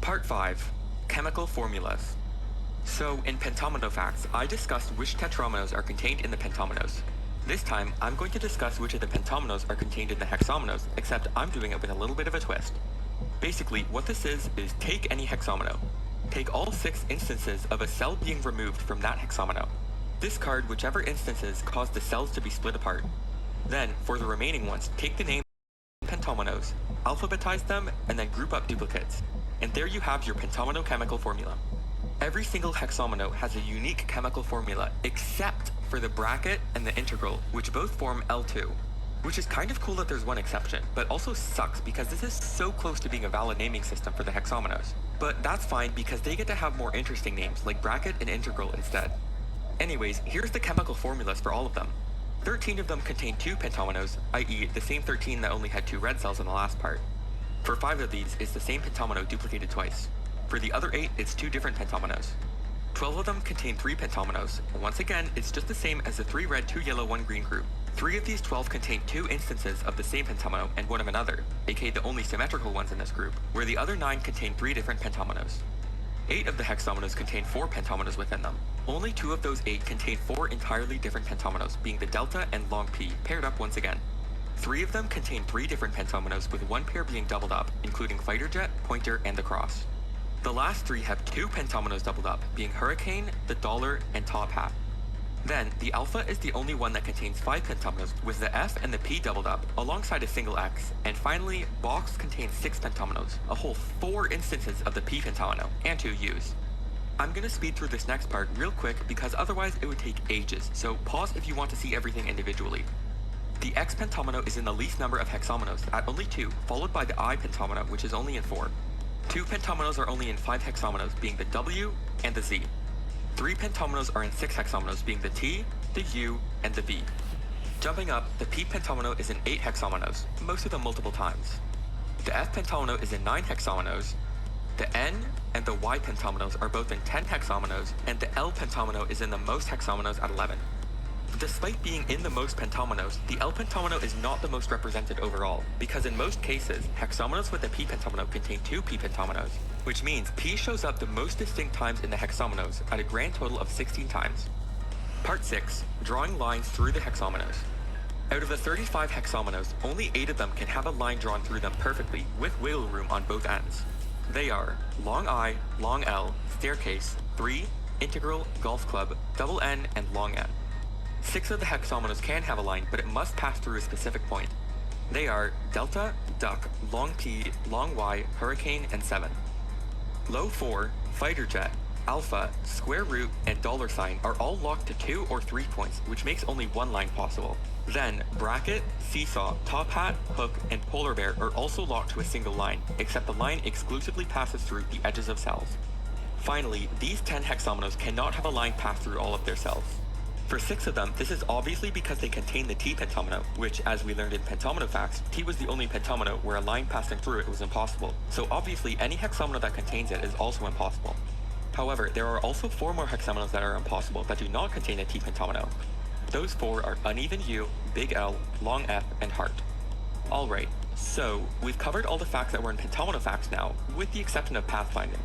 Part 5. Chemical formulas. So, in pentomino facts, I discussed which tetraomenos are contained in the pentomenos. This time, I'm going to discuss which of the pentomenos are contained in the hexomenos, except I'm doing it with a little bit of a twist. Basically, what this is take any hexomeno. Take all 6 instances of a cell being removed from that hexomeno. Discard whichever instances cause the cells to be split apart. Then, for the remaining ones, take the name pentomenos, alphabetize them, and then group up duplicates. And there you have your pentomeno chemical formula. Every single hexomeno has a unique chemical formula, except for the bracket and the integral, which both form L2. Which is kind of cool that there's one exception, but also sucks because this is so close to being a valid naming system for the hexomenos. But that's fine because they get to have more interesting names, like bracket and integral instead. Anyways, here's the chemical formulas for all of them. 13 of them contain 2 pentomenos, i.e. the same 13 that only had 2 red cells in the last part. For 5 of these, it's the same pentomeno duplicated twice. For the other 8, it's 2 different pentomenos. 12 of them contain 3 pentomenos, and once again, it's just the same as the 3 red, 2 yellow, 1 green group. 3 of these 12 contain 2 instances of the same pentomeno and one of another, aka the only symmetrical ones in this group, where the other 9 contain 3 different pentomenos. 8 of the hexomenos contain 4 pentomenos within them. Only 2 of those 8 contain 4 entirely different pentomenos, being the delta and long P, paired up once again. 3 of them contain 3 different pentomenos, with 1 pair being doubled up, including fighter jet, pointer, and the cross. The last 3 have 2 pentomenos doubled up, being hurricane, the dollar, and top hat. Then, the alpha is the only one that contains 5 pentomenos, with the F and the P doubled up, alongside a single X. And finally, box contains 6 pentomenos, a whole 4 instances of the P pentomeno, and 2 U's. I'm gonna speed through this next part real quick because otherwise it would take ages, so pause if you want to see everything individually. The X pentomino is in the least number of hexamonos at only 2, followed by the I pentomino, which is only in 4. 2 pentominoes are only in 5 hexamonos, being the W and the Z. 3 pentominoes are in 6 hexamonos, being the T, the U, and the V. Jumping up, the P pentomino is in 8 hexamonos, most of them multiple times. The F pentomino is in 9 hexamonos. The N and the Y pentominoes are both in 10 hexamonos, and the L pentomino is in the most hexamonos at 11. Despite being in the most pentominoes, the L pentomino is not the most represented overall, because in most cases, hexamonos with a P pentomino contain 2 P pentominoes, which means P shows up the most distinct times in the hexamonos, at a grand total of 16 times. Part 6. Drawing lines through the hexamonos. Out of the 35 hexamonos, only 8 of them can have a line drawn through them perfectly, with wiggle room on both ends. They are long I, long L, staircase, 3, integral, golf club, double N, and long N. 6 of the hexamonos can have a line, but it must pass through a specific point. They are delta, duck, long P, long Y, hurricane, and 7. Low 4, fighter jet, alpha, square root, and $sign are all locked to 2 or 3 points, which makes only one line possible. Then, bracket, seesaw, top hat, hook, and polar bear are also locked to a single line, except the line exclusively passes through the edges of cells. Finally, these 10 hexamonos cannot have a line pass through all of their cells. For 6 of them, this is obviously because they contain the T pentomino, which, as we learned in pentomino facts, T was the only pentomino where a line passing through it was impossible, so obviously any hexamono that contains it is also impossible. However, there are also 4 more hexamonos that are impossible that do not contain a T pentomino. Those 4 are uneven U, big L, long F, and heart. Alright, so we've covered all the facts that were in pentomino facts now, with the exception of pathfinding.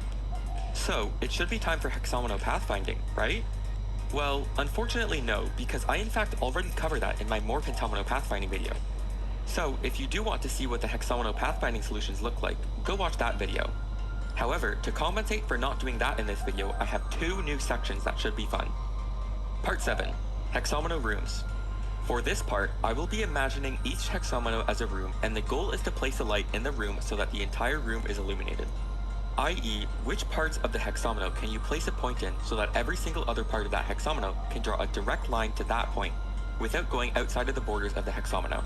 So, it should be time for hexamono pathfinding, right? Well, unfortunately no, because I in fact already covered that in my more pentomino pathfinding video. So, if you do want to see what the hexamono pathfinding solutions look like, go watch that video. However, to compensate for not doing that in this video, I have 2 new sections that should be fun. Part 7. Hexamono Rooms. For this part, I will be imagining each hexamono as a room, and the goal is to place a light in the room so that the entire room is illuminated. I.e., which parts of the hexamono can you place a point in so that every single other part of that hexamono can draw a direct line to that point, without going outside of the borders of the hexamono.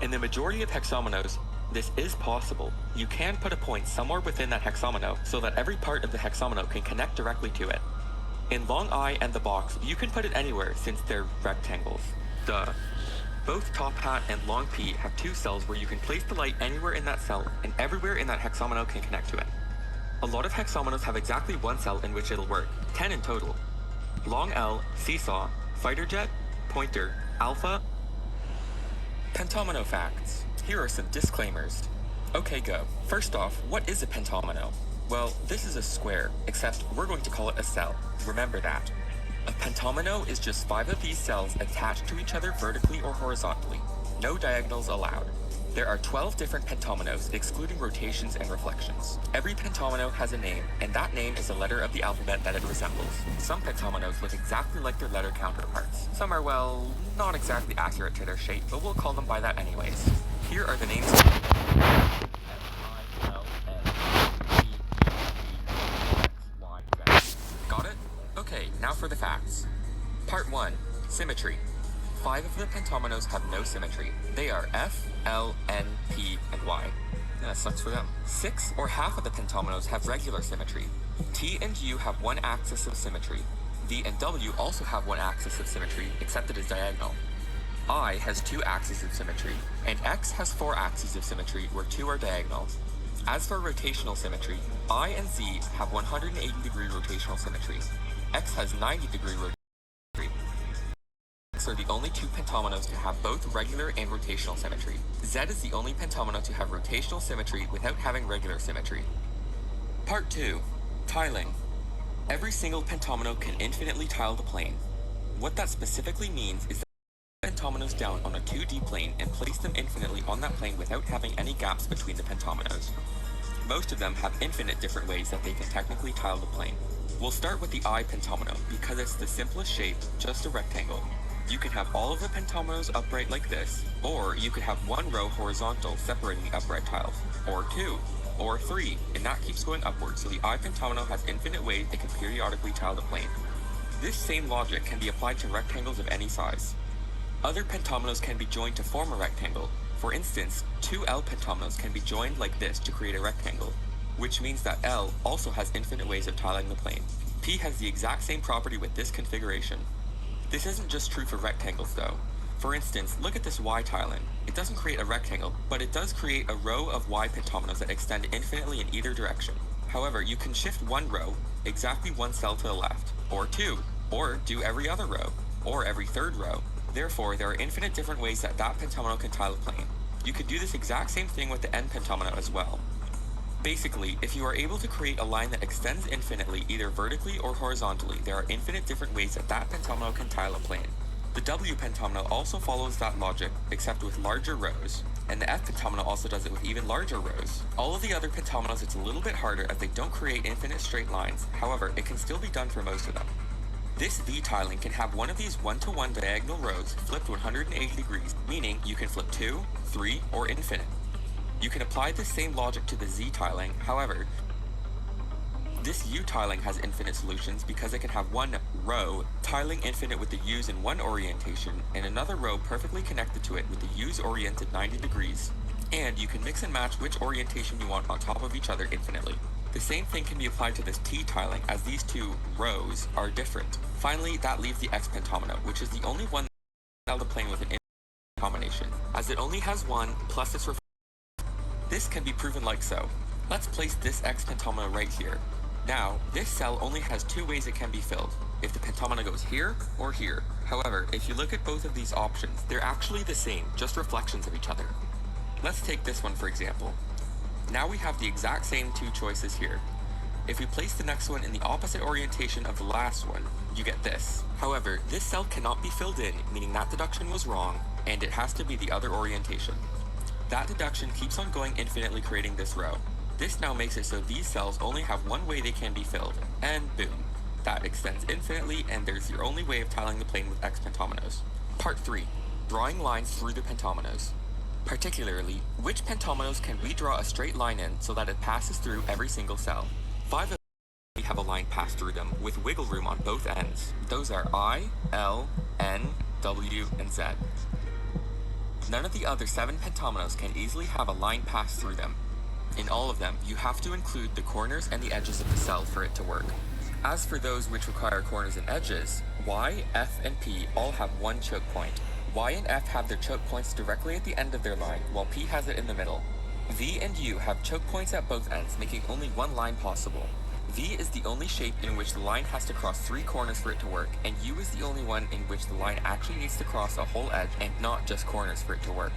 In the majority of hexamonos, this is possible. You can put a point somewhere within that hexamono so that every part of the hexamono can connect directly to it. In long I and the box, you can put it anywhere since they're rectangles. Duh. Both top hat and long P have 2 cells where you can place the light anywhere in that cell, and everywhere in that hexamono can connect to it. A lot of hexamonos have exactly 1 cell in which it'll work, 10 in total. Long L, seesaw, fighter jet, pointer, alpha. Pentomino facts. Here are some disclaimers. Okay, go. First off, what is a pentomino? Well, this is a square, except we're going to call it a cell. Remember that. A pentomino is just 5 of these cells attached to each other vertically or horizontally. No diagonals allowed. There are 12 different pentominos, excluding rotations and reflections. Every pentomino has a name, and that name is a letter of the alphabet that it resembles. Some pentominos look exactly like their letter counterparts. Some are, well, not exactly accurate to their shape, but we'll call them by that anyways. Here are the names. Got it? Okay, now for the facts. Part 1. Symmetry. 5 of the pentominos have no symmetry. They are F, L, N, P, and Y. Yeah, that sucks for them. 6 or half of the pentominos have regular symmetry. T and U have 1 axis of symmetry. V and W also have 1 axis of symmetry, except it is diagonal. I has 2 axes of symmetry, and X has 4 axes of symmetry, where 2 are diagonal. As for rotational symmetry, I and Z have 180-degree rotational symmetry. X has 90-degree rotational. Are the only 2 pentominos to have both regular and rotational symmetry. Z is the only pentomino to have rotational symmetry without having regular symmetry. Part 2. Tiling. Every single pentomino can infinitely tile the plane. What that specifically means is that pentominos down on a 2D plane and place them infinitely on that plane without having any gaps between the pentominos. Most of them have infinite different ways that they can technically tile the plane. We'll start with the I pentomino because it's the simplest shape, just a rectangle. You can have all of the pentominos upright like this, or you could have 1 row horizontal separating the upright tiles, or 2, or 3, and that keeps going upwards, so the I pentomino has infinite ways it can periodically tile the plane. This same logic can be applied to rectangles of any size. Other pentominoes can be joined to form a rectangle. For instance, two L pentominoes can be joined like this to create a rectangle, which means that L also has infinite ways of tiling the plane. P has the exact same property with this configuration. This isn't just true for rectangles though. For instance, look at this Y tiling. It doesn't create a rectangle, but it does create a row of Y pentominoes that extend infinitely in either direction. However, you can shift one row, exactly one cell to the left, or two, or do every other row, or every third row. Therefore, there are infinite different ways that pentomino can tile a plane. You could do this exact same thing with the N pentomino as well. Basically, if you are able to create a line that extends infinitely either vertically or horizontally, there are infinite different ways that pentomino can tile a plane. The W pentomino also follows that logic, except with larger rows, and the F pentomino also does it with even larger rows. All of the other pentominoes it's a little bit harder as they don't create infinite straight lines, however, it can still be done for most of them. This V tiling can have one of these one-to-one diagonal rows flipped 180 degrees, meaning you can flip 2, 3, or infinite. You can apply the same logic to the Z tiling, however, this U tiling has infinite solutions because it can have one row tiling infinite with the U's in one orientation and another row perfectly connected to it with the U's oriented 90 degrees. And you can mix and match which orientation you want on top of each other infinitely. The same thing can be applied to this T tiling as these two rows are different. Finally, that leaves the X pentomino, which is the only one that can tile the plane with an infinite combination, as it only has one plus its This can be proven like so. Let's place this X pentomino right here. Now, this cell only has two ways it can be filled, if the pentomino goes here or here. However, if you look at both of these options, they're actually the same, just reflections of each other. Let's take this one for example. Now we have the exact same two choices here. If we place the next one in the opposite orientation of the last one, you get this. However, this cell cannot be filled in, meaning that deduction was wrong, and it has to be the other orientation. That deduction keeps on going infinitely creating this row. This now makes it so these cells only have one way they can be filled, and boom. That extends infinitely, and there's your only way of tiling the plane with X pentominoes. Part 3. Drawing lines through the pentominoes. Particularly, which pentominoes can we draw a straight line in so that it passes through every single cell? 5 of them have a line pass through them, with wiggle room on both ends. Those are I, L, N, W, and Z. None of the other 7 pentominoes can easily have a line pass through them. In all of them, you have to include the corners and the edges of the cell for it to work. As for those which require corners and edges, Y, F, and P all have one choke point. Y and F have their choke points directly at the end of their line, while P has it in the middle. V and U have choke points at both ends, making only one line possible. V is the only shape in which the line has to cross 3 corners for it to work, and U is the only one in which the line actually needs to cross a whole edge and not just corners for it to work.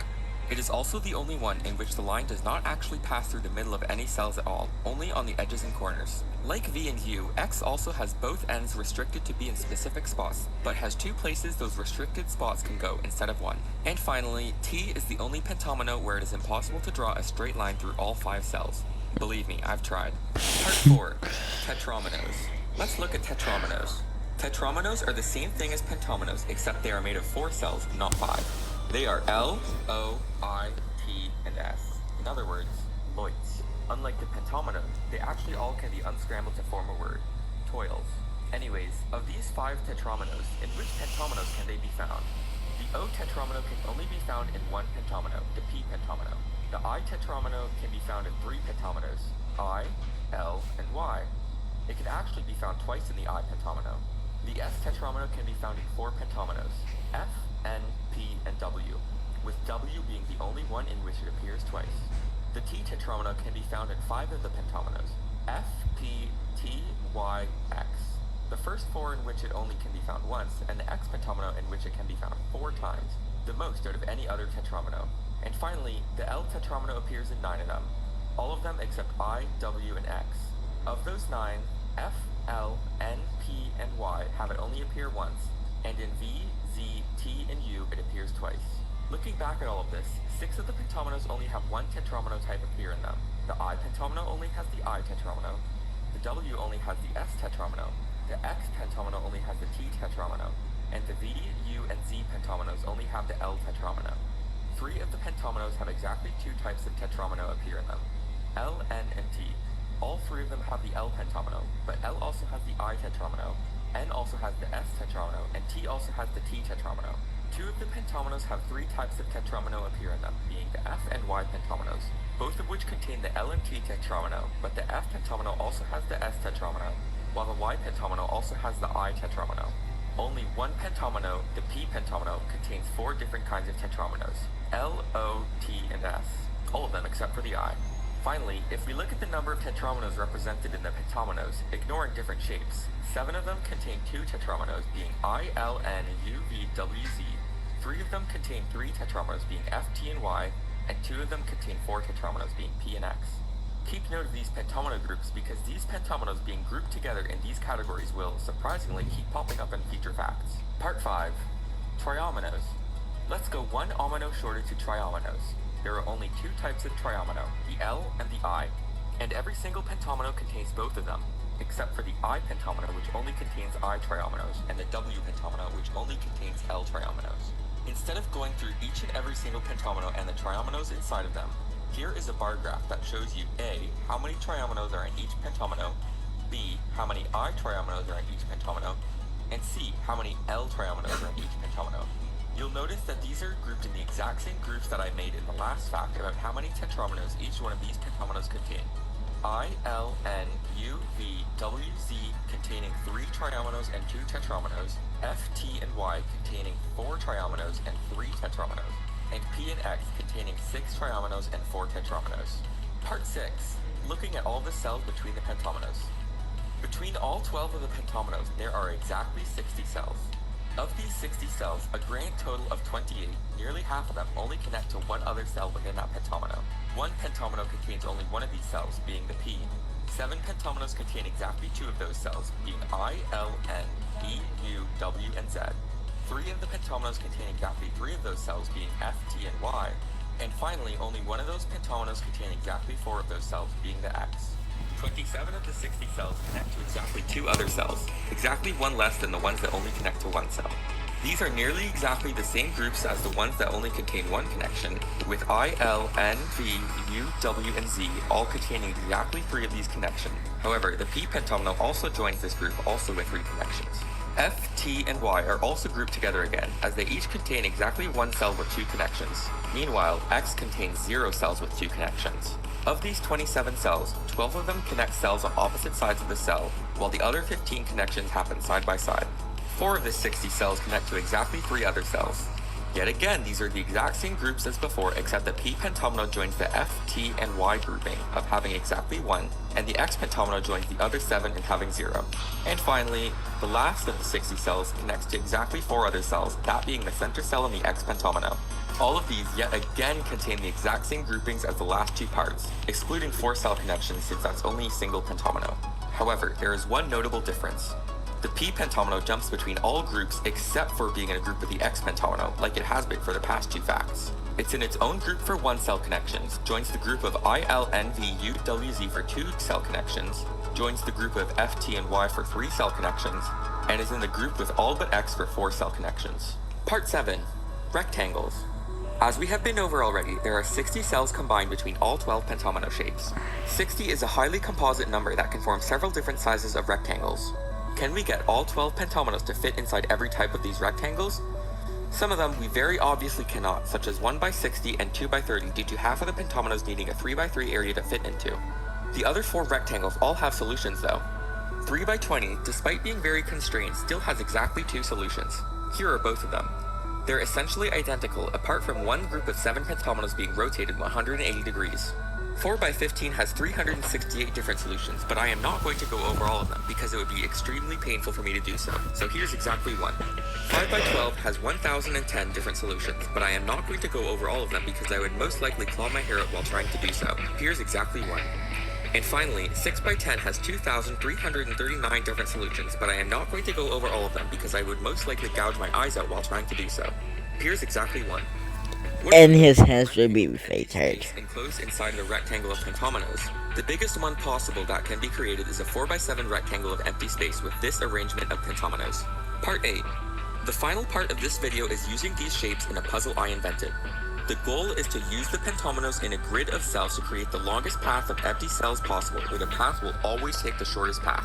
It is also the only one in which the line does not actually pass through the middle of any cells at all, only on the edges and corners. Like V and U, X also has both ends restricted to be in specific spots, but has 2 places those restricted spots can go instead of 1. And finally, T is the only pentomino where it is impossible to draw a straight line through all 5 cells. Believe me, I've tried. Part 4. Tetrominoes. Let's look at tetrominoes. Tetrominoes are the same thing as pentominoes, except they are made of 4 cells, not 5. They are L, O, I, T, and S. In other words, loits. Unlike the pentomino, they actually all can be unscrambled to form a word. Toils. Anyways, of these 5 tetrominoes, in which pentominoes can they be found? The O tetromino can only be found in one pentomino, the P pentomino. The I tetromino can be found in 3 pentominoes, I, L, and Y. It can actually be found twice in the I pentomino. The S tetromino can be found in 4 pentominoes, F, N, P, and W, with W being the only one in which it appears twice. The T tetromino can be found in 5 of the pentominoes, F, P, T, Y, X. The first 4 in which it only can be found once, and the X pentomino in which it can be found 4 times, the most out of any other tetromino. And finally, the L tetromino appears in 9 of them, all of them except I, W, and X. Of those 9, F, L, N, P, and Y have it only appear once, and in V, Z, T, and U it appears twice. Looking back at all of this, 6 of the pentominoes only have one tetromino type appear in them. The I pentomino only has the I tetromino, the W only has the S tetromino, the X pentomino only has the T tetromino, and the V, U, and Z pentominoes only have the L tetromino. 3 of the pentominoes have exactly 2 types of tetromino appear in them, L, N, and T. All 3 of them have the L pentomino, but L also has the I tetromino, N also has the S tetromino, and T also has the T tetromino. Two of the pentominoes have three types of tetromino appear in them, being the F and Y pentominoes, both of which contain the L and T tetromino, but the F pentomino also has the S tetromino, while the Y pentomino also has the I tetromino. Only one pentomino, the P pentomino, contains four different kinds of tetrominos, L, O, T, and S, all of them except for the I. Finally, if we look at the number of tetrominos represented in the pentominoes, ignoring different shapes, 7 of them contain 2 tetrominos, being I, L, N, U, V, W, Z. 3 of them contain 3 tetrominos, being F, T, and Y, and 2 of them contain 4 tetrominos, being P and X. Keep note of these pentomino groups because these pentominoes being grouped together in these categories will, surprisingly, keep popping up in future facts. Part 5. Triominoes. Let's go one omino shorter to triominoes. There are only 2 types of triomino, the L and the I, and every single pentomino contains both of them, except for the I pentomino, which only contains I triominoes, and the W pentomino, which only contains L triominoes. Instead of going through each and every single pentomino and the triominoes inside of them, here is a bar graph that shows you A, how many triominoes are in each pentomino, B, how many I triominoes are in each pentomino, and C, how many L triominoes are in each pentomino. You'll notice that these are grouped in the exact same groups that I made in the last fact about how many tetrominos each one of these pentominoes contain. I, L, N, U, V, W, Z containing 3 triominoes and 2 tetrominos, F, T, and Y containing 4 triominoes and 3 tetrominos, and P and X containing 6 triominoes and 4 tetrominos. Part 6. Looking at all the cells between the pentominoes. Between all 12 of the pentominoes, there are exactly 60 cells. Of these 60 cells, a grand total of 28, nearly half of them only connect to one other cell within that pentomino. One pentomino contains only one of these cells, being the P. 7 pentominoes contain exactly 2 of those cells, being I, L, N, E, U, W, and Z. 3 of the pentominoes contain exactly 3 of those cells, being F, T, and Y. And finally, only one of those pentominoes contain exactly 4 of those cells, being the X. 27 of the 60 cells connect to exactly 2 other cells, exactly 1 less than the ones that only connect to 1 cell. These are nearly exactly the same groups as the ones that only contain 1 connection, with I, L, N, V, U, W, and Z all containing exactly 3 of these connections. However, the P pentomino also joins this group, also with 3 connections. F, T, and Y are also grouped together again, as they each contain exactly 1 cell with 2 connections. Meanwhile, X contains 0 cells with 2 connections. Of these 27 cells, 12 of them connect cells on opposite sides of the cell, while the other 15 connections happen side by side. 4 of the 60 cells connect to exactly 3 other cells. Yet again, these are the exact same groups as before, except the P pentomino joins the F, T, and Y grouping of having exactly 1, and the X pentomino joins the other 7 in having 0. And finally, the last of the 60 cells connects to exactly 4 other cells, that being the center cell and the X pentomino. All of these yet again contain the exact same groupings as the last 2 parts, excluding 4 cell connections since that's only a single pentomino. However, there is one notable difference. The P pentomino jumps between all groups except for being in a group with the X pentomino, like it has been for the past 2 facts. It's in its own group for 1 cell connections, joins the group of I, L, N, V, U, W, Z for 2 cell connections, joins the group of F, T, and Y for 3 cell connections, and is in the group with all but X for 4 cell connections. Part 7. Rectangles. As we have been over already, there are 60 cells combined between all 12 pentomino shapes. 60 is a highly composite number that can form several different sizes of rectangles. Can we get all 12 pentominoes to fit inside every type of these rectangles? Some of them we very obviously cannot, such as 1x60 and 2x30 due to half of the pentominoes needing a 3x3 area to fit into. The other 4 rectangles all have solutions though. 3x20, despite being very constrained, still has exactly 2 solutions. Here are both of them. They're essentially identical, apart from one group of 7 pentominoes being rotated 180 degrees. 4x15 has 368 different solutions, but I am not going to go over all of them because it would be extremely painful for me to do so here's exactly one. 5x12 has 1010 different solutions, but I am not going to go over all of them because I would most likely claw my hair out while trying to do so. Here's exactly one. And finally, 6x10 has 2,339 different solutions, but I am not going to go over all of them because I would most likely gouge my eyes out while trying to do so. Here's exactly one. And his hands will be fated. Enclosed inside of a rectangle of pentominoes. The biggest one possible that can be created is a 4x7 rectangle of empty space with this arrangement of pentominoes. Part 8. The final part of this video is using these shapes in a puzzle I invented. The goal is to use the pentominoes in a grid of cells to create the longest path of empty cells possible, where the path will always take the shortest path.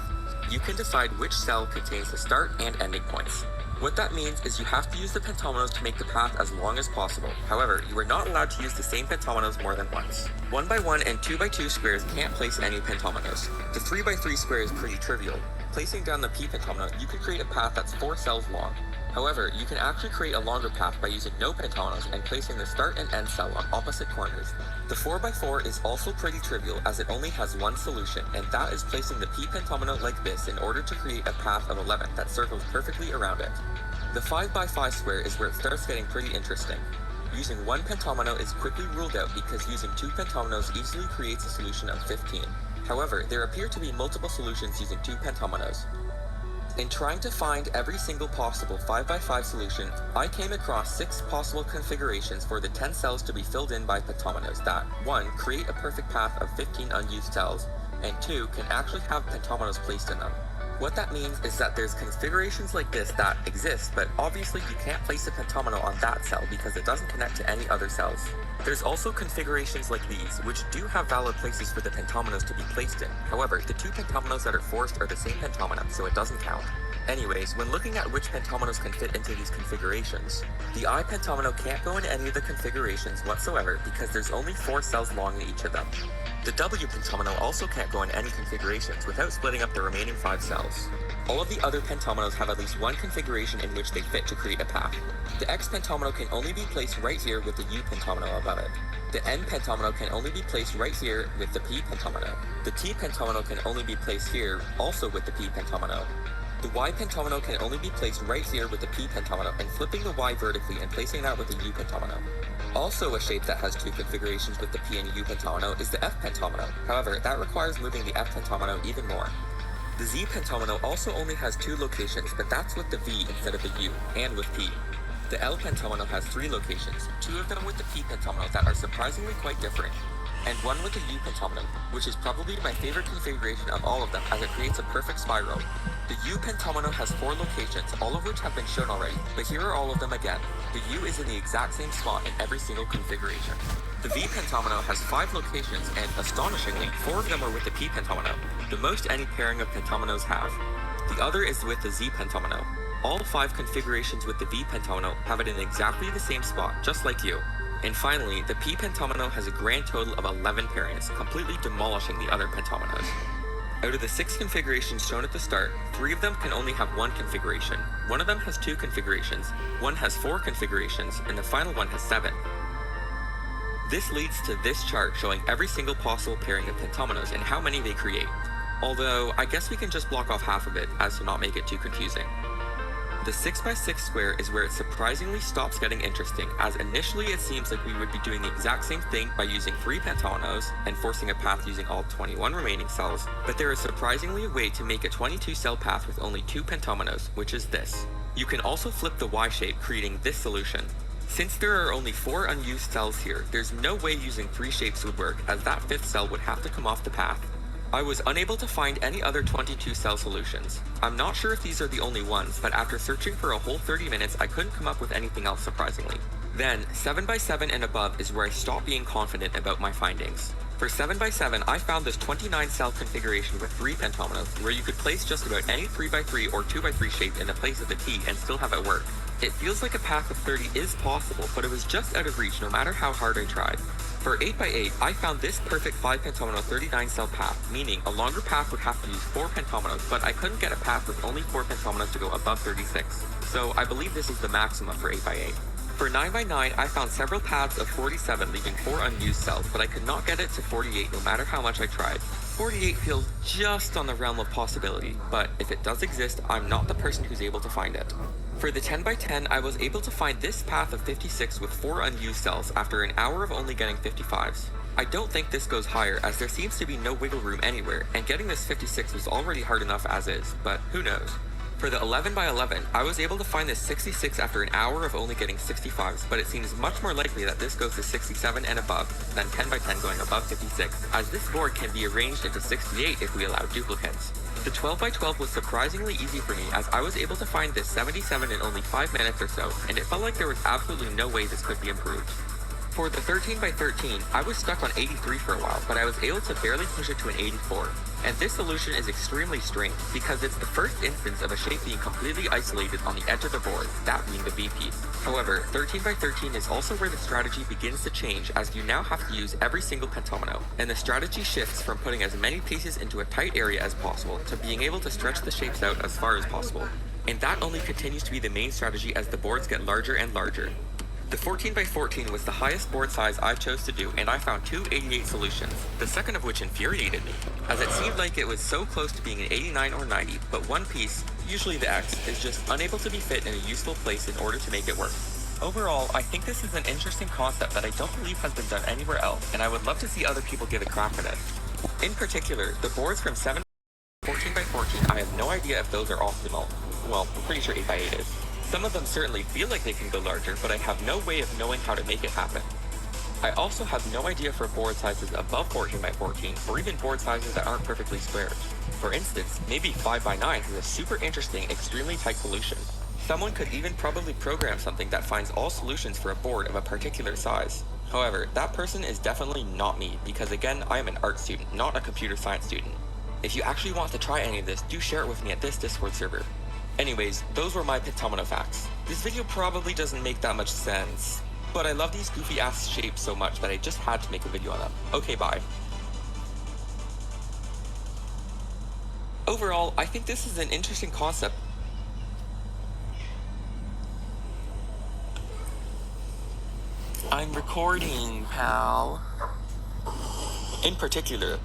You can decide which cell contains the start and ending points. What that means is you have to use the pentominoes to make the path as long as possible. However, you are not allowed to use the same pentominoes more than once. 1x1 and 2x2 squares can't place any pentominoes. The 3x3 square is pretty trivial. Placing down the P pentomino, you can create a path that's 4 cells long. However, you can actually create a longer path by using no pentominoes and placing the start and end cell on opposite corners. The 4x4 is also pretty trivial as it only has one solution, and that is placing the P pentomino like this in order to create a path of 11 that circles perfectly around it. The 5x5 square is where it starts getting pretty interesting. Using one pentomino is quickly ruled out because using 2 pentominoes easily creates a solution of 15. However, there appear to be multiple solutions using 2 pentominoes. In trying to find every single possible 5x5 solution, I came across 6 possible configurations for the 10 cells to be filled in by pentominoes that 1. Create a perfect path of 15 unused cells, and 2. Can actually have pentominoes placed in them. What that means is that there's configurations like this that exist, but obviously you can't place a pentomino on that cell because it doesn't connect to any other cells. There's also configurations like these, which do have valid places for the pentominoes to be placed in. However, the 2 pentominoes that are forced are the same pentomino, so it doesn't count. Anyways, when looking at which pentominoes can fit into these configurations, the I pentomino can't go in any of the configurations whatsoever because there's only 4 cells long in each of them. The W pentomino also can't go in any configurations without splitting up the remaining 5 cells. All of the other pentominoes have at least one configuration in which they fit to create a path. The X pentomino can only be placed right here with the U pentomino above it. The N pentomino can only be placed right here with the P pentomino. The T pentomino can only be placed here, also with the P pentomino. The Y pentomino can only be placed right here with the P pentomino and flipping the Y vertically and placing that with the U pentomino. Also a shape that has 2 configurations with the P and U pentomino is the F pentomino. However, that requires moving the F pentomino even more. The Z pentomino also only has 2 locations, but that's with the V instead of the U, and with P. The L pentomino has 3 locations, 2 of them with the P pentomino that are surprisingly quite different, and 1 with the U pentomino, which is probably my favorite configuration of all of them as it creates a perfect spiral. The U pentomino has 4 locations, all of which have been shown already, but here are all of them again. The U is in the exact same spot in every single configuration. The V pentomino has 5 locations, and astonishingly, 4 of them are with the P pentomino, the most any pairing of pentominoes have. The other is with the Z pentomino. All 5 configurations with the V pentomino have it in exactly the same spot, just like you. And finally, the P pentomino has a grand total of 11 pairings, completely demolishing the other pentominoes. Out of the 6 configurations shown at the start, 3 of them can only have 1 configuration, 1 of them has 2 configurations, 1 has 4 configurations, and the final one has 7. This leads to this chart showing every single possible pairing of pentominoes and how many they create. Although, I guess we can just block off half of it as to not make it too confusing. The 6x6 square is where it surprisingly stops getting interesting, as initially it seems like we would be doing the exact same thing by using 3 pentominoes and forcing a path using all 21 remaining cells, but there is surprisingly a way to make a 22 cell path with only 2 pentominoes, which is this. You can also flip the Y shape, creating this solution. Since there are only 4 unused cells here, there's no way using 3 shapes would work, as that 5th cell would have to come off the path. I was unable to find any other 22 cell solutions. I'm not sure if these are the only ones, but after searching for a whole 30 minutes, I couldn't come up with anything else surprisingly. Then, 7x7 and above is where I stopped being confident about my findings. For 7x7, I found this 29 cell configuration with 3 pentominoes, where you could place just about any 3x3 or 2x3 shape in the place of the T and still have it work. It feels like a path of 30 is possible, but it was just out of reach no matter how hard I tried. For 8x8, I found this perfect 5 pentomino 39 cell path, meaning a longer path would have to use 4 pentominoes, but I couldn't get a path with only 4 pentominoes to go above 36. So I believe this is the maximum for 8x8. For 9x9, I found several paths of 47 leaving 4 unused cells, but I could not get it to 48 no matter how much I tried. 48 feels just on the realm of possibility, but if it does exist, I'm not the person who's able to find it. For the 10x10, I was able to find this path of 56 with 4 unused cells after an hour of only getting 55s. I don't think this goes higher as there seems to be no wiggle room anywhere, and getting this 56 was already hard enough as is, but who knows. For the 11x11, I was able to find this 66 after an hour of only getting 65s, but it seems much more likely that this goes to 67 and above than 10x10 going above 56, as this board can be arranged into 68 if we allow duplicates. The 12x12 was surprisingly easy for me as I was able to find this 77 in only 5 minutes or so, and it felt like there was absolutely no way this could be improved. For the 13x13, I was stuck on 83 for a while, but I was able to barely push it to an 84. And this solution is extremely strange because it's the first instance of a shape being completely isolated on the edge of the board, that being the V-piece. However, 13x13 is also where the strategy begins to change as you now have to use every single pentomino, and the strategy shifts from putting as many pieces into a tight area as possible to being able to stretch the shapes out as far as possible. And that only continues to be the main strategy as the boards get larger and larger. The 14x14 was the highest board size I chose to do, and I found two 88 solutions, the second of which infuriated me, as it seemed like it was so close to being an 89 or 90, but one piece, usually the X, is just unable to be fit in a useful place in order to make it work. Overall, I think this is an interesting concept that I don't believe has been done anywhere else, and I would love to see other people give a crack at it. In particular, the boards from 14x14, I have no idea if those are optimal. Well, I'm pretty sure 8x8 is. Some of them certainly feel like they can go larger, but I have no way of knowing how to make it happen. I also have no idea for board sizes above 14x14, or even board sizes that aren't perfectly squared. For instance, maybe 5x9 is a super interesting, extremely tight solution. Someone could even probably program something that finds all solutions for a board of a particular size. However, that person is definitely not me, because again, I am an art student, not a computer science student. If you actually want to try any of this, do share it with me at this Discord server. Anyways, those were my pentomino facts. This video probably doesn't make that much sense, but I love these goofy ass shapes so much that I just had to make a video on them. Okay, bye. Overall, I think this is an interesting concept. I'm recording, pal. In particular,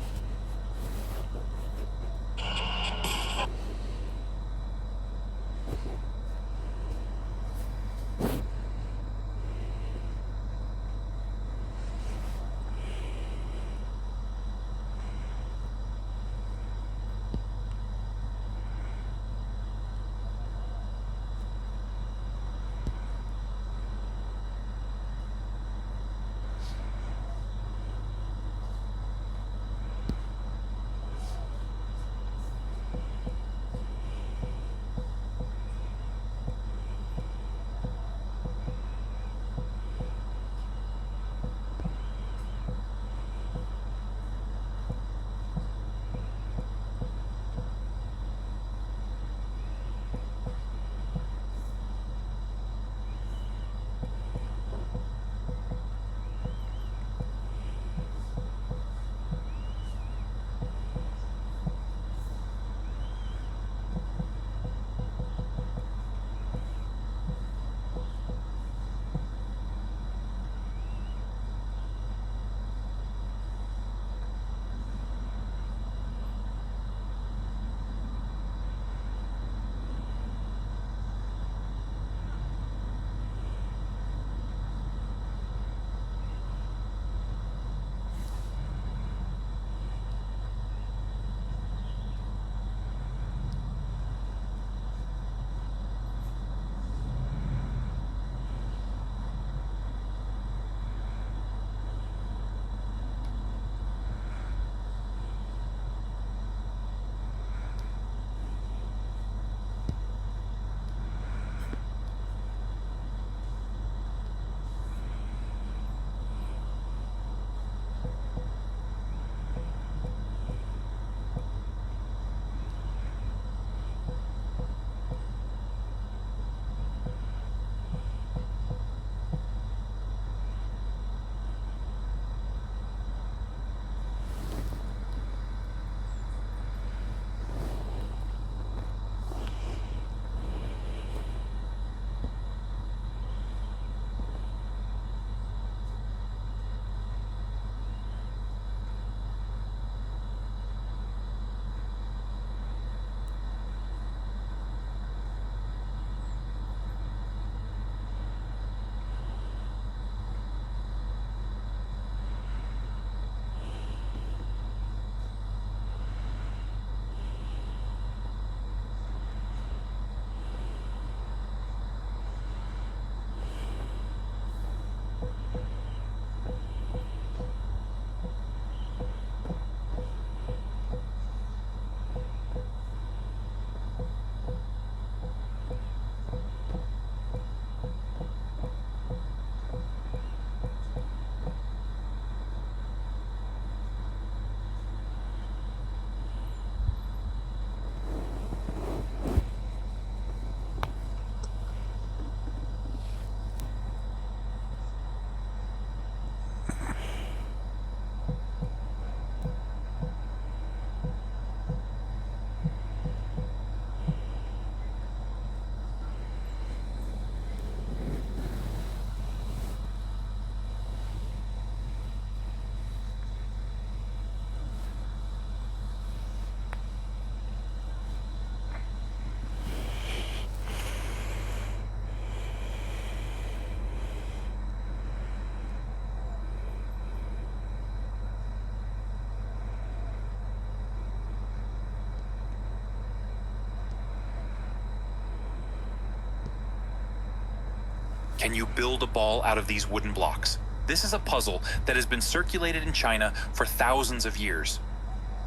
Can you build a ball out of these wooden blocks? This is a puzzle that has been circulated in China for thousands of years.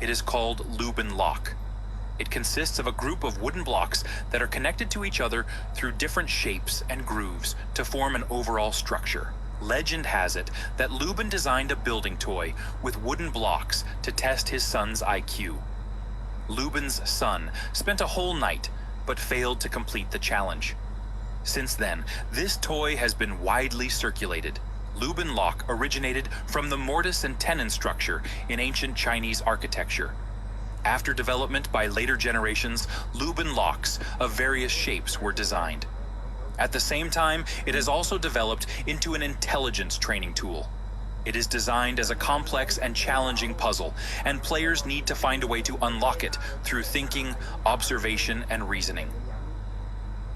It is called Lubin Lock. It consists of a group of wooden blocks that are connected to each other through different shapes and grooves to form an overall structure. Legend has it that Lubin designed a building toy with wooden blocks to test his son's IQ. Lubin's son spent a whole night, but failed to complete the challenge. Since then, this toy has been widely circulated. Lubin Lock originated from the mortise and tenon structure in ancient Chinese architecture. After development by later generations, Lubin locks of various shapes were designed. At the same time, it has also developed into an intelligence training tool. It is designed as a complex and challenging puzzle, and players need to find a way to unlock it through thinking, observation, and reasoning.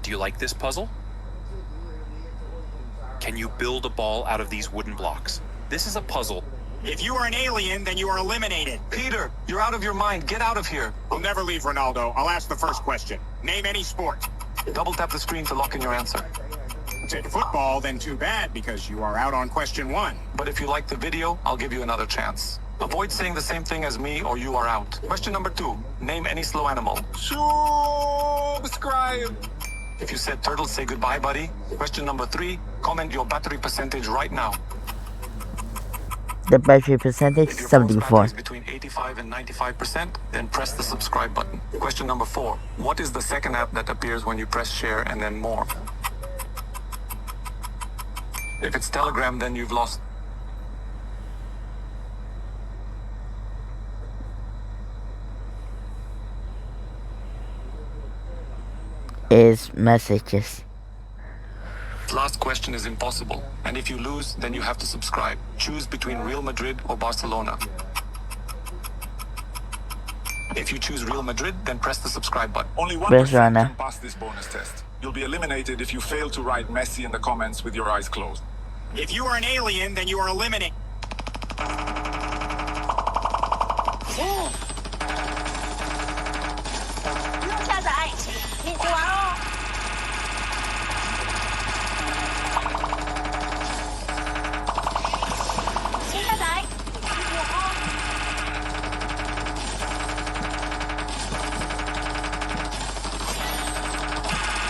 Do you like this puzzle? Can you build a ball out of these wooden blocks? This is a puzzle. If you are an alien, then you are eliminated. Peter, you're out of your mind. Get out of here. I'll never leave, Ronaldo. I'll ask the first question. Name any sport. Double tap the screen to lock in your answer. Take football, then too bad, because you are out on question 1. But if you like the video, I'll give you another chance. Avoid saying the same thing as me or you are out. Question number 2. Name any slow animal. Subscribe. If you said turtle, say goodbye, buddy. Question number 3. Comment your battery percentage right now. The battery percentage, If your phone's battery 74. is between 85 and 95%, then press the subscribe button. Question number 4. What is the second app that appears when you press share and then more? If it's Telegram, then you've lost. Is messages. Last question is impossible. And if you lose, then you have to subscribe. Choose between Real Madrid or Barcelona. If you choose Real Madrid, then press the subscribe button. Only 1% Barcelona. can pass this bonus test. You'll be eliminated if you fail to write Messi in the comments with your eyes closed. If you are an alien, then you are eliminated. 不用下载，你玩哦。先下载，你玩哦。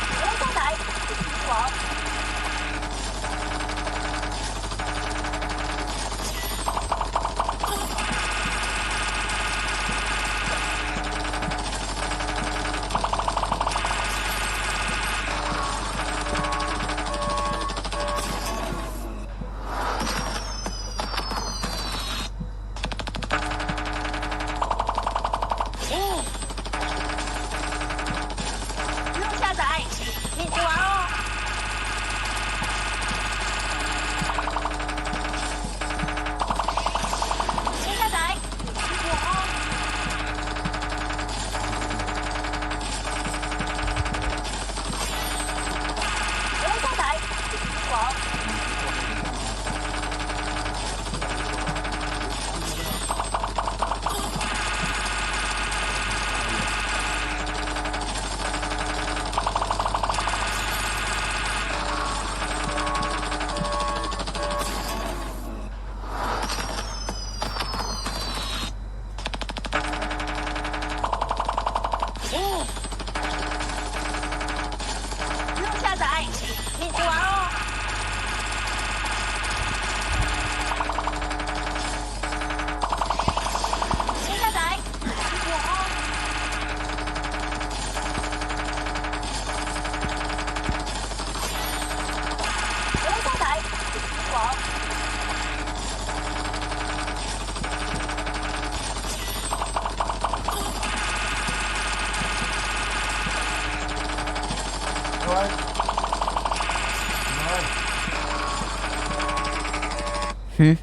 不用下载，你玩。不用下载，你玩哦。先下载，你玩哦。不用下载，你玩。不用下载，你玩哦。先下载，你玩哦。不用下载，你玩。Hmm?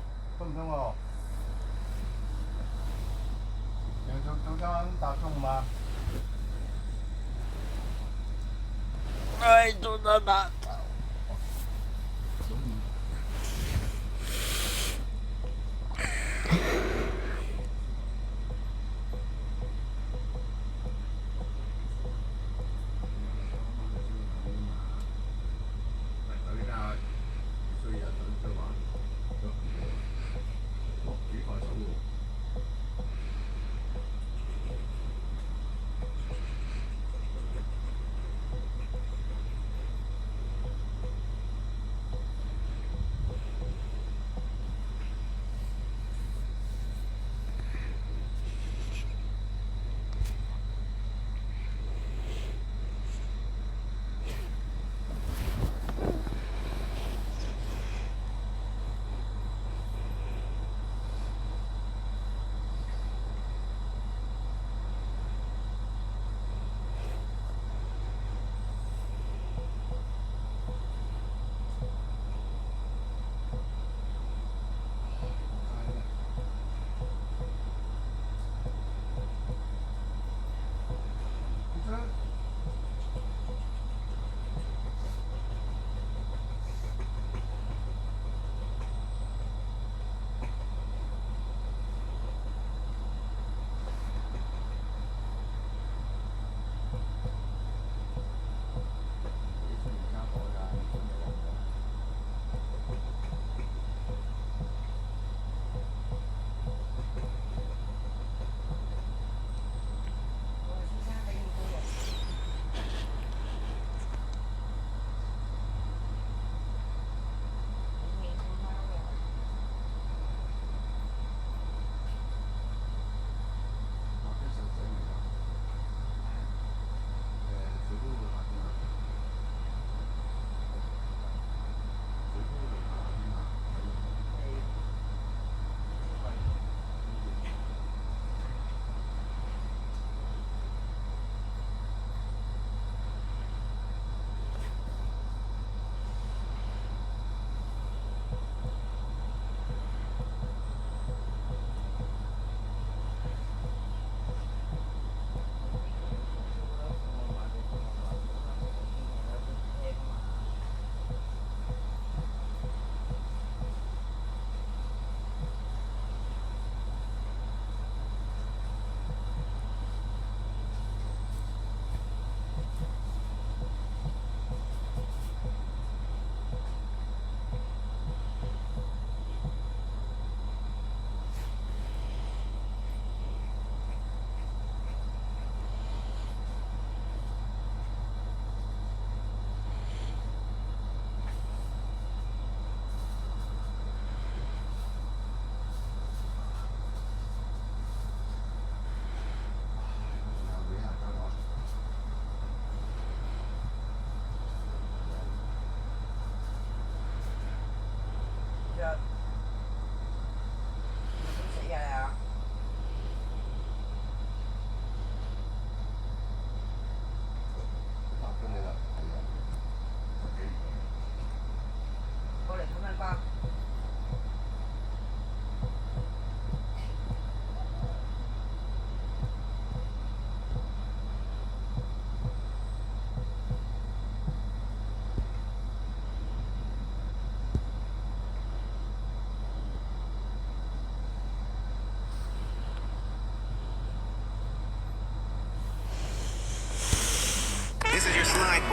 I do not.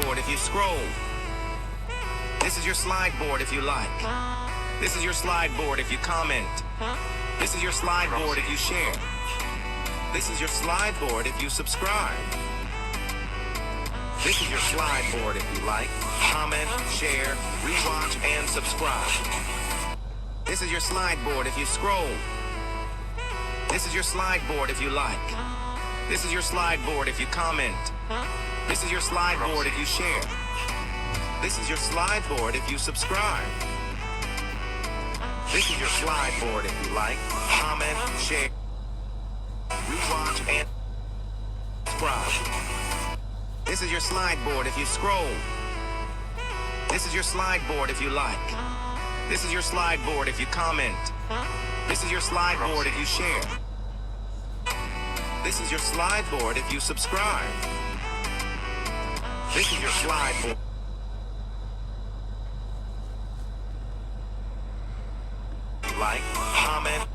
board if you scroll. This is your slide board if you like. This is your slide board if you comment. This is your slide board if you share. This is your slide board if you subscribe. This is your slide board if you like, comment, share, rewatch, and subscribe. This is your slide board if you scroll. This is your slide board if you like. This is your slide board if you comment. This is your slide board if you share. This is your slide board if you subscribe. This is your slide board if you like, comment, share, rewatch, and subscribe. This is your slide board if you scroll. This is your slide board if you like. This is your slide board if you comment. This is your slide board if you share. This is your slide board if you subscribe. This is your slide board. Like, comment.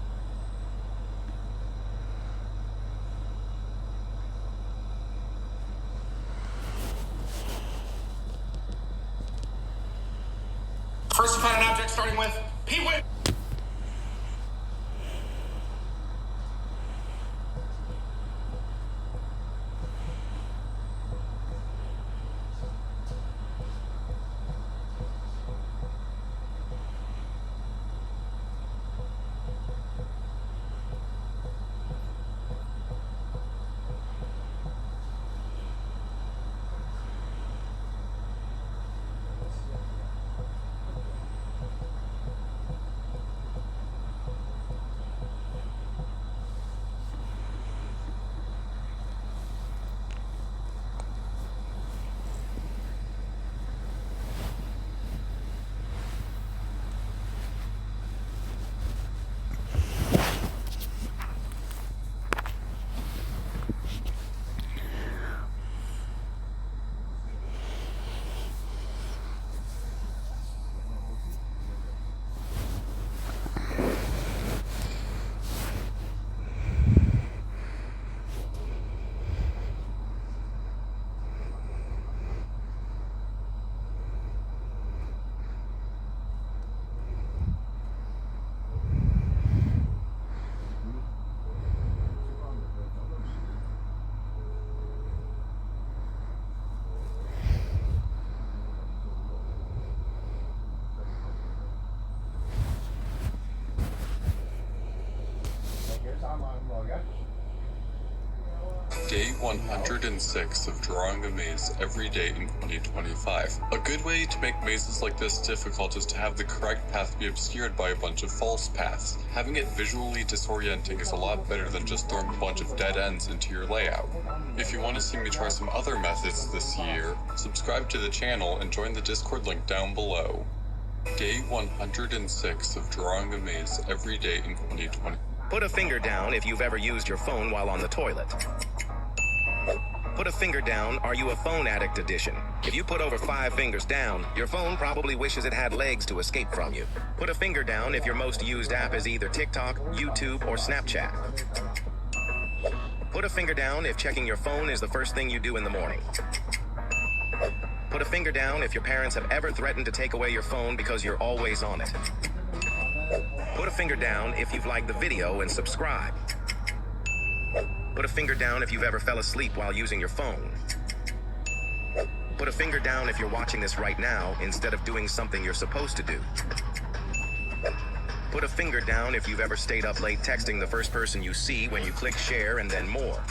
First to find an object starting with P win. Day 106 of drawing a maze every day in 2025. A good way to make mazes like this difficult is to have the correct path be obscured by a bunch of false paths. Having it visually disorienting is a lot better than just throwing a bunch of dead ends into your layout. If you want to see me try some other methods this year, subscribe to the channel and join the Discord link down below. Day 106 of drawing a maze every day in 2020. Put a finger down if you've ever used your phone while on the toilet. Put a finger down, are you a phone addict edition? If you put over 5 fingers down, your phone probably wishes it had legs to escape from you. Put a finger down if your most used app is either TikTok, YouTube, or Snapchat. Put a finger down if checking your phone is the first thing you do in the morning. Put a finger down if your parents have ever threatened to take away your phone because you're always on it. Put a finger down if you've liked the video and subscribe. Put a finger down if you've ever fell asleep while using your phone. Put a finger down if you're watching this right now instead of doing something you're supposed to do. Put a finger down if you've ever stayed up late texting the first person you see when you click share and then more.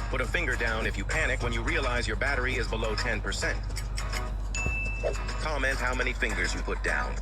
Put a finger down if you panic when you realize your battery is below 10%. Comment how many fingers you put down.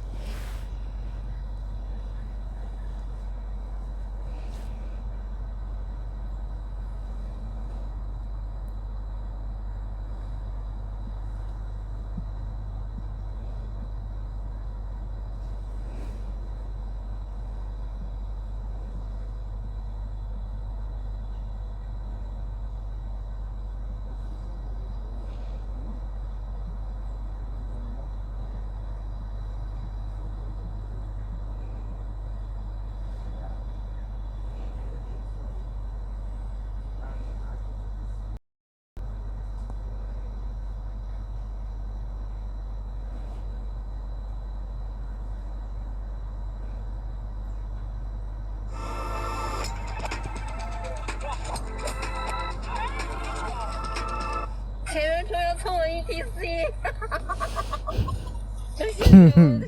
蹭我 ETC。我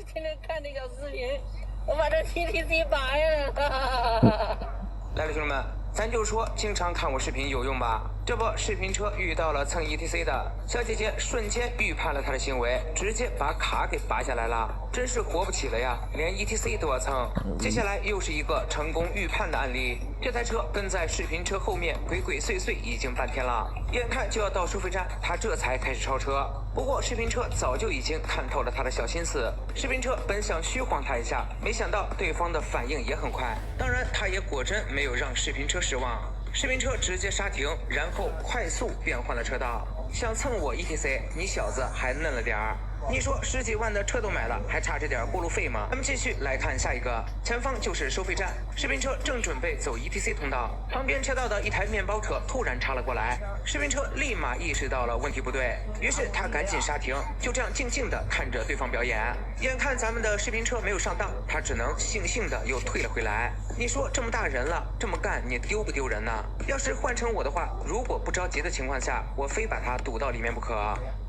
天天看那个视频，我把这 ETC 拔呀。来了，兄弟们，咱就说经常看我视频有用吧？这不，视频车遇到了蹭 ETC 的小姐姐，瞬间预判了他的行为，直接把卡给拔下来了，真是活不起了呀，连 ETC 都要蹭。接下来又是一个成功预判的案例，这台车跟在视频车后面鬼鬼祟祟已经半天了，眼看就要到收费站，他这才开始超车。不过视频车早就已经看透了他的小心思，视频车本想虚晃他一下，没想到对方的反应也很快，当然他也果真没有让视频车失望。视频车直接刹停，然后快速变换了车道，想蹭我 ETC， 你小子还嫩了点儿。你说10几万的车都买了，还差这点过路费吗？咱们继续来看下一个，前方就是收费站，视频车正准备走 ETC 通道，旁边车道的一台面包车突然插了过来，视频车立马意识到了问题不对，于是他赶紧刹停，就这样静静的看着对方表演。眼看咱们的视频车没有上当，他只能悻悻的又退了回来。你说这么大人了，这么干你丢不丢人呢？要是换成我的话，如果不着急的情况下，我非把它堵到里面不可。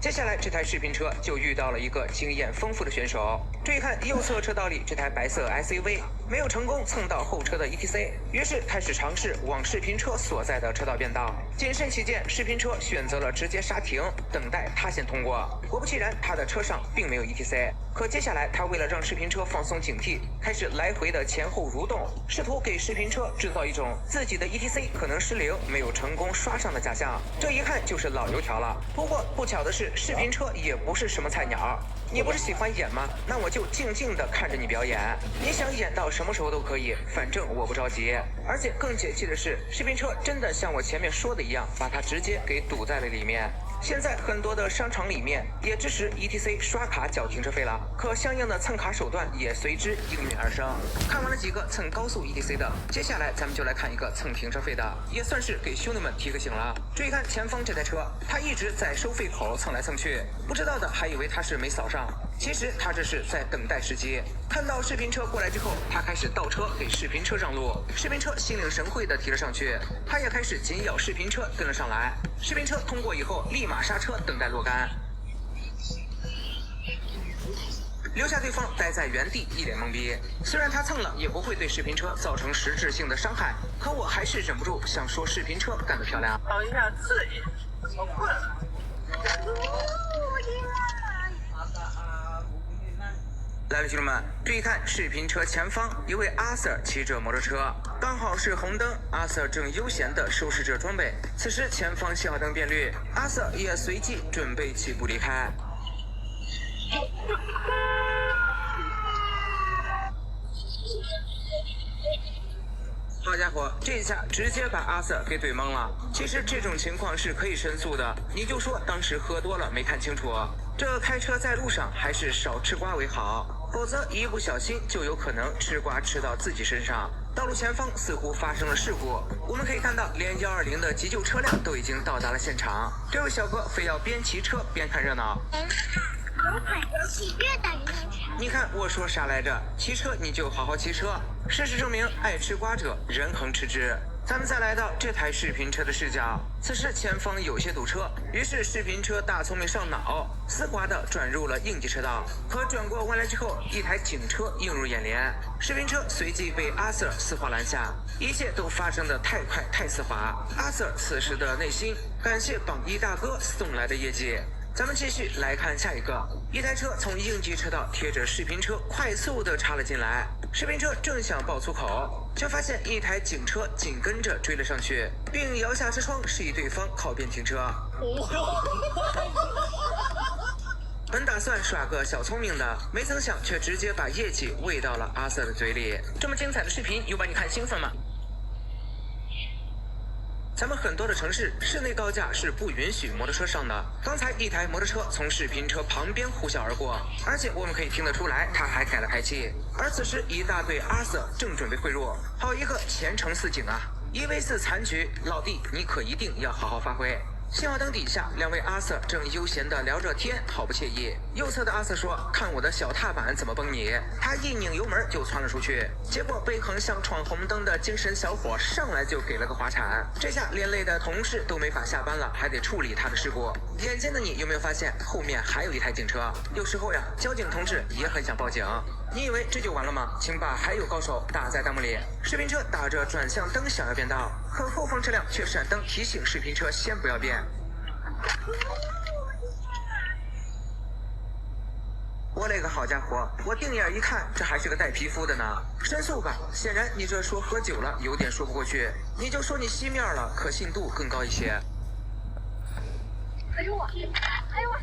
接下来这台视频车就遇到了一个经验丰富的选手，这一看右侧车道里这台白色 SUV 没有成功蹭到后车的 ETC， 于是开始尝试往视频车所在的车道变道。谨慎起见，视频车选择了直接刹停，等待他先通过。果不其然，他的车上并没有 ETC。可接下来他为了让视频车放松警惕，开始来回的前后蠕动，试图给视频车制造一种自己的 ETC 可能失灵，没有成功刷上的假象。这一看就是老油条了。不过不巧的是，视频车也不是什么菜鸟。你不是喜欢演吗？那我就静静地看着你表演。你想演到什么时候都可以，反正我不着急。而且更解气的是，视频车真的像我前面说的一样，把它直接给堵在了里面。现在很多的商场里面也支持 ETC 刷卡缴停车费了，可相应的蹭卡手段也随之应运而生。看完了几个蹭高速 ETC 的，接下来咱们就来看一个蹭停车费的，也算是给兄弟们提个醒了。注意看前方这台车，他一直在收费口蹭来蹭去，不知道的还以为他是没扫上，其实他这是在等待时机。看到视频车过来之后，他开始倒车给视频车让路，视频车心领神会的提了上去，他也开始紧咬视频车跟了上来。视频车通过以后立马刹车等待若干，留下对方待在原地一脸懵逼。虽然他蹭了也不会对视频车造成实质性的伤害，可我还是忍不住想说视频车干得漂亮。考一下刺激，好困。来了，兄弟们，注意看视频车前方，一位阿 Sir 骑着摩托车，刚好是红灯，阿 Sir 正悠闲地收拾着装备。此时前方信号灯变绿，阿 Sir 也随即准备起步离开。好家伙，这下直接把阿 Sir 给怼懵了。其实这种情况是可以申诉的，你就说当时喝多了没看清楚。这开车在路上还是少吃瓜为好，否则一不小心就有可能吃瓜吃到自己身上。道路前方似乎发生了事故，我们可以看到连120的急救车辆都已经到达了现场。这位小哥非要边骑车边看热闹。你看我说啥来着？骑车你就好好骑车。事实证明，爱吃瓜者人恒吃之。咱们再来到这台视频车的视角，此时前方有些堵车，于是视频车大聪明上脑，丝滑的转入了应急车道。可转过弯来之后，一台警车映入眼帘，视频车随即被阿 Sir 丝滑拦下，一切都发生的太快太丝滑。阿 Sir 此时的内心感谢榜一大哥送来的业绩。咱们继续来看下一个，一台车从应急车道贴着视频车快速的插了进来，视频车正想爆粗口，却发现一台警车紧跟着追了上去，并摇下车窗示意对方靠边停车。本打算耍个小聪明的，没曾想却直接把业绩喂到了阿 Sir 的嘴里。这么精彩的视频有把你看兴奋吗？咱们很多的城市室内高架是不允许摩托车上的。刚才一台摩托车从视频车旁边呼啸而过，而且我们可以听得出来，他还开了排气。而此时一大队阿 Sir 正准备汇入，好一个前程似锦啊！1v4残局，老弟你可一定要好好发挥。信号灯底下，两位阿 Sir 正悠闲地聊着天，好不惬意。右侧的阿 Sir 说：“看我的小踏板怎么崩你！”他一拧油门就窜了出去，结果被横向闯红灯的精神小伙上来就给了个滑铲，这下连累的同事都没法下班了，还得处理他的事故。眼尖的你有没有发现后面还有一台警车？有时候呀，交警同志也很想报警。你以为这就完了吗？请把还有高手打在弹幕里。视频车打着转向灯想要变道，可后方车辆却闪灯提醒视频车先不要变。我勒个好家伙！我定眼一看，这还是个带皮肤的呢。申诉吧！显然你这说喝酒了有点说不过去，你就说你熄面了，可信度更高一些。哎呦我！哎呦我！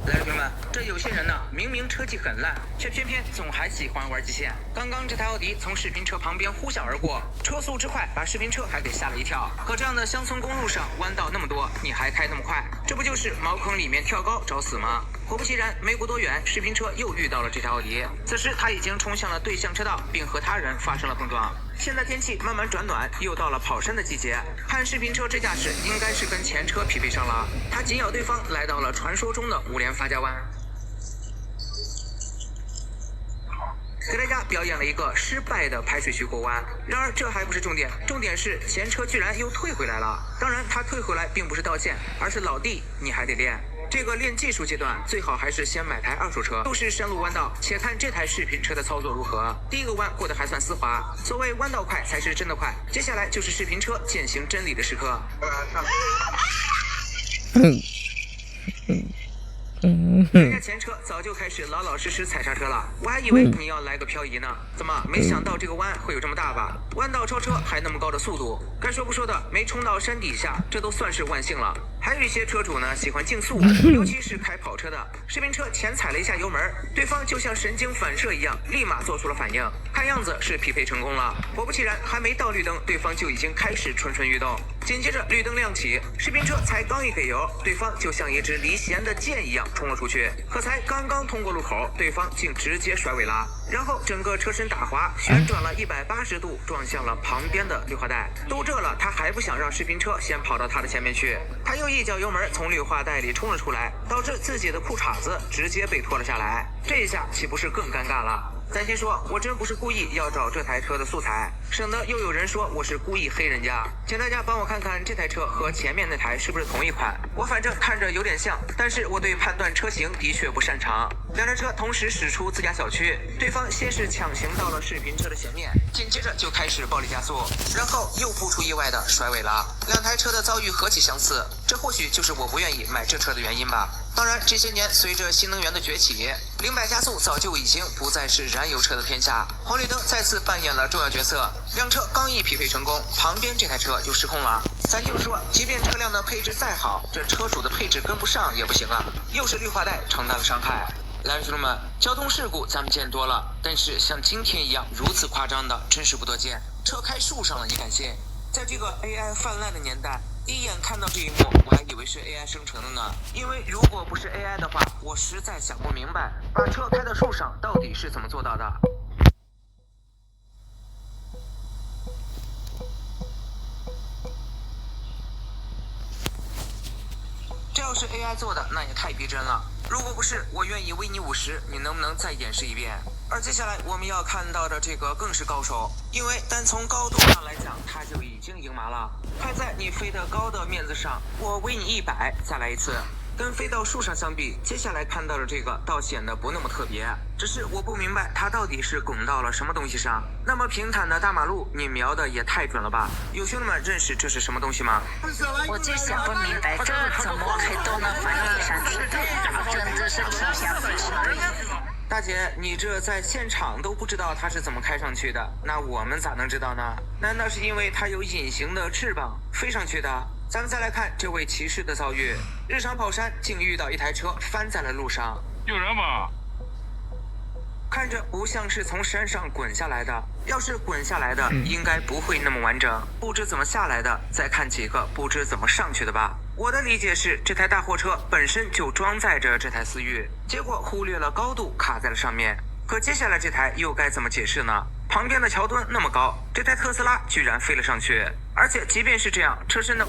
来，同学们，这有些人呢，明明车技很烂，却偏偏总还喜欢玩极限。刚刚这台奥迪从视频车旁边呼啸而过，车速之快，把视频车还给吓了一跳。可这样的乡村公路上弯道那么多，你还开那么快，这不就是茅坑里面跳高找死吗？果不其然，没过多远，视频车又遇到了这台奥迪。此时他已经冲向了对向车道，并和他人发生了碰撞。现在天气慢慢转暖，又到了跑山的季节。看视频车这架势，应该是跟前车匹配上了。他紧咬对方，来到了传说中的5连发夹弯，给大家表演了一个失败的排水渠过弯。然而这还不是重点，重点是前车居然又退回来了。当然，他退回来并不是道歉，而是老弟，你还得练。这个练技术阶段，最好还是先买台二手车。都是山路弯道，且看这台视频车的操作如何。第一个弯过得还算丝滑，所谓弯道快才是真的快。接下来就是视频车践行真理的时刻。人家前车早就开始老老实实踩刹车了，我还以为你要来个漂移呢。怎么没想到这个弯会有这么大吧？弯道超车还那么高的速度，该说不说的，没冲到山底下，这都算是万幸了。还有一些车主呢喜欢竞速，尤其是开跑车的。视频车前踩了一下油门，对方就像神经反射一样，立马做出了反应。看样子是匹配成功了。果不其然，还没到绿灯，对方就已经开始蠢蠢欲动。紧接着绿灯亮起，视频车才刚一给油，对方就像一支离弦的箭一样冲了出去。可才刚刚通过路口，对方竟直接甩尾了，然后整个车身打滑，旋转了180度，撞向了旁边的绿化带。都这了，他还不想让视频车先跑到他的前面去，他又一脚油门从绿化带里冲了出来，导致自己的裤衩子直接被拖了下来。这一下岂不是更尴尬了？咱先说，我真不是故意要找这台车的素材，省得又有人说我是故意黑人家。请大家帮我看看这台车和前面那台是不是同一款。我反正看着有点像，但是我对判断车型的确不擅长。两台车同时驶出自家小区，对方先是抢行到了视频车的前面，紧接着就开始暴力加速，然后又不出意外的甩尾了。两台车的遭遇何其相似，这或许就是我不愿意买这车的原因吧。当然，这些年随着新能源的崛起，0-100加速早就已经不再是燃油车的天下。红绿灯再次扮演了重要角色，两车刚一匹配成功，旁边这台车就失控了。咱就说，即便车辆的配置再好，这车主的配置跟不上也不行啊，又是绿化带承担了伤害。来，兄弟们，交通事故咱们见多了，但是像今天一样如此夸张的真是不多见。车开树上了，你敢信？在这个 AI 泛滥的年代，第一眼看到这一幕，我还以为是 AI 生成的呢。因为如果不是 AI 的话，我实在想不明白，把车开到树上到底是怎么做到的。这要是 AI 做的，那也太逼真了。如果不是，我愿意为你50，你能不能再演示一遍？而接下来我们要看到的这个更是高手，因为单从高度上来讲，他就已经赢麻了。快在你飞得高的面子上，我为你100，再来一次。跟飞到树上相比，接下来看到的这个倒显得不那么特别。只是我不明白它到底是拱到了什么东西上。那么平坦的大马路，你瞄的也太准了吧？有兄弟们认识这是什么东西吗？我就想不明白，这怎么可以都能翻译上去？真的是天下不知对。大姐，你这在现场都不知道它是怎么开上去的，那我们咋能知道呢？难道是因为它有隐形的翅膀飞上去的？咱们再来看这位骑士的遭遇，日常跑山竟遇到一台车翻在了路上。有人吗？看着不像是从山上滚下来的，要是滚下来的，应该不会那么完整。不知怎么下来的，再看几个不知怎么上去的吧。我的理解是，这台大货车本身就装载着这台思域，结果忽略了高度卡在了上面。可接下来这台又该怎么解释呢？旁边的桥墩那么高，这台特斯拉居然飞了上去，而且即便是这样，车身的。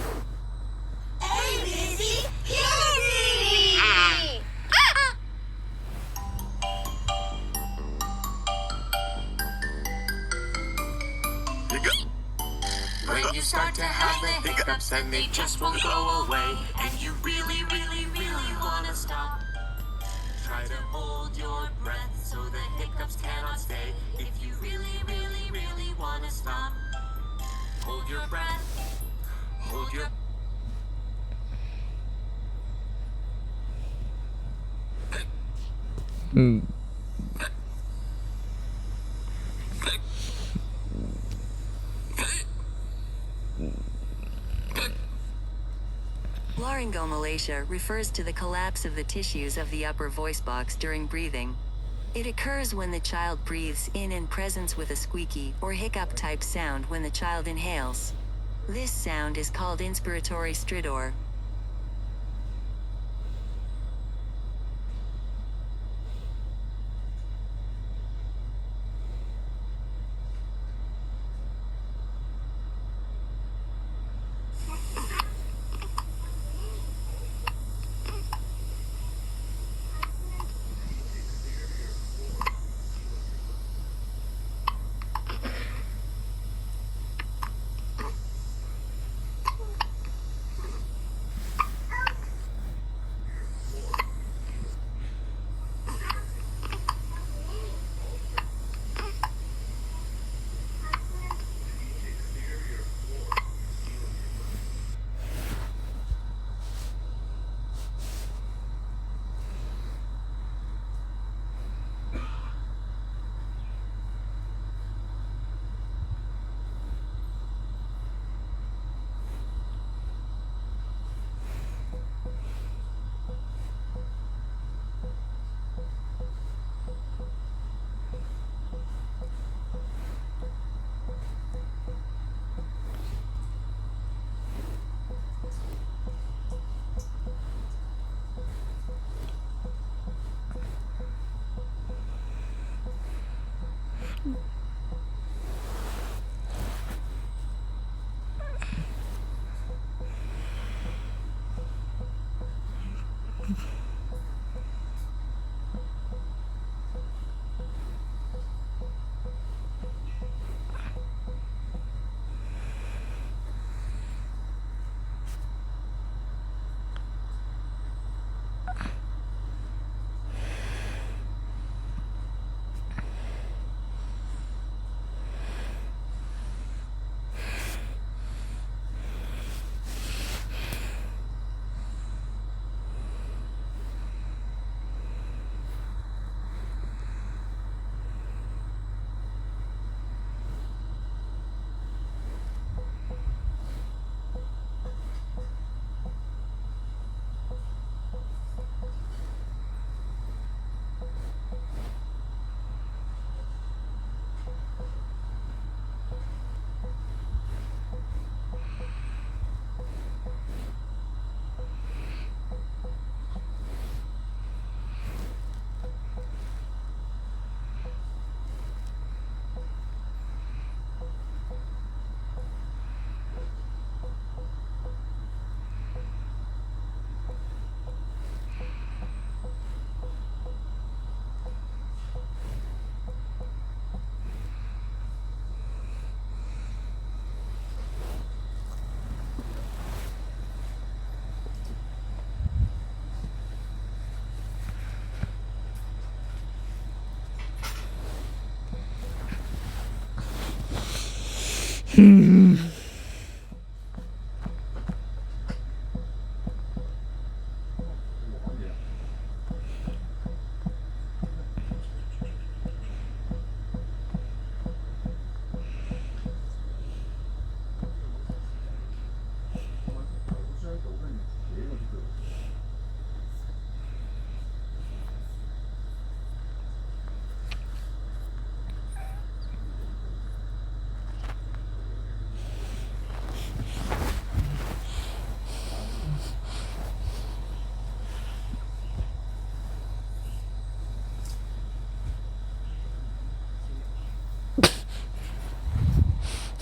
When you start to have the hiccups and they just won't go away, and you really, really, really wanna stop, try to hold your breath so the hiccups cannot stay. If you really, really, really wanna stop, hold your breath, hold your Laryngomalacia refers to the collapse of the tissues of the upper voice box during breathing. It occurs when the child breathes in presence with a squeaky or hiccup type sound when the child inhales. This sound is called inspiratory stridor.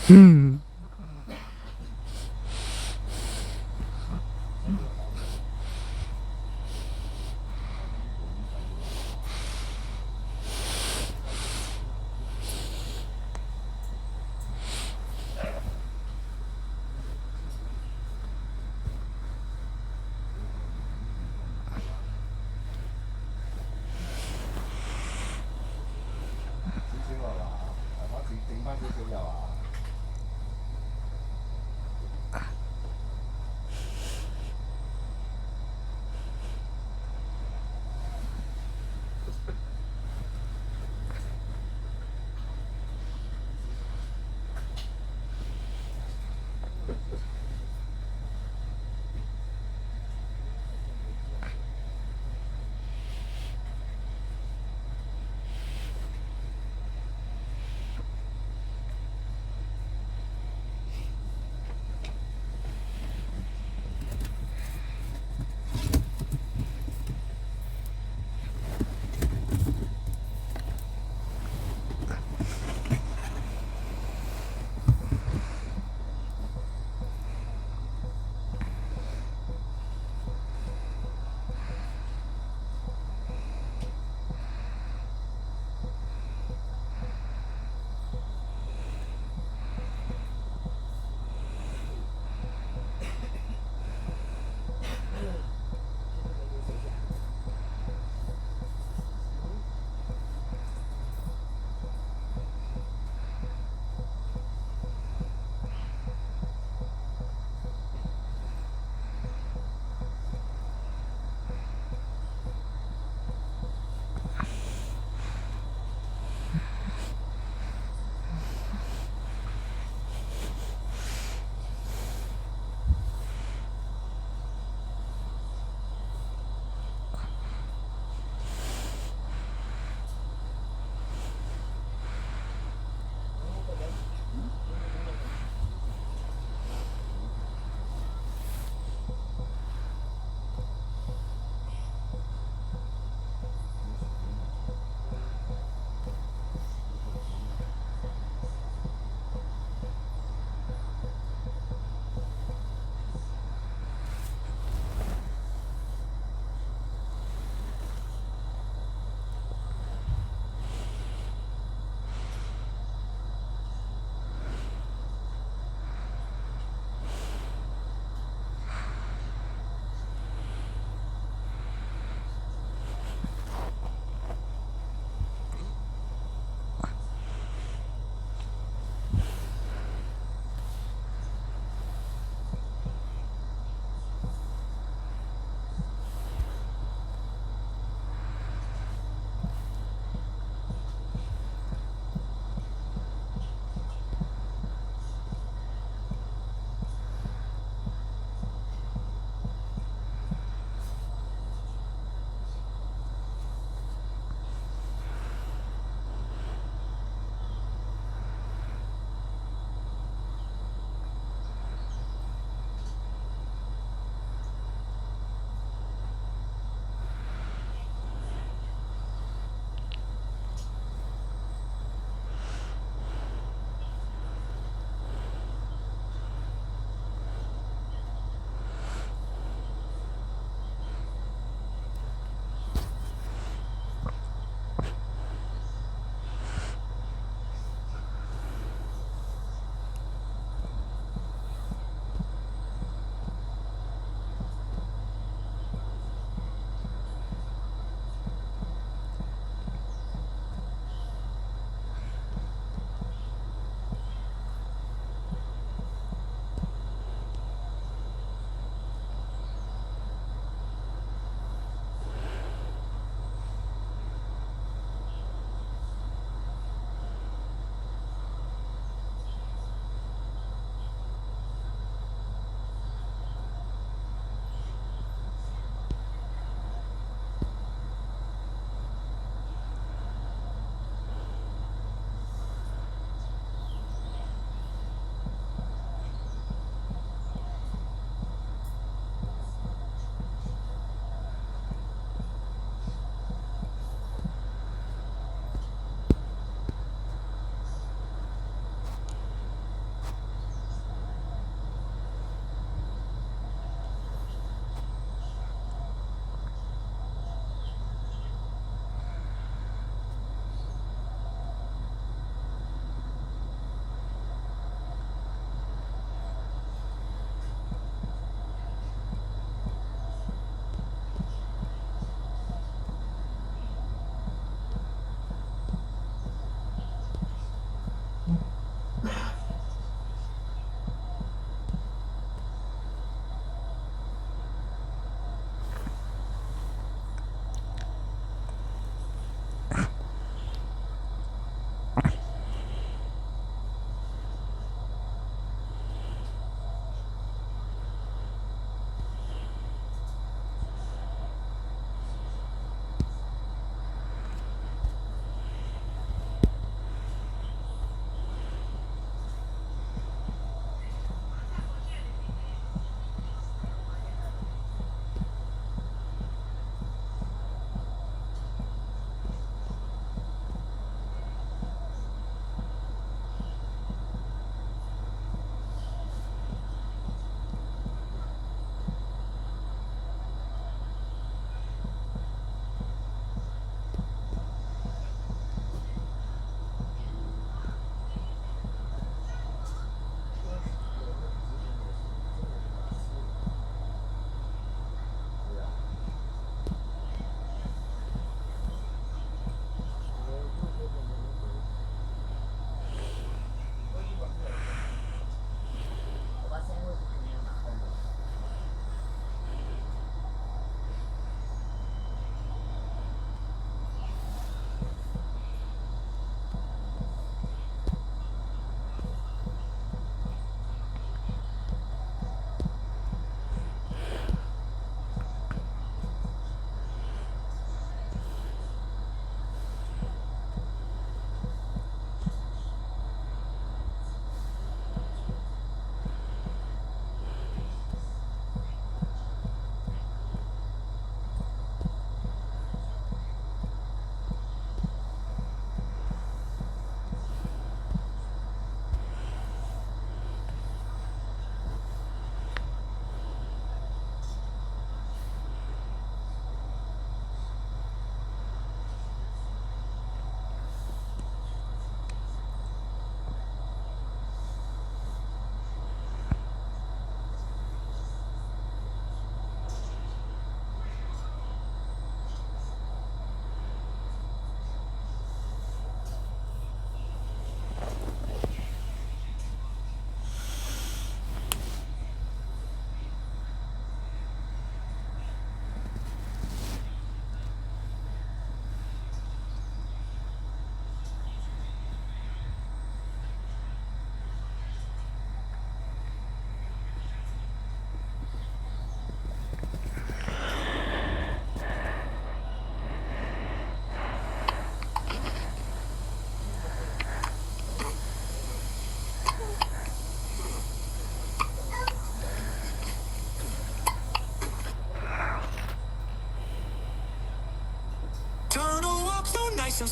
少少啊，係嘛？整翻少少油啊！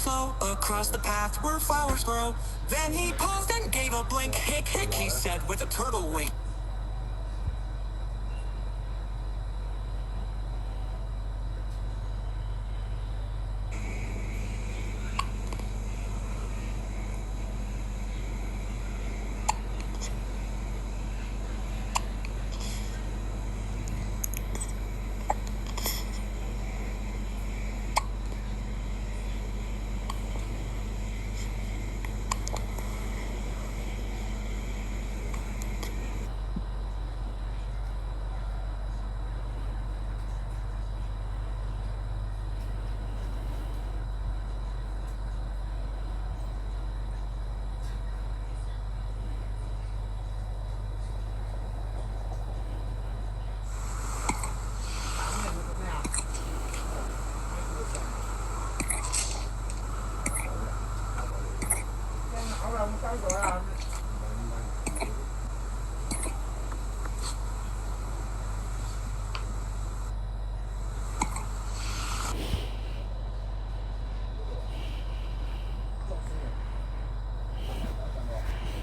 slow across the path where flowers grow. Then he paused and gave a blink. Hick, hick, he said with a turtle wink.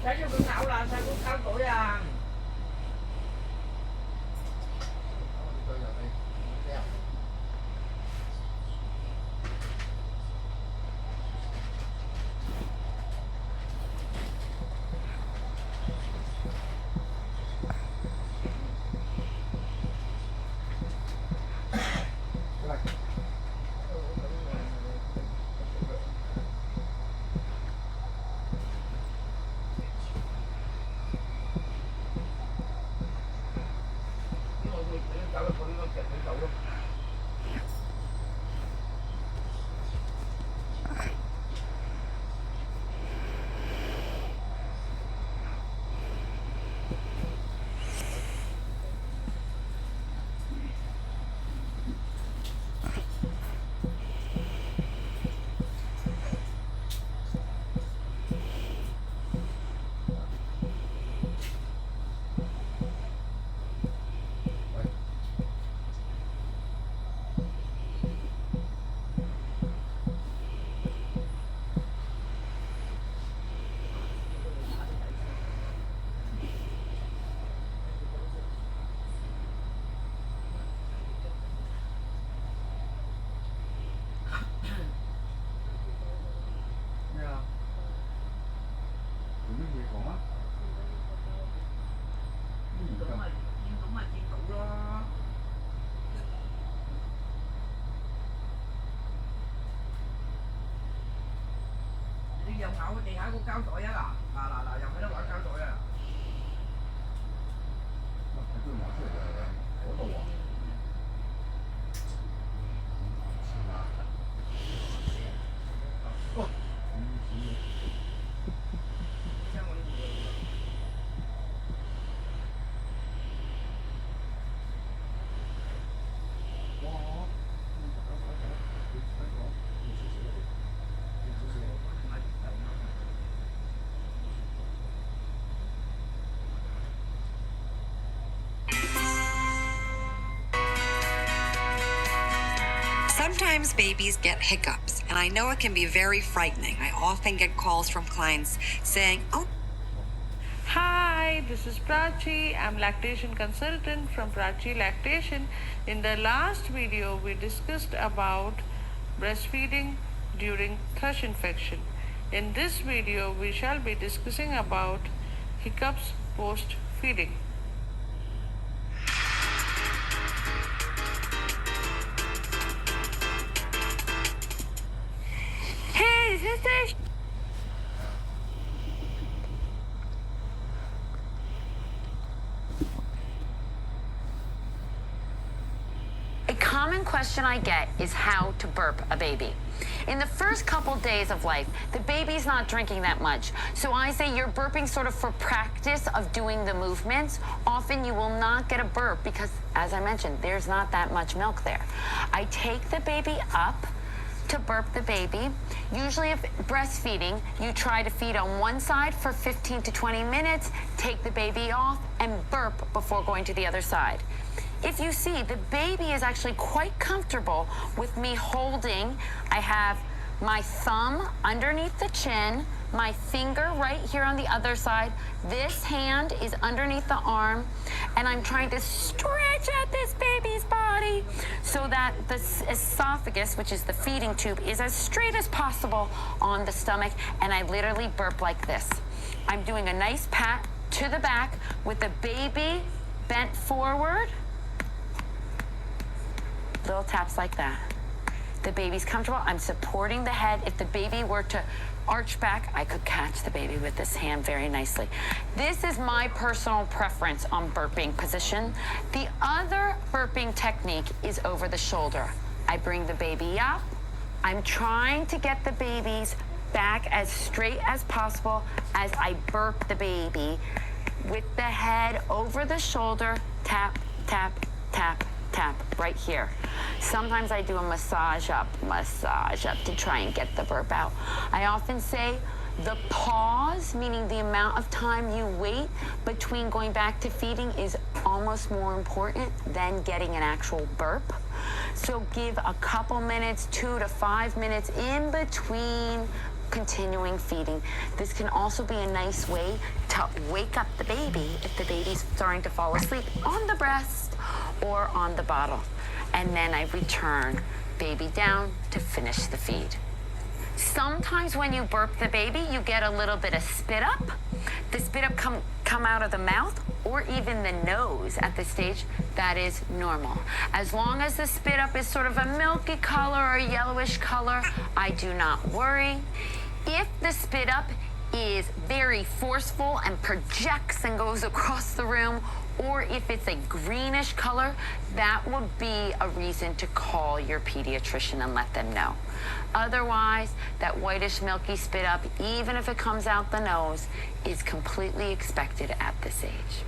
Sao vô cưng nậu là sao cũng cao tuổi à? Dòng hậu cái tiền hả của cao tuổi á là dòng cái đó gọi cao tuổi à. Sometimes babies get hiccups, and I know it can be very frightening. I often get calls from clients saying, oh. Hi, this is Prachi. I'm lactation consultant from Prachi Lactation. In the last video, we discussed about breastfeeding during thrush infection. In this video, we shall be discussing about hiccups post-feeding. Hey, sister! A common question I get is how to burp a baby. In the first couple days of life, the baby's not drinking that much. So I say you're burping sort of for practice of doing the movements. Often you will not get a burp because, as I mentioned, there's not that much milk there. I take the baby up to burp the baby. Usually if breastfeeding, you try to feed on one side for 15 to 20 minutes, take the baby off, and burp before going to the other side. If you see, the baby is actually quite comfortable with me holding. I have my thumb underneath the chin, my finger right here on the other side. This hand is underneath the arm, and I'm trying to stretch out this baby's body so that the esophagus, which is the feeding tube, is as straight as possible on the stomach, and I literally burp like this. I'm doing a nice pat to the back with the baby bent forward. Little taps like that. The baby's comfortable. I'm supporting the head. If the baby were to arch back, I could catch the baby with this hand very nicely. This is my personal preference on burping position. The other burping technique is over the shoulder. I bring the baby up. I'm trying to get the baby's back as straight as possible as I burp the baby with the head over the shoulder. Tap, tap, tap, tap right here. Sometimes I do a massage up to try and get the burp out. I often say the pause, meaning the amount of time you wait between going back to feeding, is almost more important than getting an actual burp. So give a couple minutes, 2 to 5 minutes in between continuing feeding. This can also be a nice way to wake up the baby if the baby's starting to fall asleep on the breast or on the bottle. And then I return baby down to finish the feed. Sometimes when you burp the baby, you get a little bit of spit up. The spit up come out of the mouth or even the nose at this stage. That is normal. As long as the spit up is sort of a milky color or a yellowish color, I do not worry. If the spit up is very forceful and projects and goes across the room, or if it's a greenish color, that would be a reason to call your pediatrician and let them know. Otherwise, that whitish milky spit up, even if it comes out the nose, is completely expected at this age.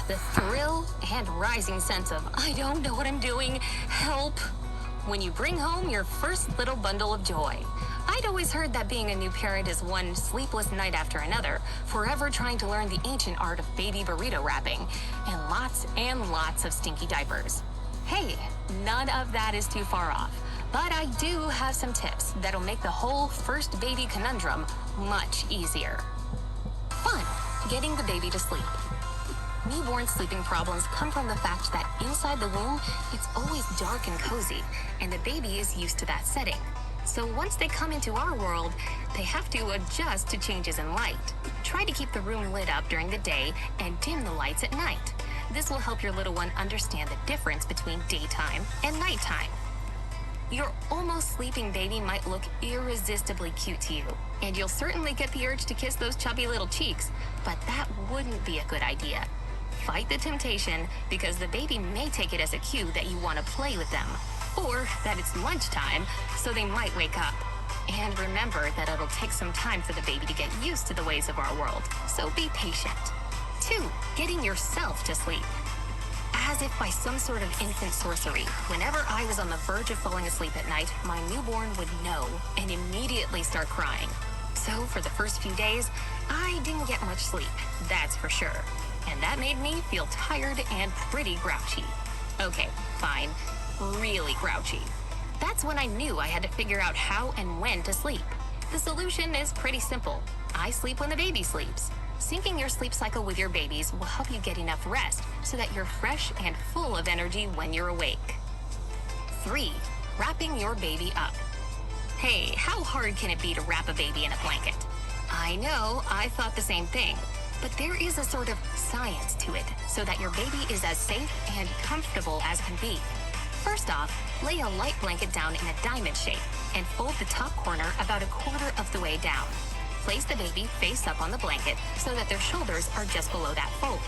The thrill and rising sense of, I don't know what I'm doing, help, when you bring home your first little bundle of joy. I'd always heard that being a new parent is one sleepless night after another, forever trying to learn the ancient art of baby burrito wrapping, and lots of stinky diapers. Hey, none of that is too far off, but I do have some tips that'll make the whole first baby conundrum much easier. 1. Getting the baby to sleep. Newborn sleeping problems come from the fact that inside the womb, it's always dark and cozy, and the baby is used to that setting. So once they come into our world, they have to adjust to changes in light. Try to keep the room lit up during the day and dim the lights at night. This will help your little one understand the difference between daytime and nighttime. Your almost sleeping baby might look irresistibly cute to you, and you'll certainly get the urge to kiss those chubby little cheeks, but that wouldn't be a good idea. Fight the temptation, because the baby may take it as a cue that you want to play with them, or that it's lunchtime, so they might wake up. And remember that it'll take some time for the baby to get used to the ways of our world, so be patient. 2. Getting yourself to sleep. As if by some sort of infant sorcery, whenever I was on the verge of falling asleep at night, my newborn would know and immediately start crying. So for the first few days, I didn't get much sleep, that's for sure. And that made me feel tired and pretty grouchy. Okay, fine, really grouchy. That's when I knew I had to figure out how and when to sleep. The solution is pretty simple. I sleep when the baby sleeps. Syncing your sleep cycle with your baby's will help you get enough rest so that you're fresh and full of energy when you're awake. 3. Wrapping your baby up. Hey, how hard can it be to wrap a baby in a blanket? I know, I thought the same thing. But there is a sort of science to it so that your baby is as safe and comfortable as can be. First off, lay a light blanket down in a diamond shape and fold the top corner about 1/4 of the way down. Place the baby face up on the blanket so that their shoulders are just below that fold.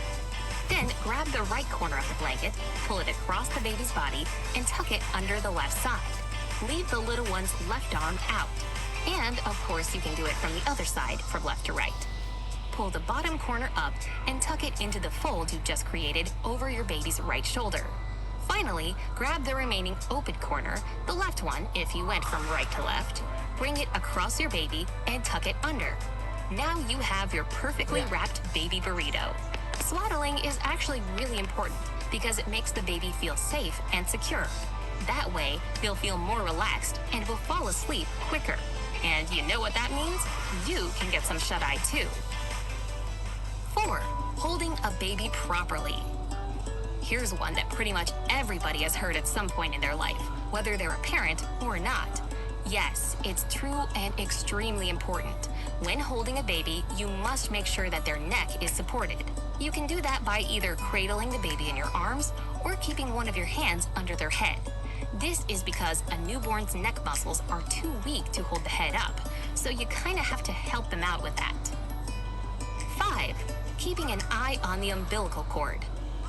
Then grab the right corner of the blanket, pull it across the baby's body, and tuck it under the left side. Leave the little one's left arm out. And, of course, you can do it from the other side, from left to right. Pull the bottom corner up and tuck it into the fold you've just created over your baby's right shoulder. Finally, grab the remaining open corner, the left one if you went from right to left, bring it across your baby and tuck it under. Now you have your perfectly wrapped baby burrito. Swaddling is actually really important because it makes the baby feel safe and secure. That way, they'll feel more relaxed and will fall asleep quicker. And you know what that means? You can get some shut-eye too. 4. Holding a baby properly. Here's one that pretty much everybody has heard at some point in their life, whether they're a parent or not. Yes, it's true and extremely important. When holding a baby, you must make sure that their neck is supported. You can do that by either cradling the baby in your arms or keeping one of your hands under their head. This is because a newborn's neck muscles are too weak to hold the head up, so you kind of have to help them out with that. 5. Keeping an eye on the umbilical cord.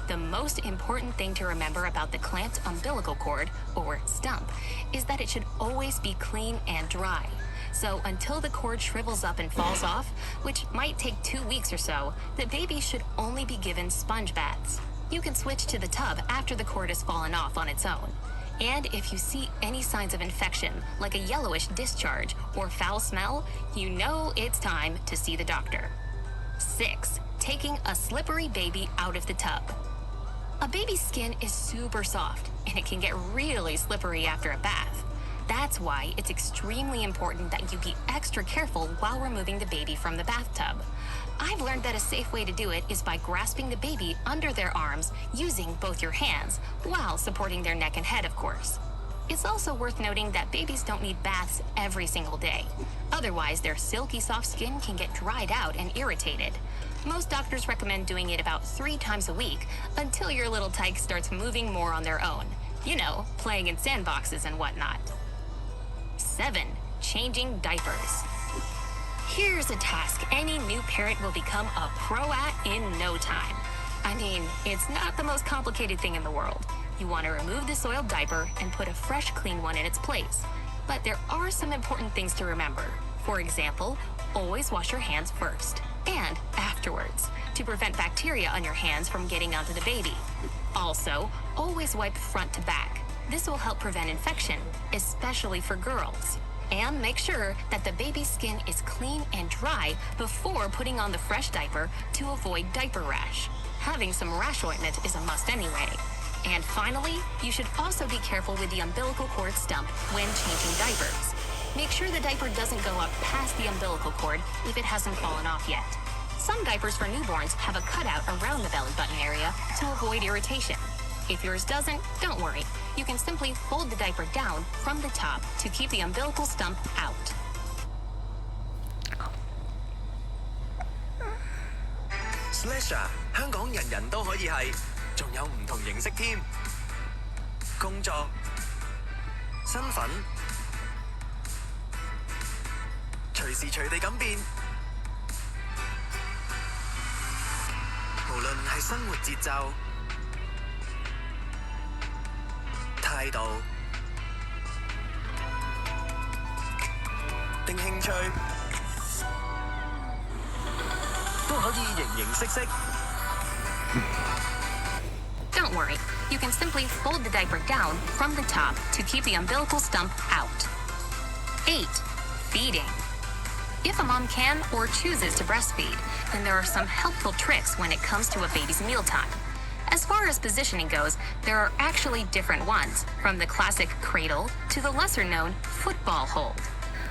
The most important thing to remember about the clamped umbilical cord, or stump, is that it should always be clean and dry. So until the cord shrivels up and falls off, which might take 2 weeks or so, the baby should only be given sponge baths. You can switch to the tub after the cord has fallen off on its own. And if you see any signs of infection, like a yellowish discharge or foul smell, you know it's time to see the doctor. 6. Taking a slippery baby out of the tub. A baby's skin is super soft, and it can get really slippery after a bath. That's why it's extremely important that you be extra careful while removing the baby from the bathtub. I've learned that a safe way to do it is by grasping the baby under their arms using both your hands, while supporting their neck and head, of course. It's also worth noting that babies don't need baths every single day. Otherwise, their silky soft skin can get dried out and irritated. Most doctors recommend doing it about 3 times a week until your little tyke starts moving more on their own. You know, playing in sandboxes and whatnot. 7. Changing diapers. Here's a task any new parent will become a pro at in no time. I mean, it's not the most complicated thing in the world. You want to remove the soiled diaper and put a fresh, clean one in its place. But there are some important things to remember. For example, always wash your hands first and afterwards to prevent bacteria on your hands from getting onto the baby. Also, always wipe front to back. This will help prevent infection, especially for girls. And make sure that the baby's skin is clean and dry before putting on the fresh diaper to avoid diaper rash. Having some rash ointment is a must anyway. And finally, you should also be careful with the umbilical cord stump when changing diapers. Make sure the diaper doesn't go up past the umbilical cord if it hasn't fallen off yet. Some diapers for newborns have a cutout around the belly button area to avoid irritation. If yours doesn't, don't worry. You can simply fold the diaper down from the top to keep the umbilical stump out. Slasher 香港人人都可以係，仲有唔同形式添。工作、身份，隨時隨地咁變。無論係生活節奏、態度定興趣，都可以形形色色。Don't worry, you can simply fold the diaper down from the top to keep the umbilical stump out. 8. Feeding. If a mom can or chooses to breastfeed, then there are some helpful tricks when it comes to a baby's mealtime. As far as positioning goes, there are actually different ones, from the classic cradle to the lesser-known football hold.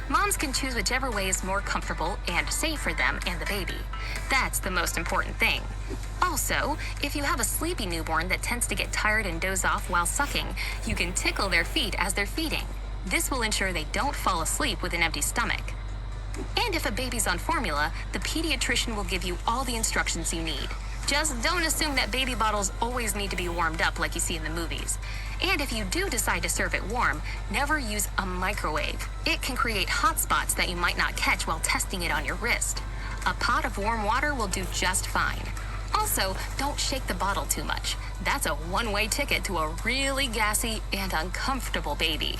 Moms can choose whichever way is more comfortable and safe for them and the baby. That's the most important thing. Also, if you have a sleepy newborn that tends to get tired and doze off while sucking, you can tickle their feet as they're feeding. This will ensure they don't fall asleep with an empty stomach. And if a baby's on formula, the pediatrician will give you all the instructions you need. Just don't assume that baby bottles always need to be warmed up like you see in the movies. And if you do decide to serve it warm, never use a microwave. It can create hot spots that you might not catch while testing it on your wrist. A pot of warm water will do just fine. Also, don't shake the bottle too much. That's a one-way ticket to a really gassy and uncomfortable baby.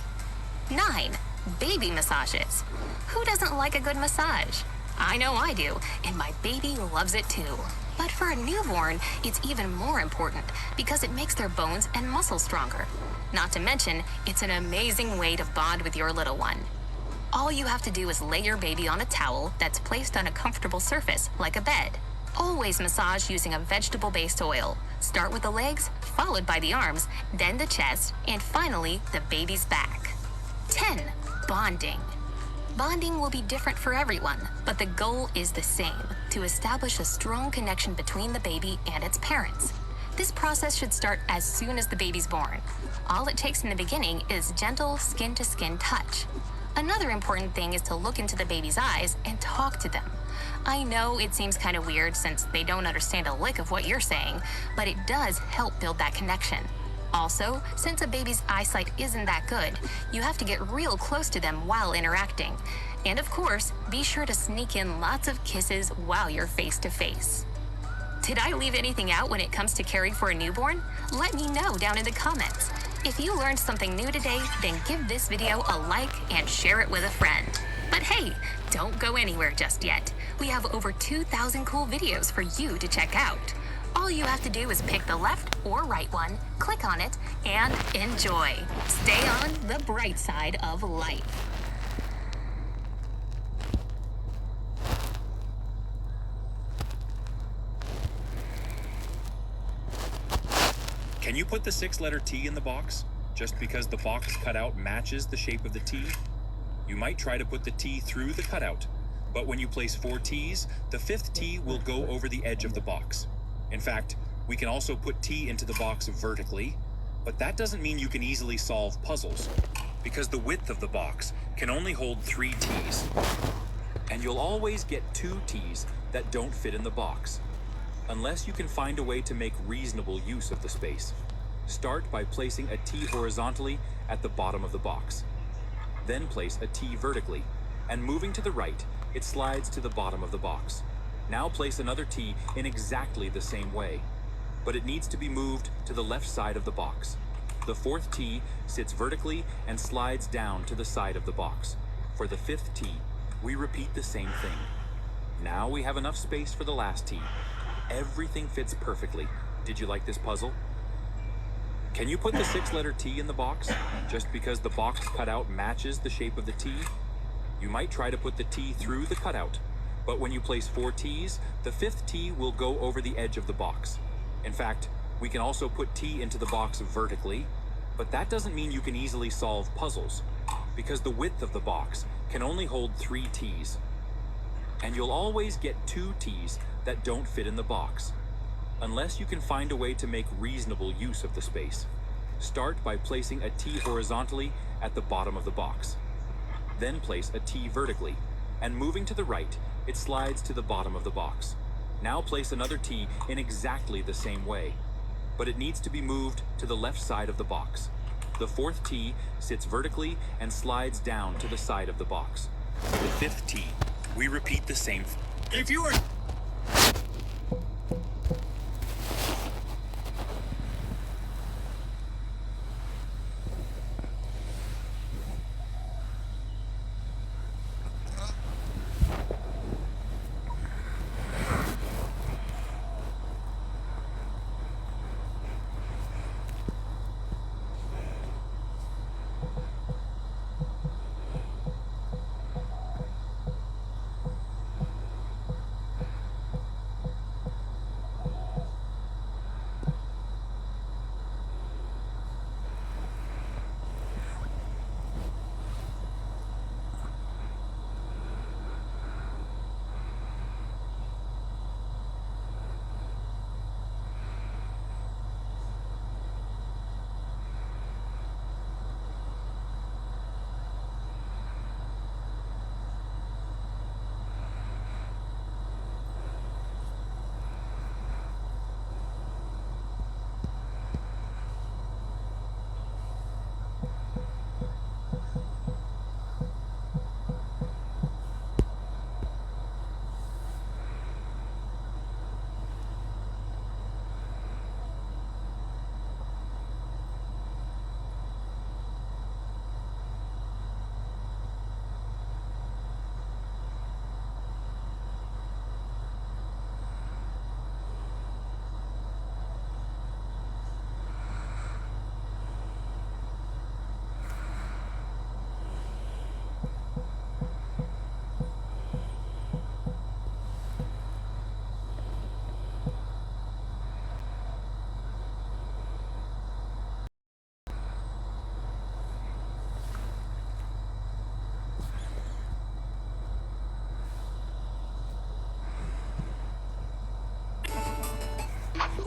9. Baby massages. Who doesn't like a good massage? I know I do, and my baby loves it too. But for a newborn, it's even more important because it makes their bones and muscles stronger. Not to mention, it's an amazing way to bond with your little one. All you have to do is lay your baby on a towel that's placed on a comfortable surface, like a bed. Always massage using a vegetable-based oil. Start with the legs, followed by the arms, then the chest, and finally, the baby's back. 10. Bonding. Bonding will be different for everyone, but the goal is the same, to establish a strong connection between the baby and its parents. This process should start as soon as the baby's born. All it takes in the beginning is gentle skin-to-skin touch. Another important thing is to look into the baby's eyes and talk to them. I know it seems kind of weird since they don't understand a lick of what you're saying, but it does help build that connection. Also, since a baby's eyesight isn't that good, you have to get real close to them while interacting. And of course, be sure to sneak in lots of kisses while you're face to face. Did I leave anything out when it comes to caring for a newborn? Let me know down in the comments. If you learned something new today, then give this video a like and share it with a friend. But hey, don't go anywhere just yet. We have over 2,000 cool videos for you to check out. All you have to do is pick the left or right one, click on it, and enjoy. Stay on the bright side of life. Can you put the 6-letter T in the box, just because the box cutout matches the shape of the T? You might try to put the T through the cutout, but when you place 4 T's, the 5th T will go over the edge of the box. In fact, we can also put T into the box vertically, but that doesn't mean you can easily solve puzzles, because the width of the box can only hold 3 T's. And you'll always get 2 T's that don't fit in the box, unless you can find a way to make reasonable use of the space. Start by placing a T horizontally at the bottom of the box. Then place a T vertically, and moving to the right, it slides to the bottom of the box. Now place another T in exactly the same way, but it needs to be moved to the left side of the box. The 4th T sits vertically and slides down to the side of the box. For the 5th T, we repeat the same thing. Now we have enough space for the last T. Everything fits perfectly. Did you like this puzzle? Can you put the 6-letter T in the box, just because the box cutout matches the shape of the T? You might try to put the T through the cutout, but when you place 4 T's, the 5th T will go over the edge of the box. In fact, we can also put T into the box vertically, but that doesn't mean you can easily solve puzzles, because the width of the box can only hold 3 T's. And you'll always get 2 T's that don't fit in the box, unless you can find a way to make reasonable use of the space. Start by placing a T horizontally at the bottom of the box. Then place a T vertically, and moving to the right, it slides to the bottom of the box. Now place another T in exactly the same way, but it needs to be moved to the left side of the box. The 4th T sits vertically and slides down to the side of the box. For the 5th T, we repeat the same thing. If you are...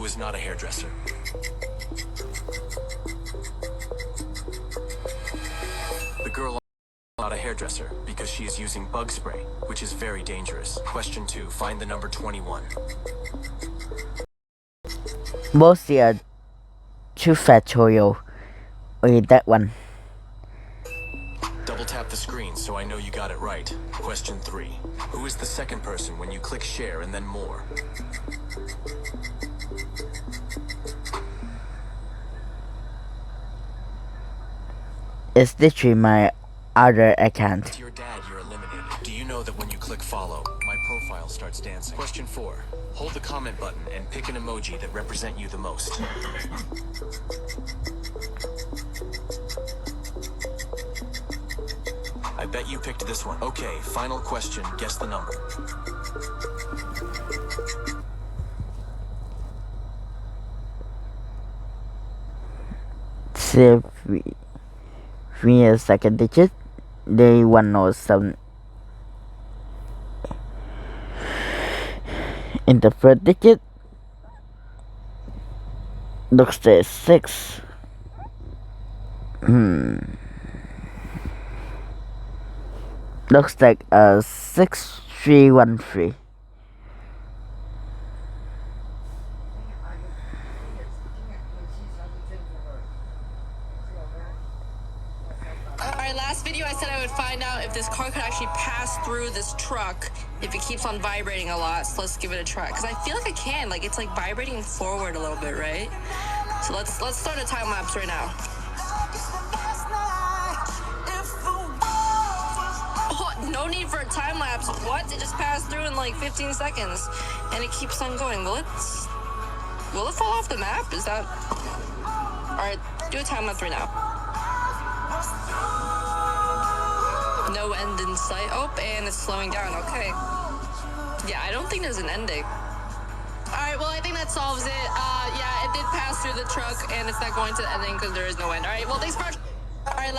is not a hairdresser. The girl not a hairdresser because she is using bug spray, which is very dangerous. Question 2. Find the number 21. Bosia 2 factorial. Okay, that one. Double tap the screen so I know you got it right. Question 3. Who is the second person when you click share and then more? It's literally my other account. To your dad, you're eliminated. Do you know that when you click follow, my profile starts dancing? Question 4. Hold the comment button and pick an emoji that represent you the most. I bet you picked this one. Okay, final question. Guess the number. So, three is second digit. They 107. In the third digit, looks like 6. Looks like 6313. Alright, last video I said I would find out if this car could actually pass through this truck if it keeps on vibrating a lot. So let's give it a try. Because I feel like I can. Like it's like vibrating forward a little bit, right? So let's start a time lapse right now. Oh, no need for a time lapse. What? It just passed through in like 15 seconds. And it keeps on going. Will it fall off the map? Is that... Alright, do a time lapse right now. No end in sight. Oh, and it's slowing down. Okay. Yeah, I don't think there's an ending. Alright, well, I think that solves it. Yeah, it did pass through the truck, and it's not going to the ending because there is no end. Alright, well, thanks for... Alright,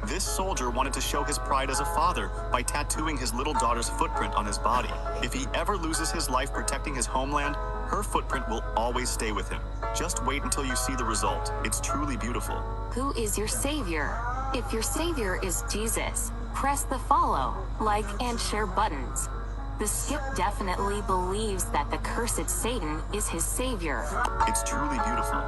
This soldier wanted to show his pride as a father by tattooing his little daughter's footprint on his body. If he ever loses his life protecting his homeland, her footprint will always stay with him. Just wait until you see the result. It's truly beautiful. Who is your savior? If your savior is Jesus, press the follow, like, and share buttons. The skip definitely believes that the cursed Satan is his savior. It's truly beautiful.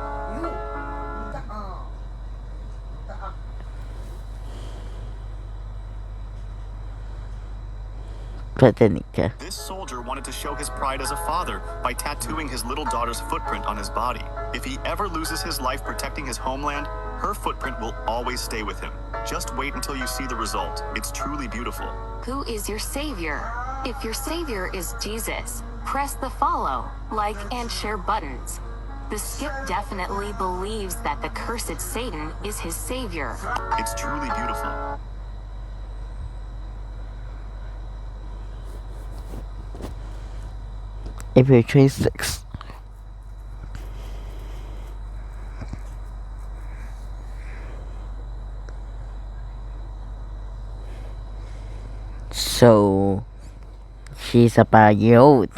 This soldier wanted to show his pride as a father by tattooing his little daughter's footprint on his body. If he ever loses his life protecting his homeland, her footprint will always stay with him. Just wait until you see the result. It's truly beautiful. Who is your savior? If your savior is Jesus, press the follow, like, and share buttons. The skip definitely believes that the cursed Satan is his savior. It's truly beautiful. April 26. So she's about a year old.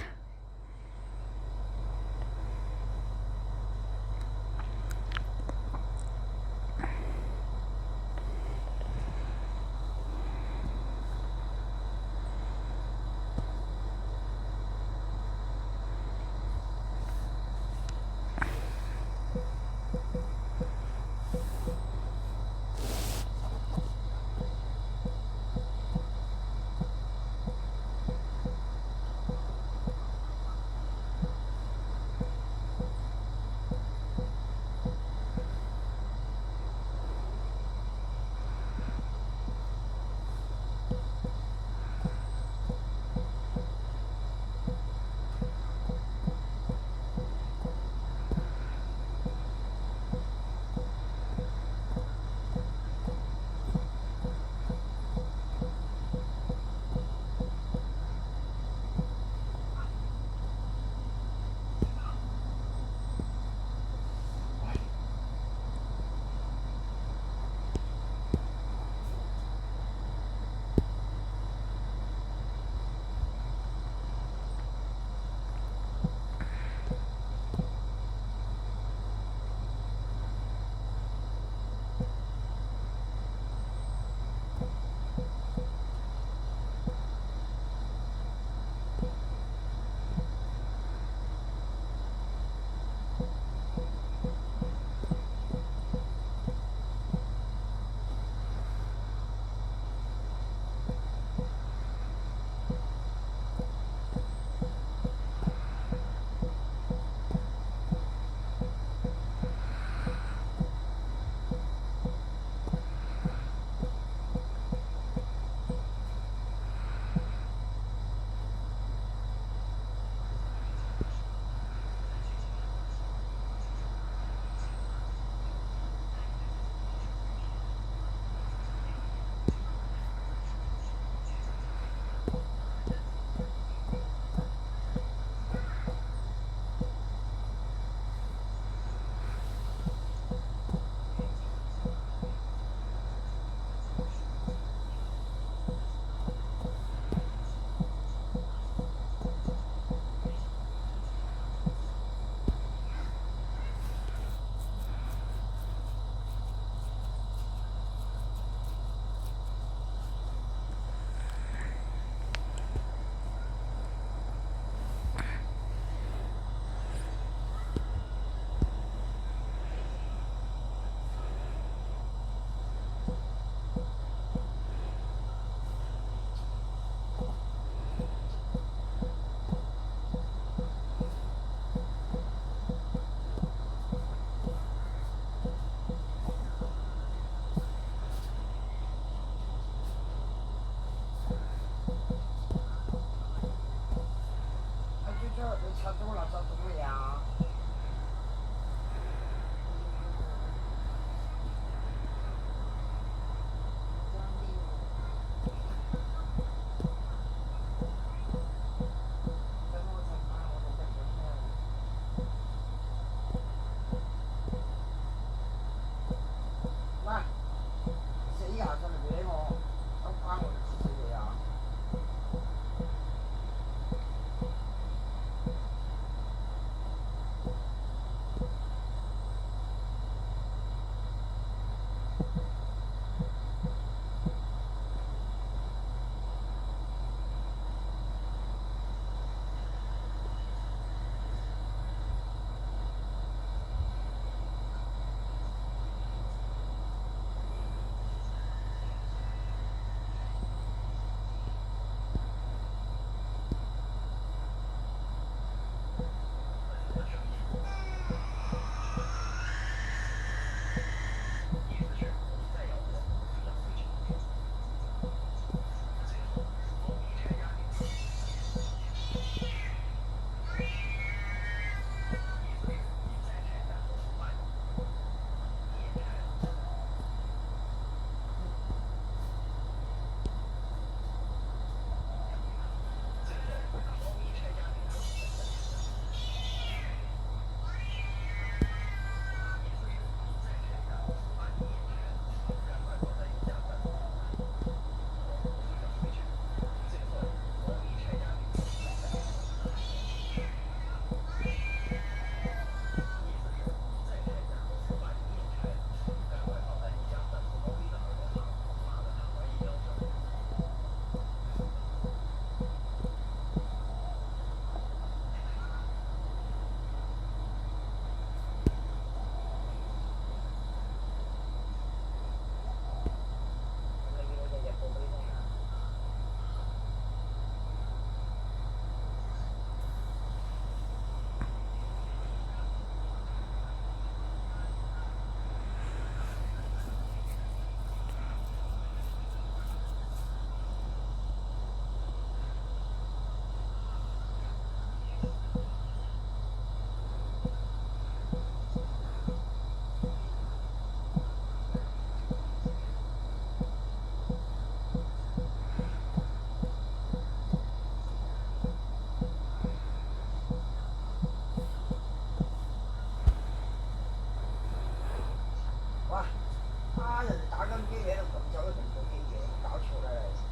打緊機喺度走咗成部機嘅，搞錯啦你。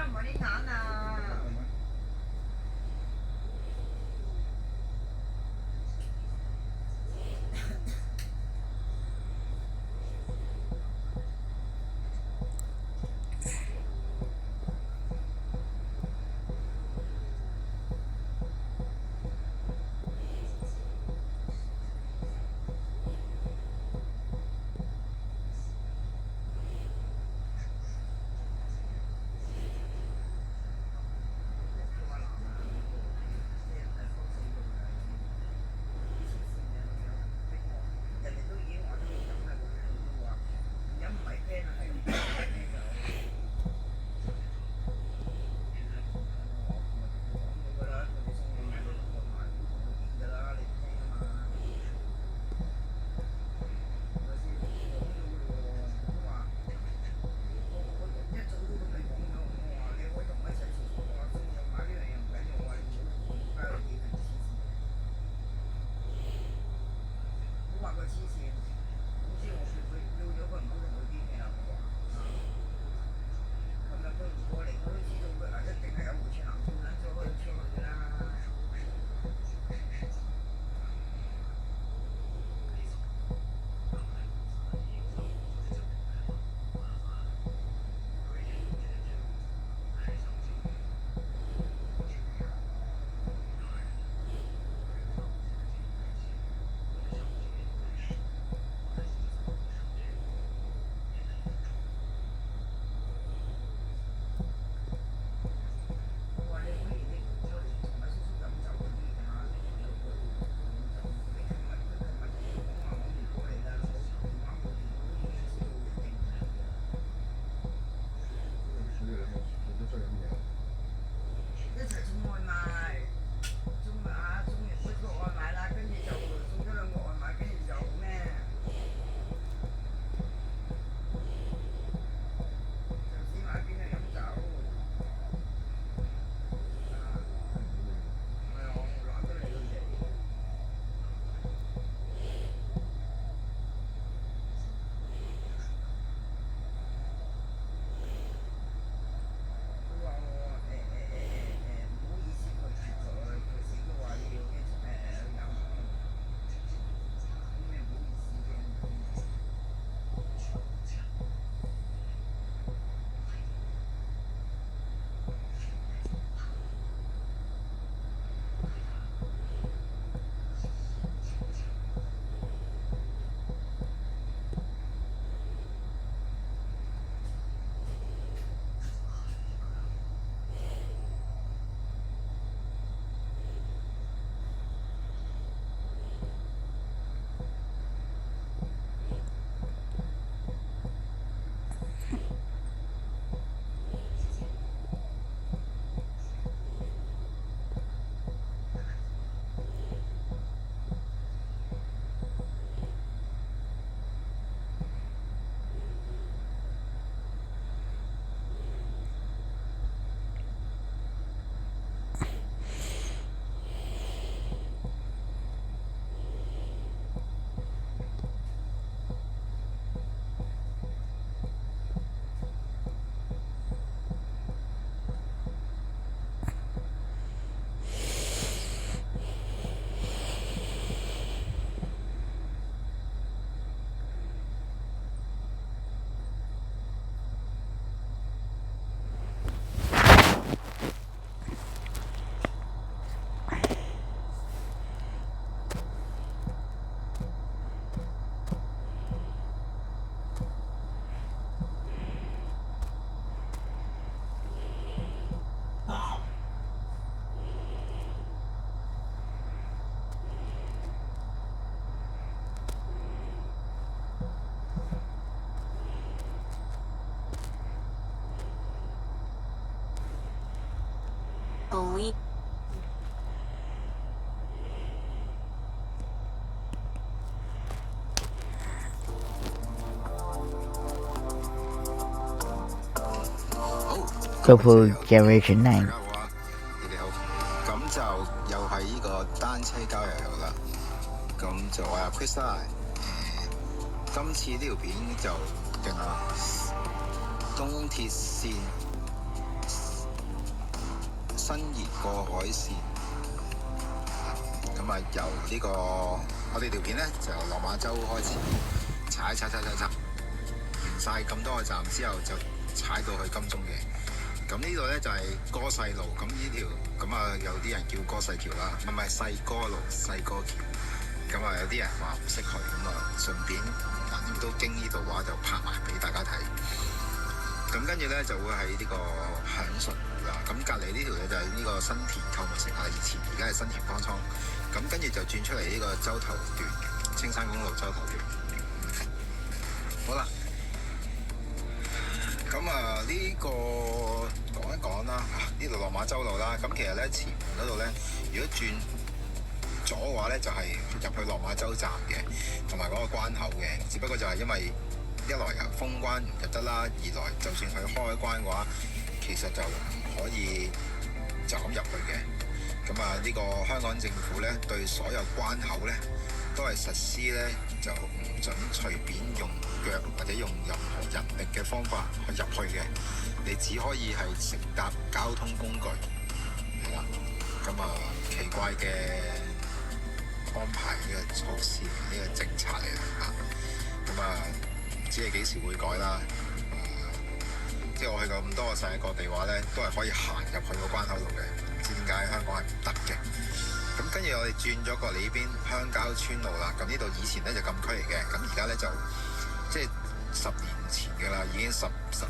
唔係啲眼啊！believe. Couple Generation 9。你哋好，咁就又係呢個單車交友遊啦。咁就我係 Chris 啦。今次呢條片就勁啦，東鐵線新延過海線。咁啊，由呢個我哋條片咧就由落馬洲開始踩，完晒咁多個站之後就踩到去金鐘嘅。咁呢度咧就係歌細路，咁呢條咁啊有啲人叫歌細橋啦，唔係細歌路、細歌橋。咁啊有啲人話唔識去，咁啊順便亦都經呢度話就拍埋俾大家睇。咁跟住咧就會喺呢個享順啦。咁隔離呢條嘢就係呢個新田購物城啊，而家係新田方艙。咁跟住就轉出嚟呢個洲頭段，青山公路洲頭段。好啦。咁啊呢個講一講啦，呢度落馬洲路啦。咁其實咧前面嗰度咧，如果轉左嘅話咧，就係入去落馬洲站嘅，同埋嗰個關口嘅。只不過就係因為一來又封關唔入得啦，二來就算佢開關嘅話，其實就唔可以就咁入去嘅。咁啊呢個香港政府咧對所有關口咧都係實施咧就唔準隨便用腳或者用任何人力嘅方法去入去嘅，你只可以係乘搭交通工具，係啦。咁啊奇怪嘅安排呢個措施，呢個政策嚟啦。咁啊唔知係幾時會改啦。即係我去過咁多個世界各地話咧，都係可以行入去個關口度嘅，唔知點解香港係唔得嘅。咁跟住我哋轉咗過嚟呢邊鄉郊村路啦。咁呢度以前咧就禁區嚟嘅，咁而家咧就即係10年前嘅啦，已經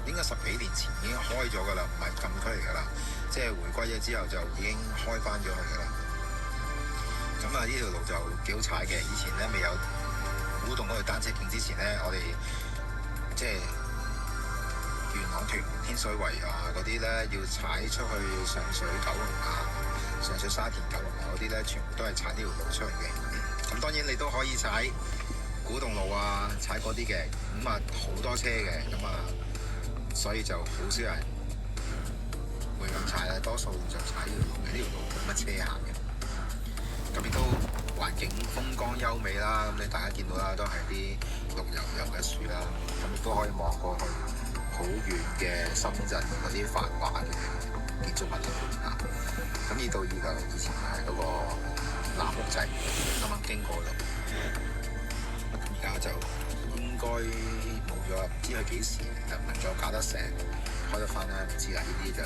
應該10幾年前已經開咗噶啦，唔係禁區嚟噶啦。即係回歸咗之後就已經開翻咗去噶啦。咁啊呢條路就幾好踩嘅。以前咧未有古洞嗰條單車徑之前咧，我哋即係元朗屯天水圍啊嗰啲咧要踩出去上水九龍啊、上水沙田九龍啊嗰啲咧，全部都係踩呢條路出去嘅。咁當然你都可以踩古洞路啊，踩嗰啲嘅。咁啊好多車嘅，咁啊所以就好少人會咁踩啦，多數就踩呢條路嘅。呢條路冇乜車行嘅。咁亦都環境風光優美啦。咁你大家見到啦，都係啲綠油油嘅樹啦。咁亦都可以望過去好遠嘅深圳嗰啲繁華嘅建築物啦。咁呢度以前係嗰個藍屋仔，啱啱經過咯。咁而家就應該冇咗，唔知佢幾時能唔能夠搞得成，開得翻啦，唔知啦。呢啲就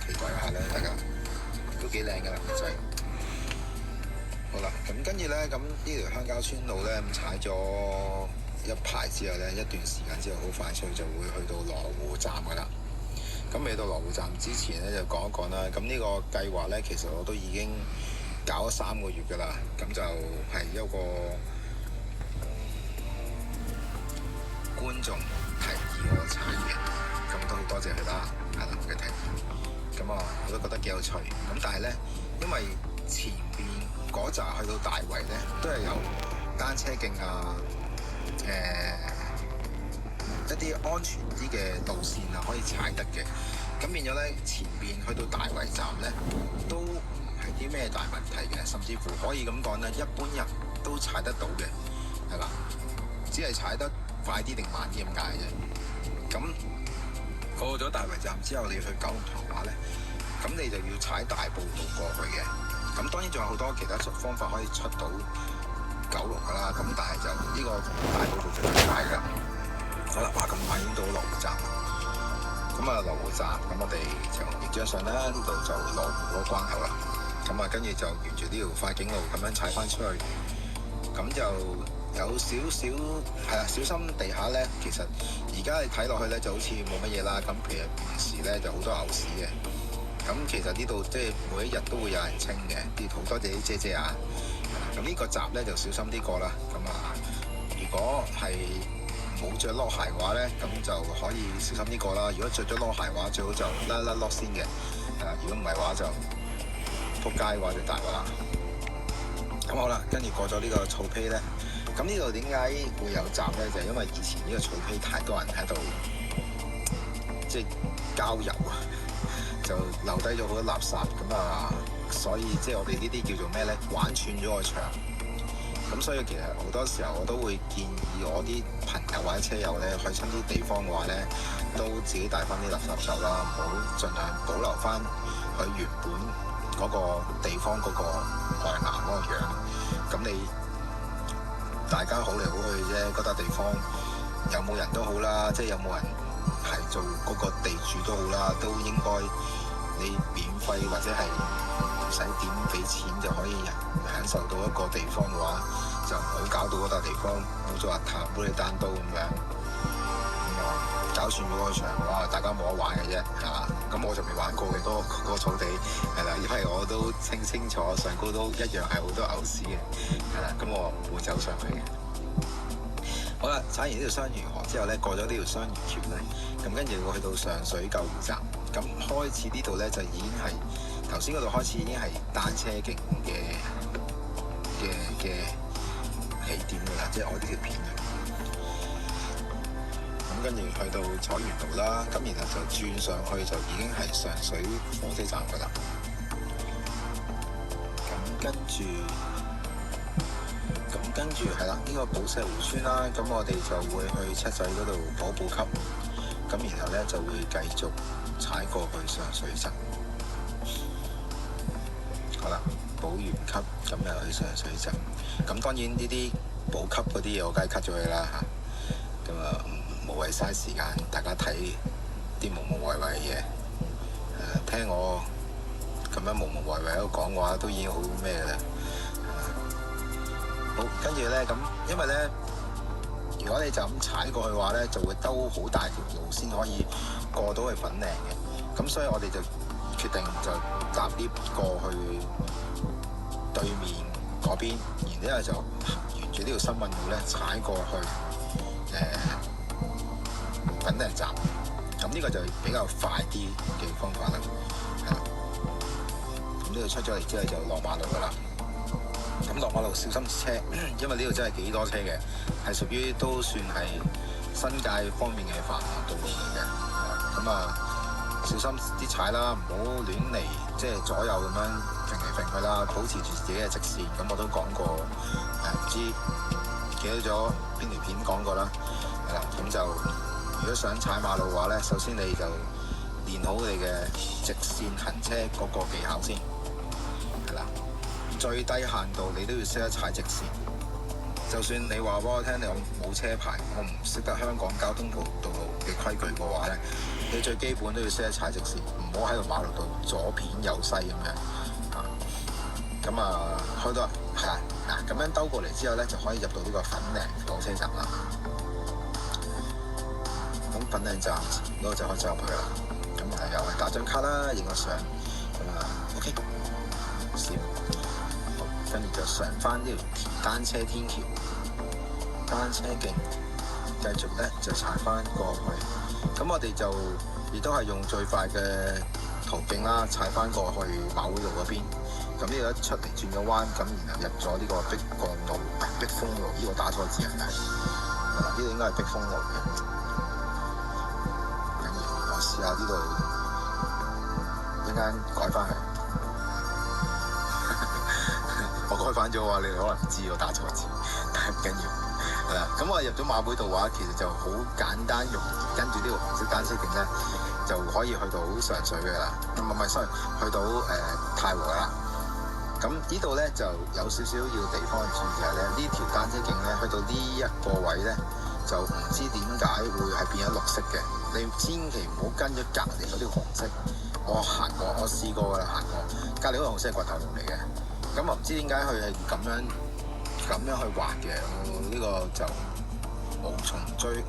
期待一下啦，大家都幾靚㗎啦，個仔。好啦，咁跟住咧，咁呢條鄉郊村路咧，咁踩咗一排之後咧，一段時間之後，好快脆就會去到羅湖站㗎啦。咁未到羅湖站之前咧，就講一講啦。咁呢個計劃咧，其實我都已經搞咗3個月㗎啦。咁就係一個觀眾提議我踩嘅，咁都好多謝佢啦，阿林嘅提議。咁啊，我都覺得幾有趣。咁但係咧，因為前邊嗰站去到大圍咧，都係有單車徑啊，一啲安全啲嘅路線啊，可以踩得嘅。咁變咗咧，前邊去到大圍站咧，都唔係啲咩大問題嘅，甚至乎可以咁講咧，一般人都踩得到嘅，係啦，只係踩得快啲定慢啲咁解啫。咁過咗大圍站之後，你去九龍塘話咧，咁你就要踩大埔道過去嘅。咁當然仲有好多其他方法可以出到九龍噶啦。咁但係就呢個大埔道最快㗎。好啦，話咁快已經到羅湖站啦。咁啊，羅湖站，咁我哋就影張相啦。呢度就羅湖嗰個關口啦。咁啊，跟住就沿住呢條快景路咁樣踩翻出去。咁就有少少係啦，小心地下咧。其實而家你睇落去咧就好似冇乜嘢啦。咁其實平時咧就好多牛屎嘅。咁其實呢度即係每一日都會有人清嘅，啲好多謝啲姐姐啊。咁呢個閘咧就小心啲過啦。咁啊，如果係冇着攞鞋嘅話咧，咁就可以小心啲過啦。如果着咗攞鞋嘅話，最好就甩攞先嘅。如果唔係嘅話就仆街嘅話就大鑊啦。咁好啦，跟住過咗呢個草坯咧，咁呢度點解會有閘咧？就係因為以前呢個草坯太多人喺度即係郊遊啊。就留低咗好多垃圾咁啊，所以即係我哋呢啲叫做咩咧？玩串咗個牆。咁所以其實好多時候我都會建議我啲朋友或者車友咧，去親啲地方嘅話咧，都自己帶翻啲垃圾手啦，唔好盡量保留翻佢原本嗰個地方嗰個外貌嗰個樣。咁你大家好嚟好去啫，嗰笪地方有冇人都好啦，即係有冇人係做嗰個地主都好啦，都應該你免費或者係唔使點俾錢就可以享受到一個地方嘅話，就唔好搞到嗰笪地方好咗邋遢，烏里單刀咁樣，搞串咗個場，哇！大家冇得玩嘅啫，係嘛？咁我就未玩過嘅嗰個草地，係啦，因為我都清楚上高都一樣係好多牛屎嘅，係啦，咁我唔會走上去嘅。好啦，踩完呢條雙魚河之後咧，過咗呢條雙魚橋咧，咁跟住會去到上水救護站。咁開始呢度咧就已經係頭先嗰度開始已經係單車徑嘅起點㗎啦，即係我呢條片。咁跟住去到彩園道啦，咁然後就轉上去就已經係上水火車站㗎啦。咁跟住係啦，呢個寶石湖村啦，咁我哋就會去七仔嗰度補給，咁然後咧就會繼續踩過去上水站。好啦，補完給咁又去上水站。咁當然呢啲補給嗰啲嘢我梗係 cut 咗佢啦嚇。咁啊無謂嘥時間，大家睇啲無無謂謂嘅嘢。聽我咁樣無無謂謂喺度講嘅話，都已經好咩嘅啦。好，跟住咧咁，因為咧，如果你就咁踩過去嘅話咧，就會兜好大條路先可以過到去粉嶺嘅。咁所以我哋就決定就搭 lift 過去對面嗰邊，然之後就沿住呢條新運路咧踩過去粉嶺站。咁呢個就比較快啲嘅方法啦。係啦。咁呢度出咗嚟之後就落馬路噶啦。咁落馬路小心車，因為呢度真係幾多車嘅，係屬於都算係新界方面嘅繁忙道路嚟嘅。咁啊，小心啲踩啦，唔好亂嚟，即係左右咁樣揈嚟揈去啦，保持住自己嘅直線。咁我都講過，唔知記得咗邊條片講過啦。係啦，咁就如果想踩馬路嘅話咧，首先你就練好你嘅直線行車嗰個技巧先。係啦。最低限度你都要識得踩直線，就算你話俾我聽你冇車牌，我唔識得香港交通道路嘅規矩嘅話咧，你最基本都要識得踩直線，唔好喺度馬路度左片右西咁樣。咁開到係啦，嗱咁樣兜過嚟之後咧，就可以入到呢個粉嶺火車站啦。咁粉嶺站嗰個就可以走入去啦。咁又係打張卡啦，影個相，咁OK，閃。跟住就上翻呢條單車天橋、單車徑，繼續咧就踩翻過去。咁我哋就亦都係用最快嘅途徑啦，踩翻過去馬會路嗰邊。咁呢度一出嚟轉個彎，咁然後入咗呢個碧江路、碧峰路，呢個打錯字係咪？呢度應該係碧峰路嘅。跟住我試下呢度，一陣間改翻去。我改翻咗嘅話，你哋可能唔知我打錯字，但係唔緊要。係啦，咁我入咗馬會道嘅話，其實就好簡單容易，跟住呢條紅色單車徑咧，就可以去到上水嘅啦。唔係 sorry，去到太和啦。咁呢度咧就有少少要地方去注意嘅咧，呢條單車徑咧去到呢一個位咧，就唔知點解會係變咗綠色嘅。你千祈唔好跟咗隔離嗰條紅色。我行過，我試過㗎啦，行過。隔離嗰條紅色係掘頭路嚟嘅。咁我唔知點解佢係咁樣去畫嘅，我呢個就無從追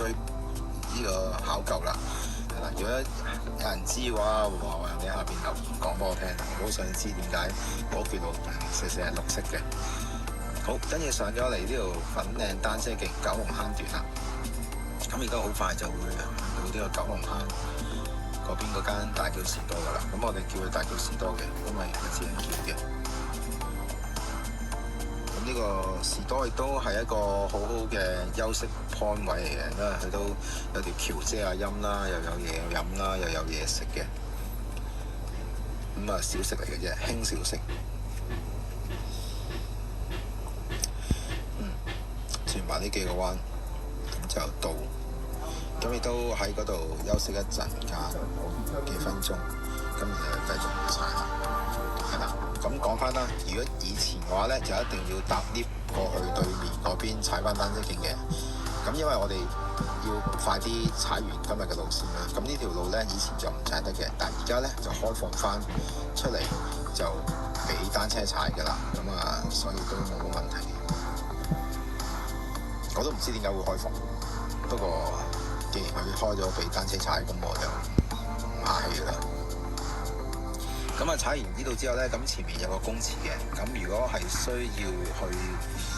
呢個考究啦。係啦，如果有人知嘅話，話你下邊留言講俾我聽，我好想知點解嗰條路成係綠色嘅。好，跟住上咗嚟呢條粉嶺單車徑九龍坑段啦。咁而家好快就會到呢個九龍坑嗰邊嗰間大叫士多噶啦。咁我哋叫佢大叫士多嘅，因為佢自己叫嘅。呢個士多亦都係一個好好嘅休息 point 位嚟嘅，因為佢都有條橋遮下陰啦，又有嘢飲啦，又有嘢食嘅。咁小食嚟嘅啫，輕小食。轉埋呢幾個彎，咁就到。咁亦都喺嗰度休息一陣間，幾分鐘。咁咁然後繼續踩啦，係啦。咁講翻啦，如果以前嘅話咧，就一定要搭 lift 過去對面嗰邊踩翻單車徑嘅。咁因為我哋要快啲踩完今日嘅路線啦。咁呢條路咧以前就唔踩得嘅，但而家咧就開放翻出嚟，就俾單車踩㗎啦。咁啊，所以都冇乜問題嘅。我都唔知點解會開放，不過既然佢開咗俾單車踩，咁我就唔客氣㗎啦。咁啊，踩完呢度之後咧，咁前面有個公廁嘅。咁如果係需要去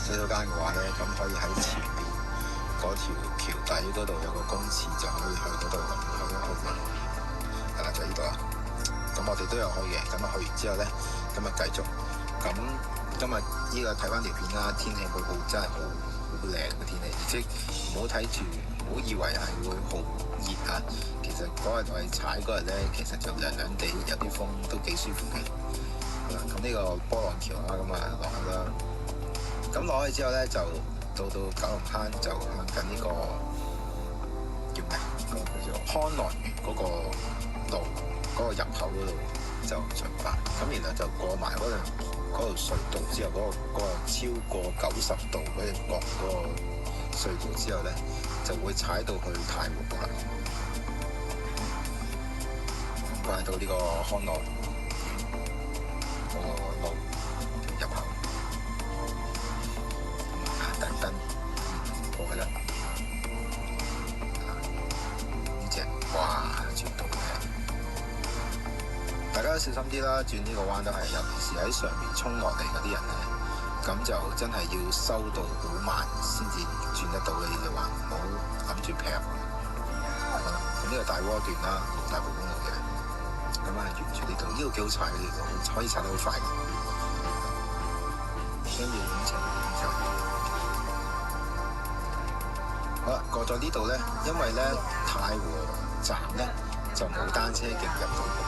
洗手間嘅話咧，咁可以喺前邊嗰條橋底嗰度有個公廁，就可以去嗰度去。係啦，就呢度啦。咁我哋都有去嘅。咁啊，去完之後咧，咁啊繼續。咁今日呢個睇翻條片啦，天氣報告真係好靚嘅天氣，即係唔好睇住，唔好以為係會好熱啊。其實嗰日我哋踩嗰日咧，其實就涼涼地，有啲風都幾舒服嘅。咁呢個波浪橋啦，咁啊落去啦。咁落去之後咧，就到九龍坑，就向緊呢個叫咩？嗰個叫做康樂園嗰個路嗰個入口嗰度就出發。咁然後就過埋嗰條隧道之後，嗰個超過90度嗰隻角嗰個隧道之後咧，就會踩到去太和啦。快到呢個康樂嗰個路入口，等燈過去啦。呢隻哇轉到嘅，大家都小心啲啦，轉呢個彎都係，尤其是喺上面衝落嚟嗰啲人咧，咁就真係要收到好慢先至轉得到嘅呢隻彎，唔好諗住劈。咁呢個大窩段啦，大埔公路嘅。咁啊，沿住呢度幾好踩嘅，呢度可以踩得好快嘅。跟住影程。好啦，過咗呢度咧，因為咧太和站咧就冇單車徑入到去嘅，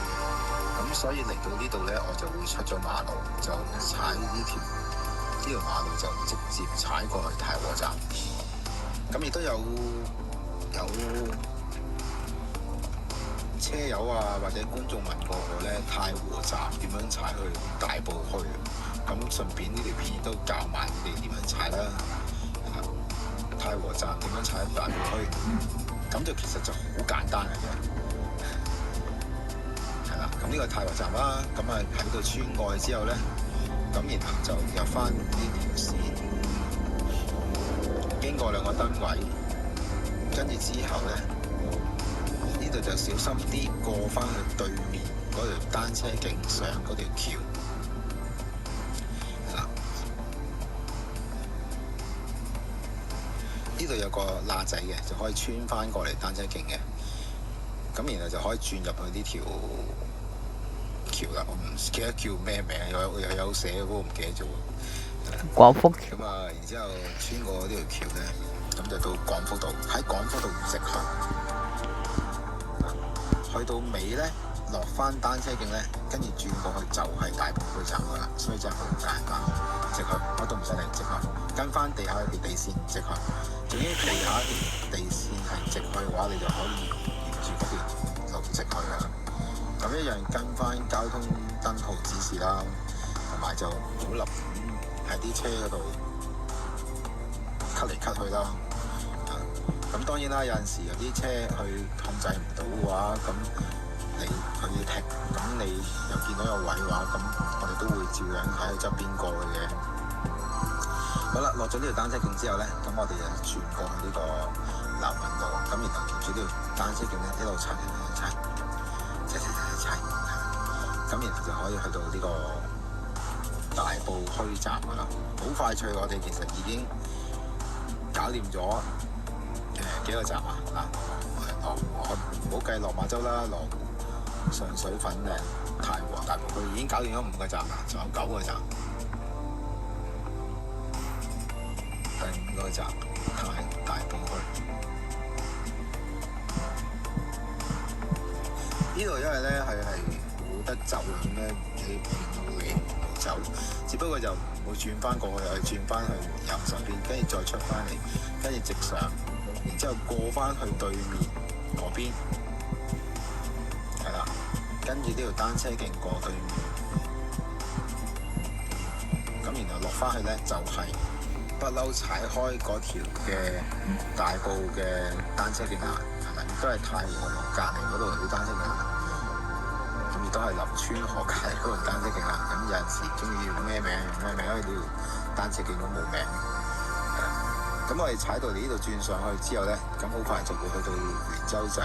咁所以嚟到呢度咧，我就會出咗馬路，就踩呢條馬路就直接踩過去太和站。咁亦都有車友啊，或者觀眾問過我咧，太和站點樣踩去大埔墟？咁順便呢條片都教埋你哋點樣踩啦。太和站點樣踩大埔墟？咁就其實就好簡單嘅啫。係啦，咁呢個太和站啦，咁啊喺度穿過去之後咧，咁然後就入翻呢條線，經過兩個燈位，跟住之後咧。呢度就小心啲過翻去對面嗰條單車徑上嗰條橋，嗱，呢度有個罅仔嘅，就可以穿翻過嚟單車徑嘅，咁然後就可以轉入去呢條橋啦。我唔記得叫咩名，有寫嗰個唔記得咗。廣福橋。咁啊，然之後穿過呢條橋咧，咁就到廣福道，喺廣福道直行。去到尾咧，落翻單車徑咧，跟住轉過去就係大埔墟站噶啦，所以真係好簡單，直去乜都唔使理，直去跟翻地下一條地線直去。總之地下一條地線係直去嘅話，你就可以沿住嗰條路直去噶啦。咁一樣跟翻交通燈號指示啦，同埋就唔好立喺啲車嗰度cut嚟cut去啦。咁當然啦，有陣時有啲車去控制唔到嘅話，咁佢要停，咁你又見到有位嘅話，咁我哋都會照樣喺佢側邊過去嘅。好啦，落咗呢條單車徑之後咧，咁我哋就轉過去呢個南運路，咁然後沿住呢條單車徑咧一路踩，咁然後就可以去到呢個大埔墟站噶啦，好快脆。我哋其實已經搞掂咗。幾個站啊？我唔好計落馬洲啦，羅湖、上水、粉嶺、太和、大埔區已經搞掂咗5個站啦，仲有9個站。第5個站大埔區。呢度因為咧係冇得走啦，咁咧你會走，只不過就唔會轉翻過去，又轉翻去右手邊，跟住再出翻嚟，跟住直上。然之後過翻去對面嗰邊，係啦，跟住呢條單車徑過對面，咁然後落翻去咧就係不嬲踩開嗰條嘅大埔嘅單車徑啦，係咪？都係太和路隔離嗰度條單車徑，咁亦都係林村河隔離嗰條單車徑啦。咁有陣時中意用咩名用咩名，因為呢條單車徑都冇名。咁我哋踩到嚟呢度轉上去之後咧，咁好快就會去到元洲仔。